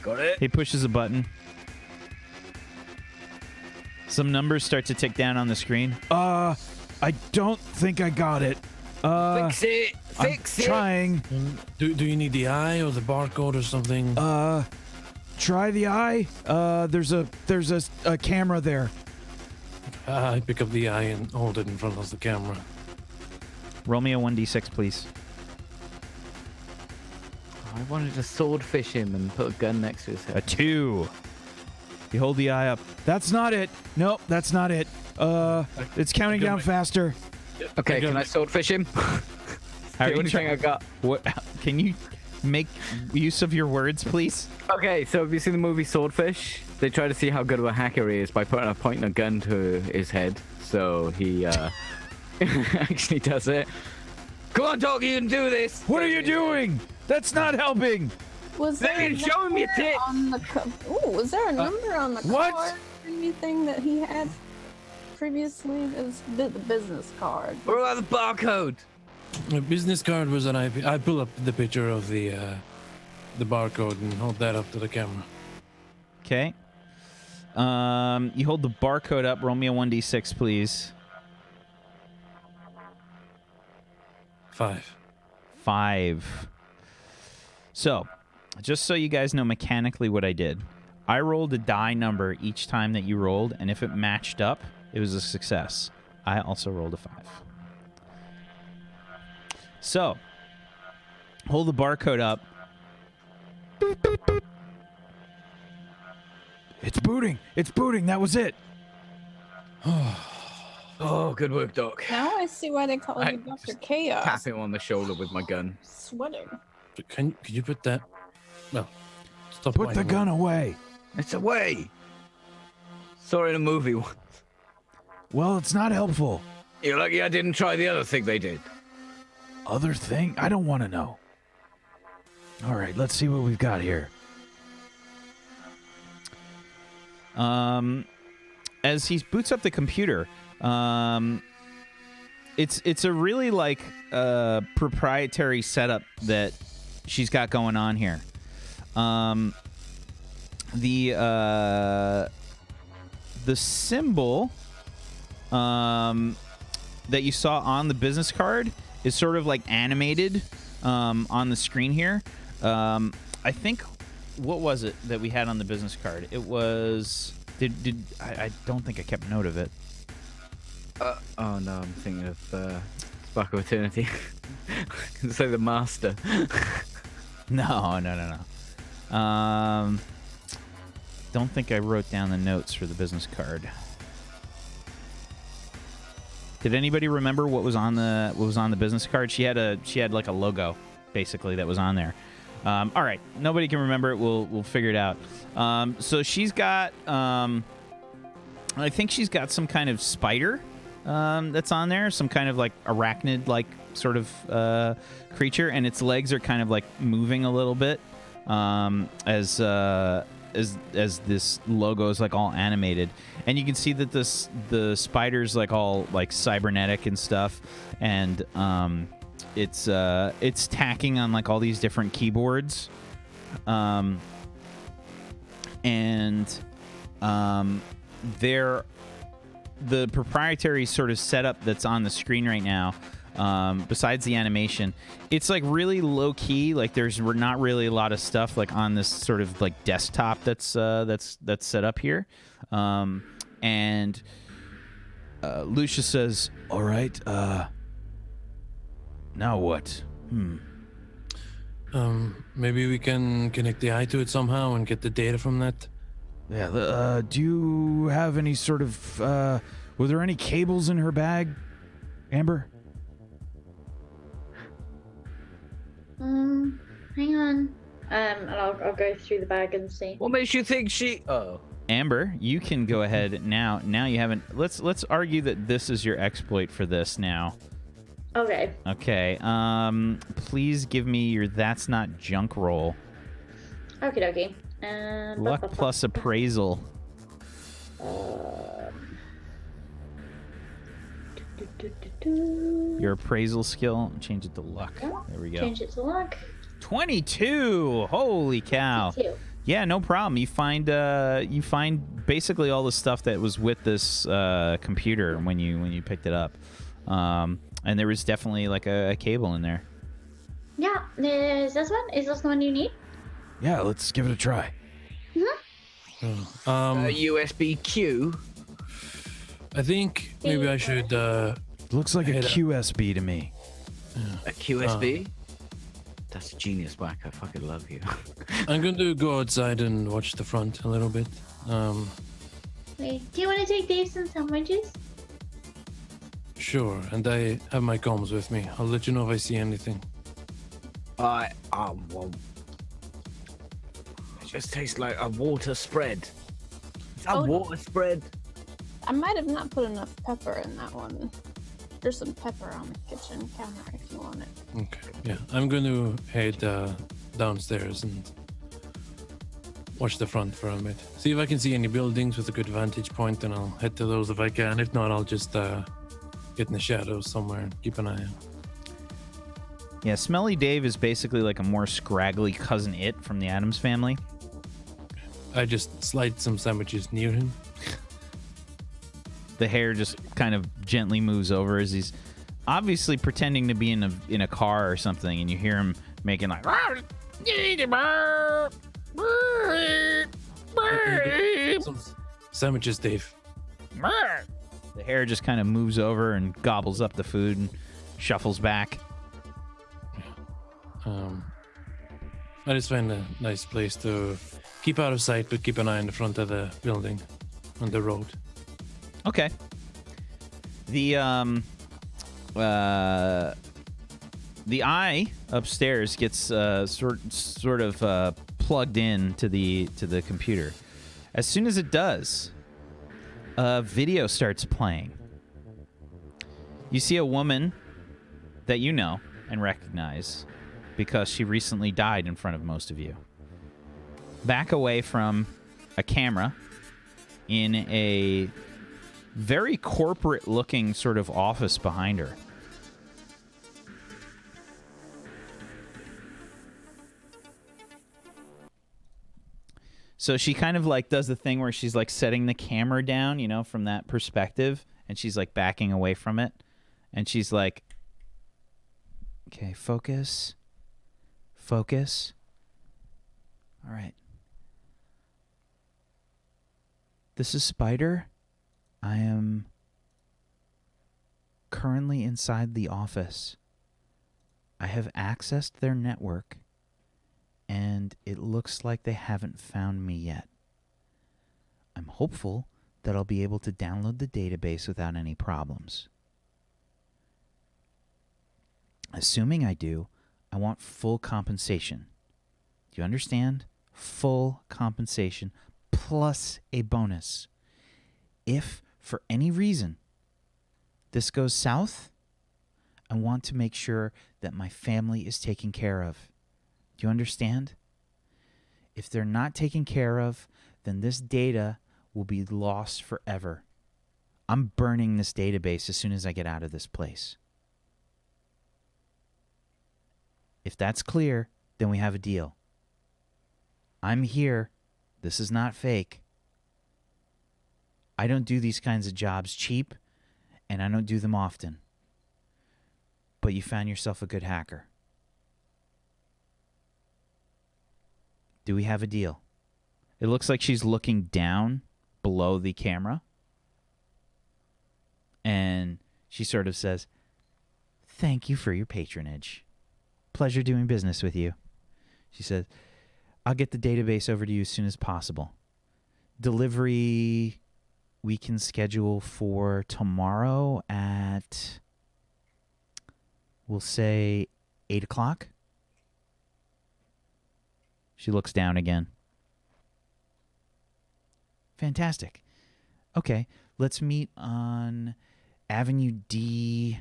Got it? He pushes a button. Some numbers start to tick down on the screen. I don't think I got it. Fix it! Fix I'm it! trying. Do you need the eye or the barcode or something? Try the eye. There's a camera there. I pick up the eye and hold it in front of the camera. Roll me a 1d6, please. I wanted to swordfish him and put a gun next to his A head. 2. You hold the eye up. That's not it. Nope, that's not it. It's counting down faster. Okay, can I swordfish him? How the are you only thing I got. What? Can you make use of your words, please? Okay, so have you seen the movie Swordfish? They try to see how good of a hacker he is by pointing a gun to his head. So he actually does it. Come on, dog, you can do this. What are you doing? That's not helping. Was there a Show him your number tits. on the Ooh, was there a number on the what? card or anything that he had previously? It was the business card. What about the barcode? The business card was an IP. I pull up the picture of the barcode and hold that up to the camera. Okay. You hold the barcode up. Roll me a 1d6, please. 5. 5. So, just so you guys know mechanically what I did, I rolled a die number each time that you rolled, and if it matched up, it was a success. I also rolled a 5. So, hold the barcode up. It's booting. It's booting. That was it. Oh, good work, Doc. Now I see why they call you Dr. Chaos. Tap him on the shoulder with my gun. Sweating. Can you put that? Well, stop. Put the whining. gun away. It's away. Saw it in a movie once. Well, it's not helpful. You're lucky I didn't try the other thing they did. Other thing? I don't want to know. All right, let's see what we've got here. As he boots up the computer, it's a really like proprietary setup that she's got going on here. The symbol that you saw on the business card is sort of like animated on the screen here. I think, what was it that we had on the business card? It was I don't think I kept note of it. Oh no, I'm thinking of Spark of Eternity. I can say the Master. No. Don't think I wrote down the notes for the business card. Did anybody remember what was on the business card? She had like a logo, basically, that was on there. All right, nobody can remember it. We'll figure it out. So she's got, I think she's got some kind of spider that's on there, some kind of like arachnid like sort of creature, and its legs are kind of like moving a little bit as this logo is like all animated, and you can see that the spider's like all like cybernetic and stuff, and it's tacking on like all these different keyboards, and the proprietary sort of setup that's on the screen right now, besides the animation, it's like really low key. Like there's not really a lot of stuff like on this sort of like desktop that's set up here. And Lucia says, All right, now what? Maybe we can connect the eye to it somehow and get the data from that. Yeah, do you have any sort of, were there any cables in her bag, Amber? Hang on. And I'll go through the bag and see. What makes you think she? Oh. Amber, you can go ahead now. Now you haven't. Let's argue that this is your exploit for this now. Okay. Okay. Please give me your that's not junk roll. Okie dokie. Luck plus appraisal. Your appraisal skill. Change it to luck. There we go. Change it to luck. 22. Holy cow. 22. Yeah, no problem. You find basically all the stuff that was with this computer when you picked it up, and there was definitely like a cable in there. Yeah. Is this one? Is this the one you need? Yeah, let's give it a try. USB-Q. I think maybe I should. Looks like a Head up. QSB to me. A QSB? That's a genius, Mike. I fucking love you. I'm going to go outside and watch the front a little bit. Wait, do you want to take Dave some sandwiches? Sure, and I have my comms with me. I'll let you know if I see anything. Well, it just tastes like a water spread. Is that Oh. water spread? I might have not put enough pepper in that one. There's some pepper on the kitchen counter if you want it. Okay. Yeah, I'm going to head downstairs and watch the front for a bit. See if I can see any buildings with a good vantage point, and I'll head to those if I can. If not, I'll just get in the shadows somewhere and keep an eye out. Yeah, Smelly Dave is basically like a more scraggly cousin It from the Addams Family. I just slide some sandwiches near him. The hair just kind of gently moves over as he's obviously pretending to be in a car or something, and you hear him making like Some sandwiches, Dave. the hair just kind of moves over and gobbles up the food and shuffles back. I just find a nice place to keep out of sight, but keep an eye on the front of the building, on the road. Okay. The eye upstairs gets sort of plugged in to the computer. As soon as it does, a video starts playing. You see a woman that you know and recognize because she recently died in front of most of you. Back away from a camera in a very corporate-looking sort of office behind her. So she kind of like does the thing where she's like setting the camera down, you know, from that perspective, and she's like backing away from it, and she's like, okay, focus. All right. This is Spider. I am currently inside the office. I have accessed their network, and it looks like they haven't found me yet. I'm hopeful that I'll be able to download the database without any problems. Assuming I do, I want full compensation. Do you understand? Full compensation plus a bonus. If, for any reason, this goes south, I want to make sure that my family is taken care of. Do you understand? If they're not taken care of, then this data will be lost forever. I'm burning this database as soon as I get out of this place. If that's clear, then we have a deal. I'm here. This is not fake. I don't do these kinds of jobs cheap, and I don't do them often. But you found yourself a good hacker. Do we have a deal? It looks like she's looking down below the camera. And she sort of says, "Thank you for your patronage. Pleasure doing business with you." She says, "I'll get the database over to you as soon as possible. Delivery we can schedule for tomorrow at, we'll say, 8 o'clock. She looks down again. Fantastic. Okay, let's meet on Avenue D,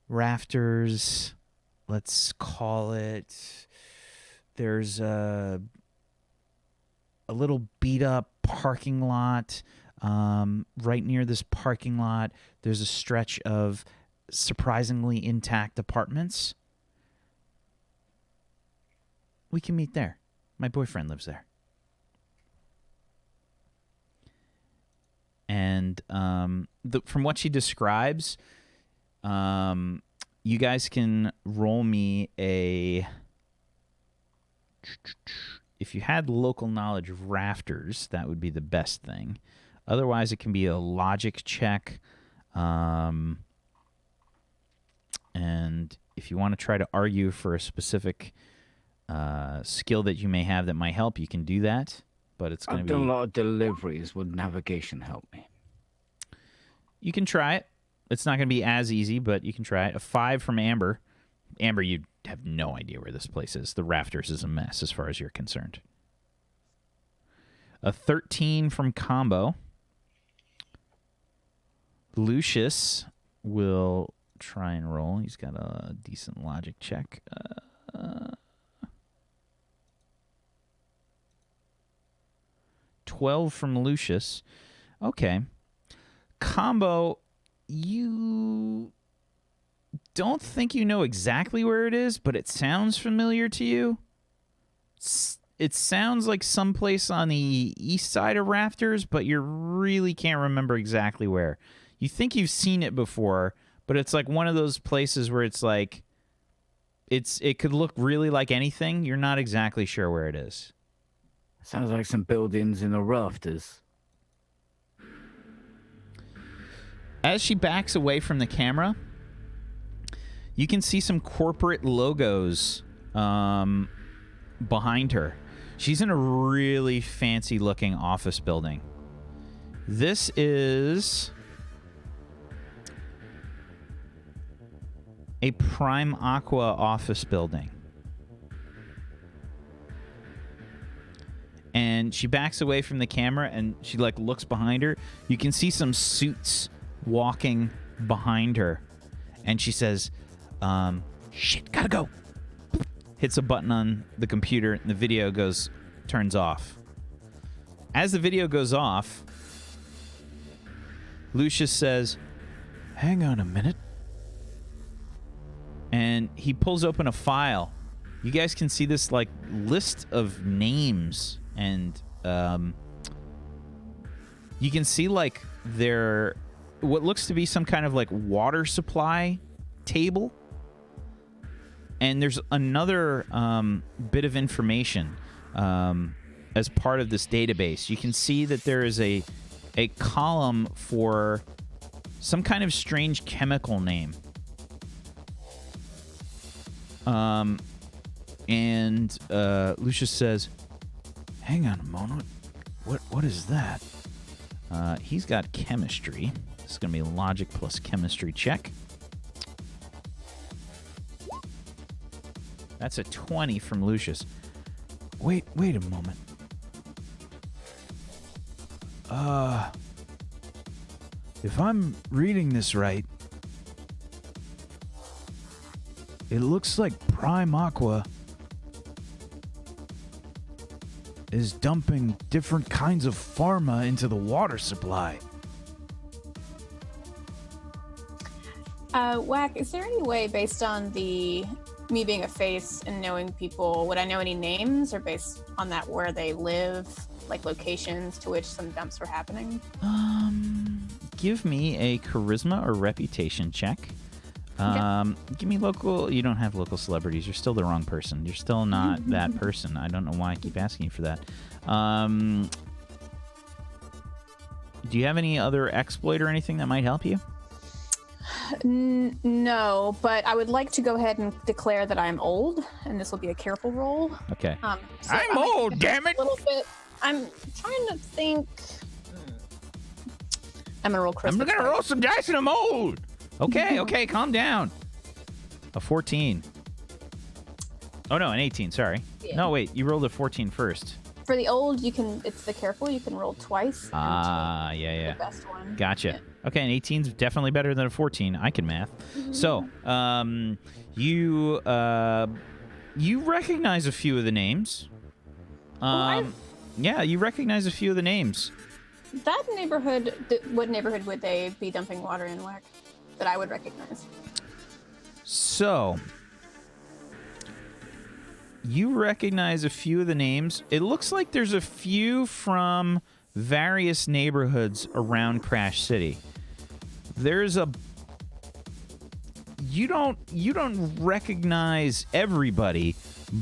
Rafters. Let's call it... There's a little beat-up parking lot. Right near this parking lot, there's a stretch of surprisingly intact apartments. We can meet there. My boyfriend lives there. And from what she describes, you guys can roll me a... If you had local knowledge of Rafters, that would be the best thing. Otherwise, it can be a logic check. And if you want to try to argue for a specific skill that you may have that might help, you can do that. But it's going to be... I've done a lot of deliveries. Would navigation help me? You can try it. It's not going to be as easy, but you can try it. A 5 from Amber. Amber, you have no idea where this place is. The Rafters is a mess as far as you're concerned. A 13 from Combo. Lucius will try and roll. He's got a decent logic check. 12 from Lucius. Okay. Combo, you don't think you know exactly where it is, but it sounds familiar to you. It sounds like someplace on the east side of Rafters, but you really can't remember exactly where. You think you've seen it before, but it's like one of those places where it's like it could look really like anything. You're not exactly sure where it is. Sounds like some buildings in the Rafters. As she backs away from the camera, you can see some corporate logos behind her. She's in a really fancy-looking office building. This is a Prime Aqua office building. And she backs away from the camera and she like looks behind her. You can see some suits walking behind her. And she says, shit, gotta go. Hits a button on the computer and the video turns off. As the video goes off, Lucius says, Hang on a minute. and he pulls open a file. You guys can see this like list of names, and you can see like their what looks to be some kind of like water supply table. And there's another bit of information as part of this database. You can see that there is a column for some kind of strange chemical name. And Lucius says, Hang on a moment. What is that? he's got chemistry. This is going to be logic plus chemistry check. That's a 20 from Lucius. Wait a moment. If I'm reading this right, it looks like Prime Aqua is dumping different kinds of pharma into the water supply. Whack, is there any way, based on me being a face and knowing people, would I know any names, or based on that where they live, like locations to which some dumps were happening? Give me a charisma or reputation check. Give me local. You don't have local celebrities. You're still the wrong person. You're still not that person. I don't know why I keep asking you for that. Do you have any other exploit or anything that might help you? No, but I would like to go ahead and declare that I'm old, and this will be a careful roll. Okay. So I'm old, damn it! A little bit. I'm trying to think. I'm gonna roll charisma. I'm gonna roll some dice and I'm old. Okay, calm down. A 14. Oh no, an 18. Sorry. Yeah. No, wait. You rolled a 14 first. For the old, it's the careful. You can roll twice. Yeah. The best one. Gotcha. Yeah. Okay, an 18 is definitely better than a 14. I can math. So, you recognize a few of the names. Yeah, you recognize a few of the names. That neighborhood. What neighborhood would they be dumping water in, Whack? That I would recognize. So, you recognize a few of the names. It looks like there's a few from various neighborhoods around Crash City. There's a you don't recognize everybody,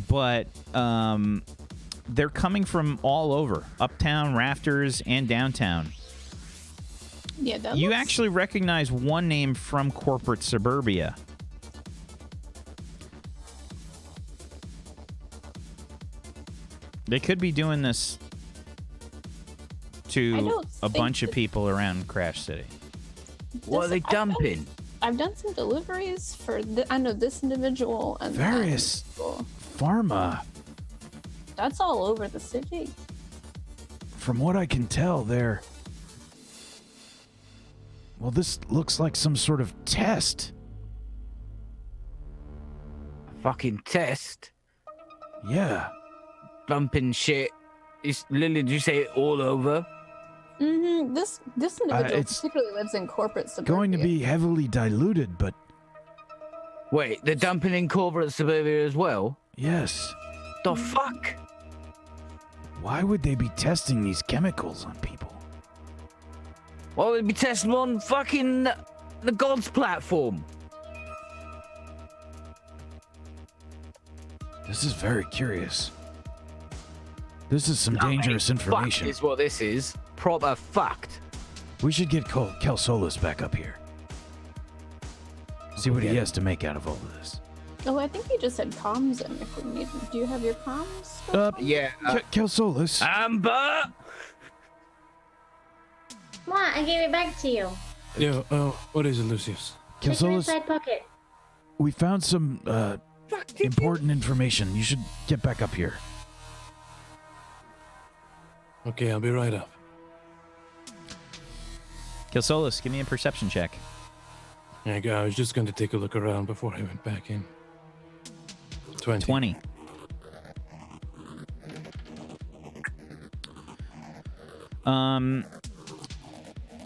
but they're coming from all over, uptown, Rafters, and downtown. Yeah, You actually recognize one name from corporate suburbia. They could be doing this to a bunch of people around Crash City. What are they dumping? I've done some deliveries for. I know this individual and Various pharma. That's all over the city. From what I can tell, they're... Well, this looks like some sort of test. Fucking test? Yeah. Dumping shit. Lily, did you say all over? Mm-hmm. This individual it's particularly lives in corporate suburbia. Going to be heavily diluted, but... Wait, they're dumping in corporate suburbia as well? Yes. The fuck? Why would they be testing these chemicals on people? Why would they be testing on fucking the God's platform? This is very curious. This is some dangerous information. Fuck is what this is. Proper fucked. We should get Kelsolis back up here. See what he has to make out of all of this. Oh, I think he just said comms in if we need. Do you have your comms? Yeah. Kelsolis. Amber! What? I gave it back to you. Yeah, what is it, Lucius? Check your Kelsolis. inside pocket. We found some important information. You should get back up here. Okay, I'll be right up. Kilsolis, give me a perception check. I was just going to take a look around before I went back in. 20. 20.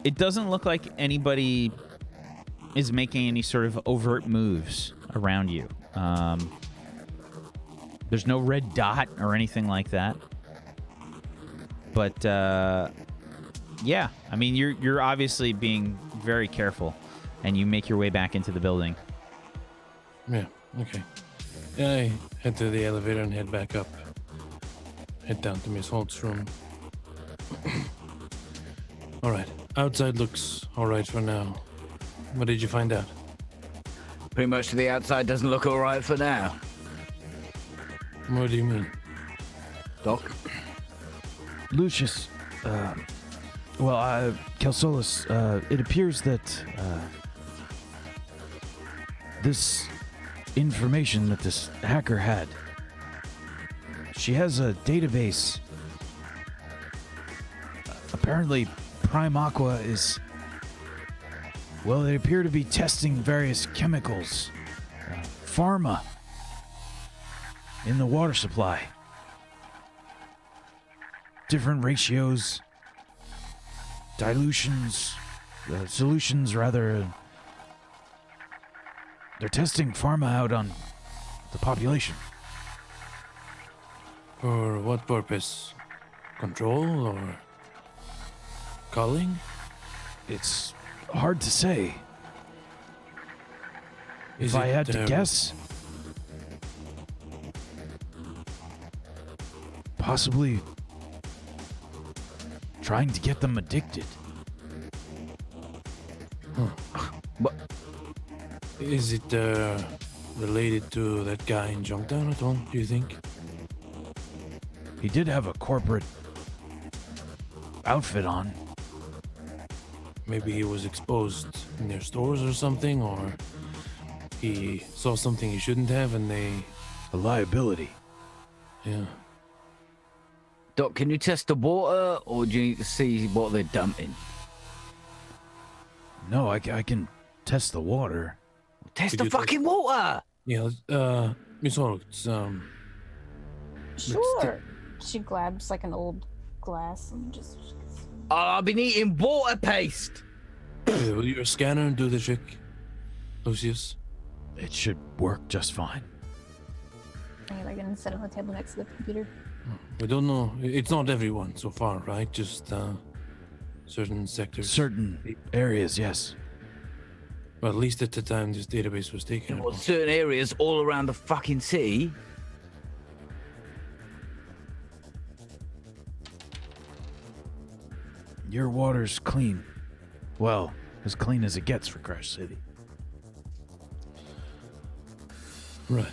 It doesn't look like anybody is making any sort of overt moves around you. There's no red dot or anything like that. But yeah, I mean, you're obviously being very careful, and you make your way back into the building. Yeah, okay. I head to the elevator and head back up. Head down to Miss Holt's room. Alright, outside looks alright for now. What did you find out? Pretty much the outside doesn't look all right for now. What do you mean? Doc? Lucius, Kelsolis, it appears that this information that this hacker had, she has a database. Apparently, Prime Aqua is, well, they appear to be testing various chemicals, pharma, in the water supply. Different ratios, dilutions, solutions rather. They're testing pharma out on the population. For what purpose? Control or culling? It's hard to say. Is If I it, had to guess, possibly trying to get them addicted. What? Is it related to that guy in Junktown at all, do you think? He did have a corporate outfit on. Maybe he was exposed in their stores or something, or he saw something he shouldn't have and they... A liability. Yeah. Doc, can you test the water, or do you need to see what they're dumping? No, I can test the water. Test Could the you fucking water! Yeah, Miss Horrocks, Sure. She grabs like an old glass and just. Oh, I've been eating water paste! will your scanner do the trick, Lucius? It should work just fine. Am I gonna sit on the table next to the computer? We don't know. It's not everyone so far, right? Just certain sectors. Certain areas, yes. Well, at least at the time this database was taken. Well, certain areas all around the fucking city. Your water's clean. Well, as clean as it gets for Crash City. Right.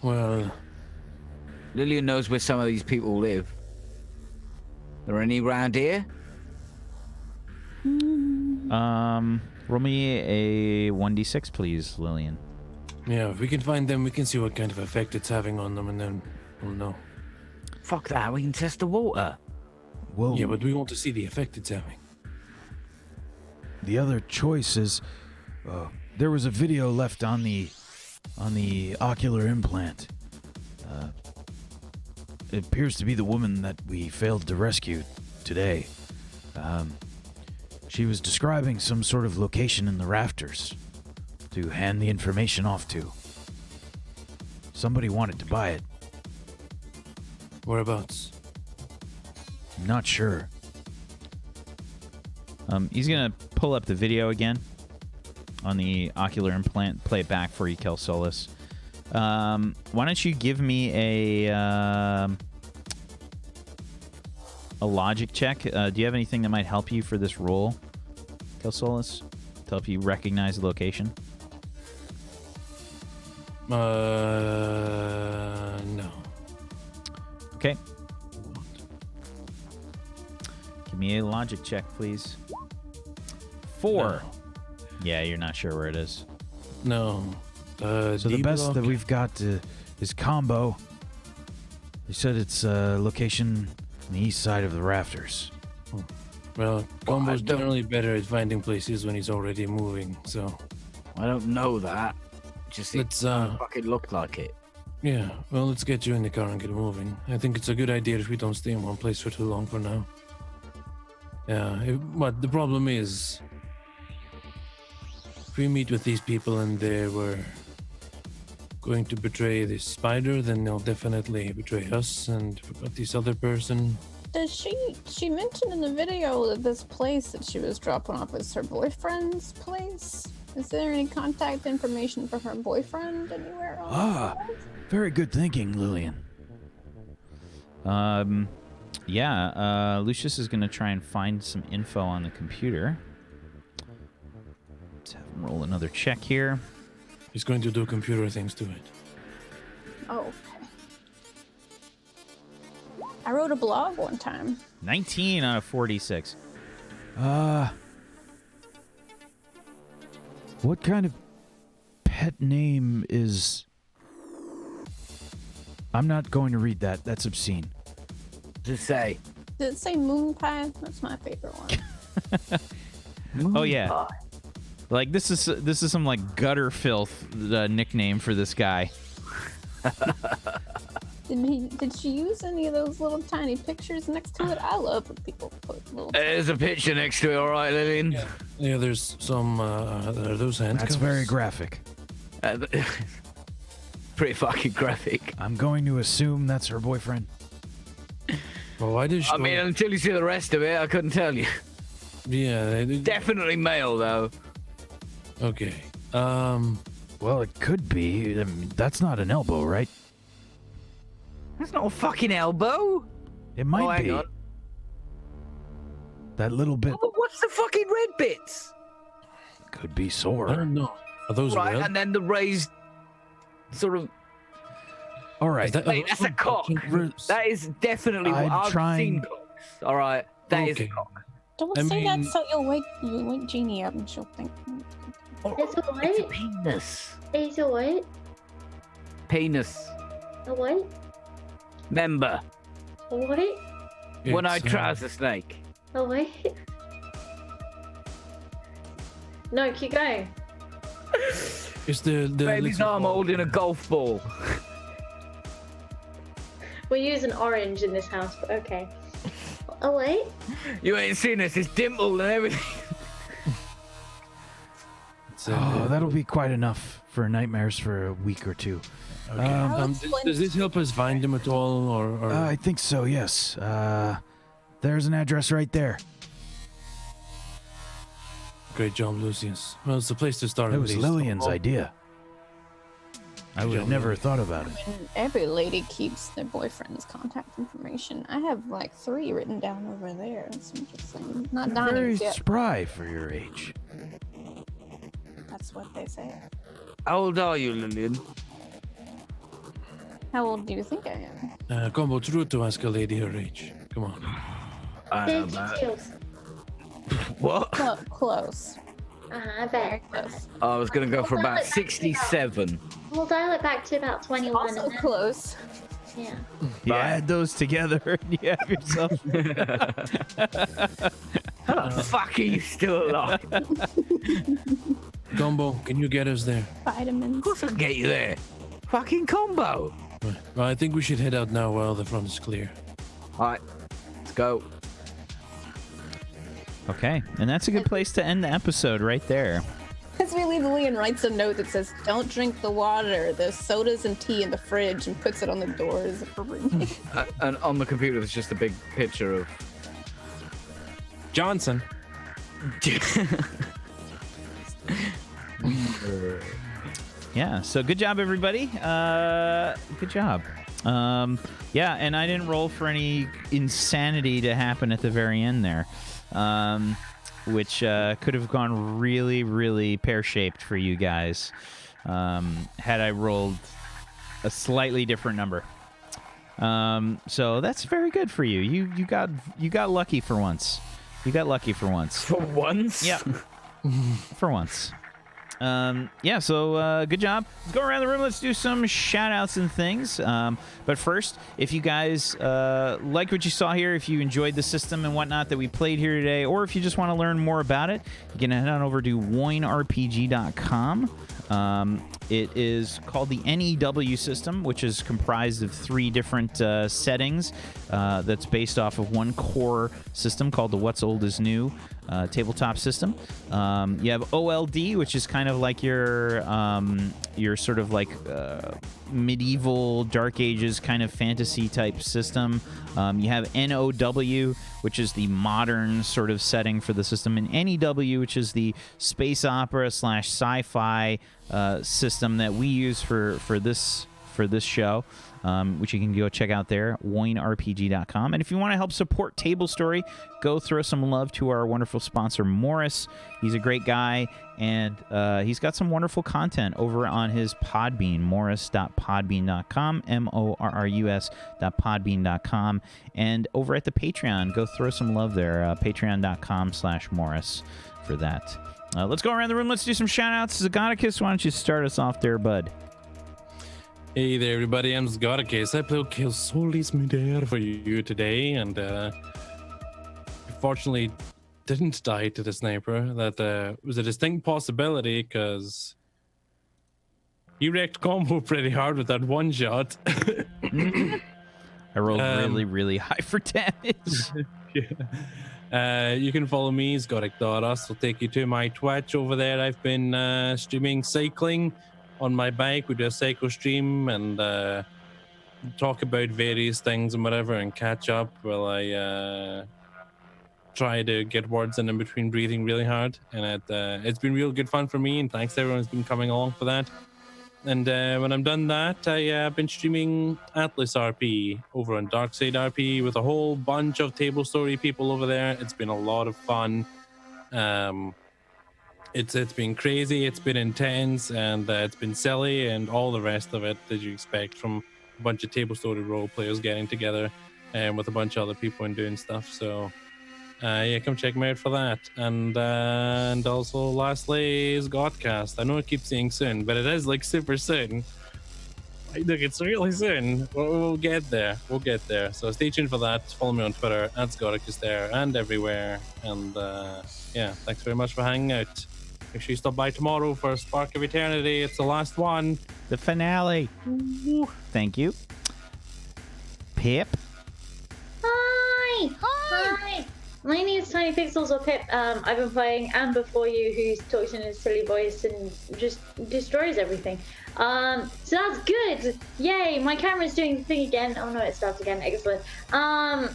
Well, Lillian knows where some of these people live. Are any around here? Roll me a 1d6, please, Lillian. yeah, if we can find them, we can see what kind of effect it's having on them, and then we'll know. Fuck that, we can test the water. Well, Yeah, but we want to see the effect it's having. the other choice is, there was a video left on the ocular implant. It appears to be the woman that we failed to rescue today. She was describing some sort of location in the rafters to hand the information off to. Somebody wanted to buy it. Whereabouts? Not sure. He's gonna pull up the video again on the ocular implant, play it back for you, Kelsolis. Why don't you give me a logic check? Do you have anything that might help you for this roll, Kelsolis, to help you recognize the location? No. Okay. Give me a logic check, please. 4. No. Yeah, you're not sure where it is. No. So the best that we've got is Combo. They said it's location on the east side of the rafters. Well, Combo's generally better at finding places when he's already moving, so... I don't know that. Just Let's, fucking look like it. Yeah, well, let's get you in the car and get moving. I think it's a good idea if we don't stay in one place for too long for now. Yeah, but the problem is... If we meet with these people and they were going to betray this spider, then they'll definitely betray us. And about this other person... Does she mentioned in the video that this place that she was dropping off is her boyfriend's place? Is there any contact information for her boyfriend anywhere else? Very good thinking, Lillian. Yeah, Lucius is going to try and find some info on the computer. Let's have him roll another check here. He's going to do computer things to it. Oh, okay. I wrote a blog one time. 19 out of 46. What kind of pet name is... I'm not going to read that. That's obscene. Just say. Did it say moon pie? That's my favorite one. Oh, yeah. Like, this is some, like, gutter filth nickname for this guy. Did she use any of those little tiny pictures next to it? I love when people put little... There's a picture next to it, all right, Lillian? Yeah, there's some... are those handcuffs? That's very graphic. Pretty fucking graphic. I'm going to assume that's her boyfriend. Well, why did she... I mean, until you see the rest of it, I couldn't tell you. Yeah. Definitely male, though. Okay. Well, it could be. I mean, that's not an elbow, right? That's not a fucking elbow. It might hang be. on. That little bit Oh, what's the fucking red bits? could be I sore. don't know. Are those Right, red? and then the raised sort of... All right. Is that- Wait, that's a cock. Ribs? That is definitely what I'm I've trying- seen cocks. All right, that is a Okay. cock. Don't I say mean- that so you'll wake Jeannie up and she'll think... It's a It's a what? penis. It's a what? Penis. A what? Member. A what? One-eyed It's, trouser snake. A what? No, keep going. It's the Baby's little arm ball. holding a golf ball. We're using orange in this house, but okay. Oh wait. You ain't seen this. It's dimpled and everything. It's, Oh, that'll be quite enough for nightmares for a week or two. does this help us find him at all, or I think so, yes. There's an address right there. Great job, Lucius. Well, it's the place to start. It at was least. Lillian's idea. I would have never thought about it. And every lady keeps their boyfriend's contact information. I have like 3 written down over there. So I'm just saying, not You're very Donnie's yet. spry for your age. That's what they say. How old are you, Lillian? How old do you think I am? Combo, it's rude to ask a lady her age. Come on. Details. What? Close. I Very bet. close. I was gonna go for about 67. We'll dial it back to about 21. Also and then, close. yeah. You add those together and you have yourself... How the fuck are you still alive? Combo, can you get us there? Vitamins. Of course I can get you there. Fucking combo. Right. Well, I think we should head out now while the front is clear. All right, let's go. Okay, and that's a good place to end the episode right there. As we leave, Lillian writes a note that says, "Don't drink the water. There's sodas and tea in the fridge," and puts it on the doors of her room. And on the computer, there's just a big picture of Johnson. Yeah, so good job, everybody. Good job. Yeah, and I didn't roll for any insanity to happen at the very end there, which could have gone really, really pear-shaped for you guys had I rolled a slightly different number. So that's very good for you. You got lucky for once. You got lucky for once. for once. Yep. For once. yeah, so good job. Let's go around the room. Let's do some shout outs and things. But first, if you guys like what you saw here, if you enjoyed the system and whatnot that we played here today, or if you just want to learn more about it, you can head on over to woinrpg.com. It is called the NEW system, which is comprised of 3 different settings that's based off of one core system called the What's Old is New tabletop system. You have OLD, which is kind of like your sort of like medieval Dark Ages kind of fantasy type system. You have NOW, which is the modern sort of setting for the system, and NEW, which is the space opera / sci-fi system that we use for this show. Which you can go check out there, woinrpg.com. And if you want to help support Tablestory, go throw some love to our wonderful sponsor, Morris. He's a great guy, and he's got some wonderful content over on his Podbean, morris.podbean.com, morrus.podbean.com. And over at the Patreon, go throw some love there, patreon.com/Morris for that. Let's go around the room. Let's do some shout-outs. Zagaticus, why don't you start us off there, bud? Hey there, everybody. I'm Zagaticus. I play Kill Solis Midair for you today, and unfortunately didn't die to the sniper. That was a distinct possibility because he wrecked combo pretty hard with that one shot. I rolled really, really high for damage. Yeah. You can follow me, Zgodic.us. I'll take you to my Twitch over there. I've been streaming cycling on my bike. We do a cycle stream and talk about various things and whatever and catch up while I try to get words in between breathing really hard. And it's been real good fun for me, and thanks to everyone who's been coming along for that. And when I'm done that, I've been streaming Atlas RP over on Darkside RP with a whole bunch of Tablestory people over there. It's been a lot of fun. It's been crazy, it's been intense, and it's been silly, and all the rest of it that you expect from a bunch of Tablestory role players getting together and with a bunch of other people and doing stuff. So yeah, come check me out for that. And also lastly is Godcast. I know I keep saying soon, but it is like super soon. Look, it's really soon. We'll get there. We'll get there. So stay tuned for that. Follow me on Twitter at Zgodicus there and everywhere. And yeah, thanks very much for hanging out. Make sure you stop by tomorrow for Spark of Eternity. It's the last one. The finale. Woo. Thank you. Pip. Hi. My name is Tiny Pixels or Pip. I've been playing Amber for you, who talks in his silly voice and just destroys everything. So that's good. Yay! My camera's doing the thing again. Oh no, it starts again. Excellent. I'm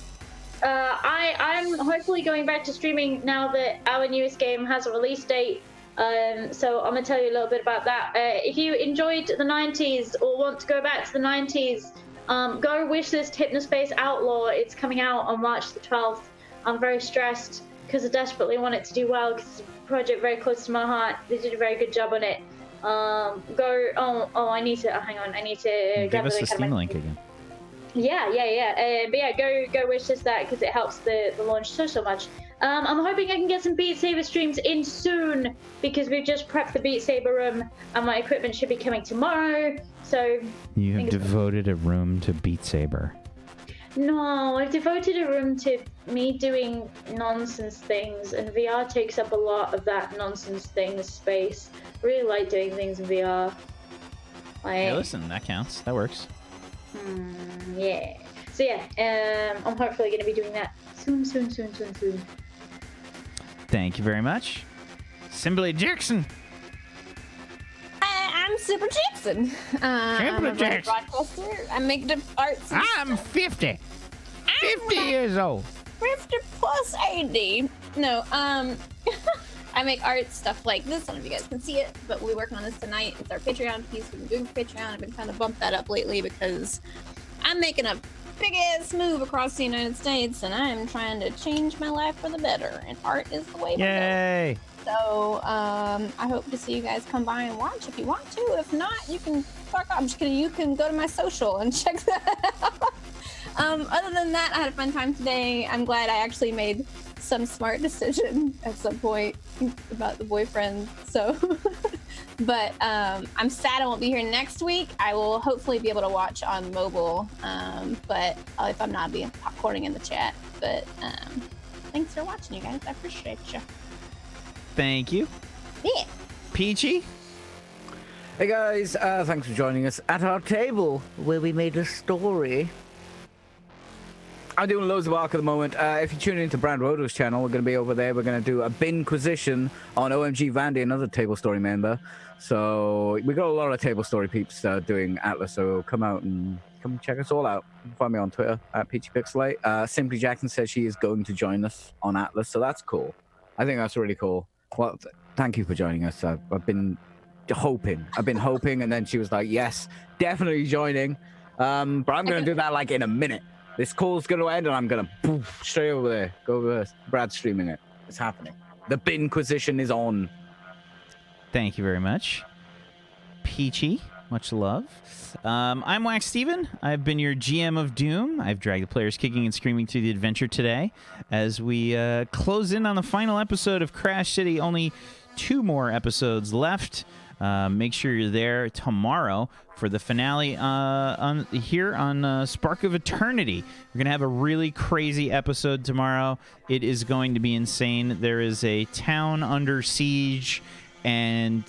hopefully going back to streaming now that our newest game has a release date. So I'm gonna tell you a little bit about that. If you enjoyed the 90s or want to go back to the 90s, go wishlist Hypnospace Outlaw. It's coming out on March the 12th. I'm very stressed because I desperately want it to do well because it's a project very close to my heart. They did a very good job on it. I need to hang on. I need to give us the Steam link again. Yeah. But yeah, go wishlist that because it helps the launch so much. I'm hoping I can get some Beat Saber streams in soon because we've just prepped the Beat Saber room and my equipment should be coming tomorrow. So you have devoted a room to Beat Saber. No, I've devoted a room to me doing nonsense things, and VR takes up a lot of that nonsense things space. I really like doing things in VR. Hey, listen, that counts. That works. Yeah. So yeah, I'm hopefully going to be doing that soon. Thank you very much. Simply Jackson. I'm Super Jackson. I'm a broadcaster. I make the arts. I'm 50. 50 years old. 50 plus 80. No, I make art stuff like this. I don't know if you guys can see it, but we're working on this tonight. It's our Patreon piece. We've been doing Patreon. I've been trying to bump that up lately because I'm making a big ass move across the United States, and I'm trying to change my life for the better. And art is the way to go. Yay! So I hope to see you guys come by and watch if you want to. If not, you can fuck off. I'm just kidding. You can go to my social and check that out. Other than that, I had a fun time today. I'm glad I actually made some smart decision at some point about the boyfriend. So But I'm sad I won't be here next week. I will hopefully be able to watch on mobile. But if I'm not, I'll be popcorning in the chat. But thanks for watching, you guys. I appreciate you. Thank you. Yeah. Peachy? Hey guys, thanks for joining us at our table where we made a story. I'm doing loads of arc at the moment. If you tune into Brand Rodo's channel, we're going to be over there. We're going to do a Binquisition on OMG Vandy, another Table Story member. So we got a lot of Table Story peeps doing Atlas. So come out and come check us all out. You can find me on Twitter at PeachyPixelate. Simply Jackson says she is going to join us on Atlas, so that's cool. I think that's really cool. Well, thank you for joining us. I've been hoping, and then she was like, "Yes, definitely joining." But I'm going to do that like in a minute. This call's going to end, and I'm going to poof straight over there. Go over there. Brad's streaming it. It's happening. The Binquisition is on. Thank you very much. Peachy, much love. I'm Wax Steven. I've been your GM of Doom. I've dragged the players kicking and screaming through the adventure today as we close in on the final episode of Crash City. Only 2 more episodes left. Make sure you're there tomorrow for the finale here on Spark of Eternity. We're going to have a really crazy episode tomorrow. It is going to be insane. There is a town under siege, and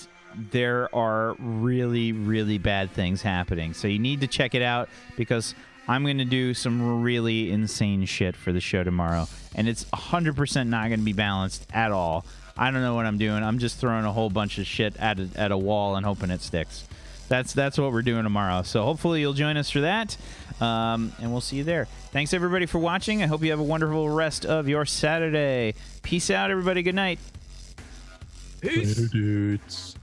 there are really, really bad things happening. So you need to check it out because I'm going to do some really insane shit for the show tomorrow. And it's 100% not going to be balanced at all. I don't know what I'm doing. I'm just throwing a whole bunch of shit at a wall and hoping it sticks. That's what we're doing tomorrow. So hopefully you'll join us for that, and we'll see you there. Thanks, everybody, for watching. I hope you have a wonderful rest of your Saturday. Peace out, everybody. Good night. Peace. Later, dudes.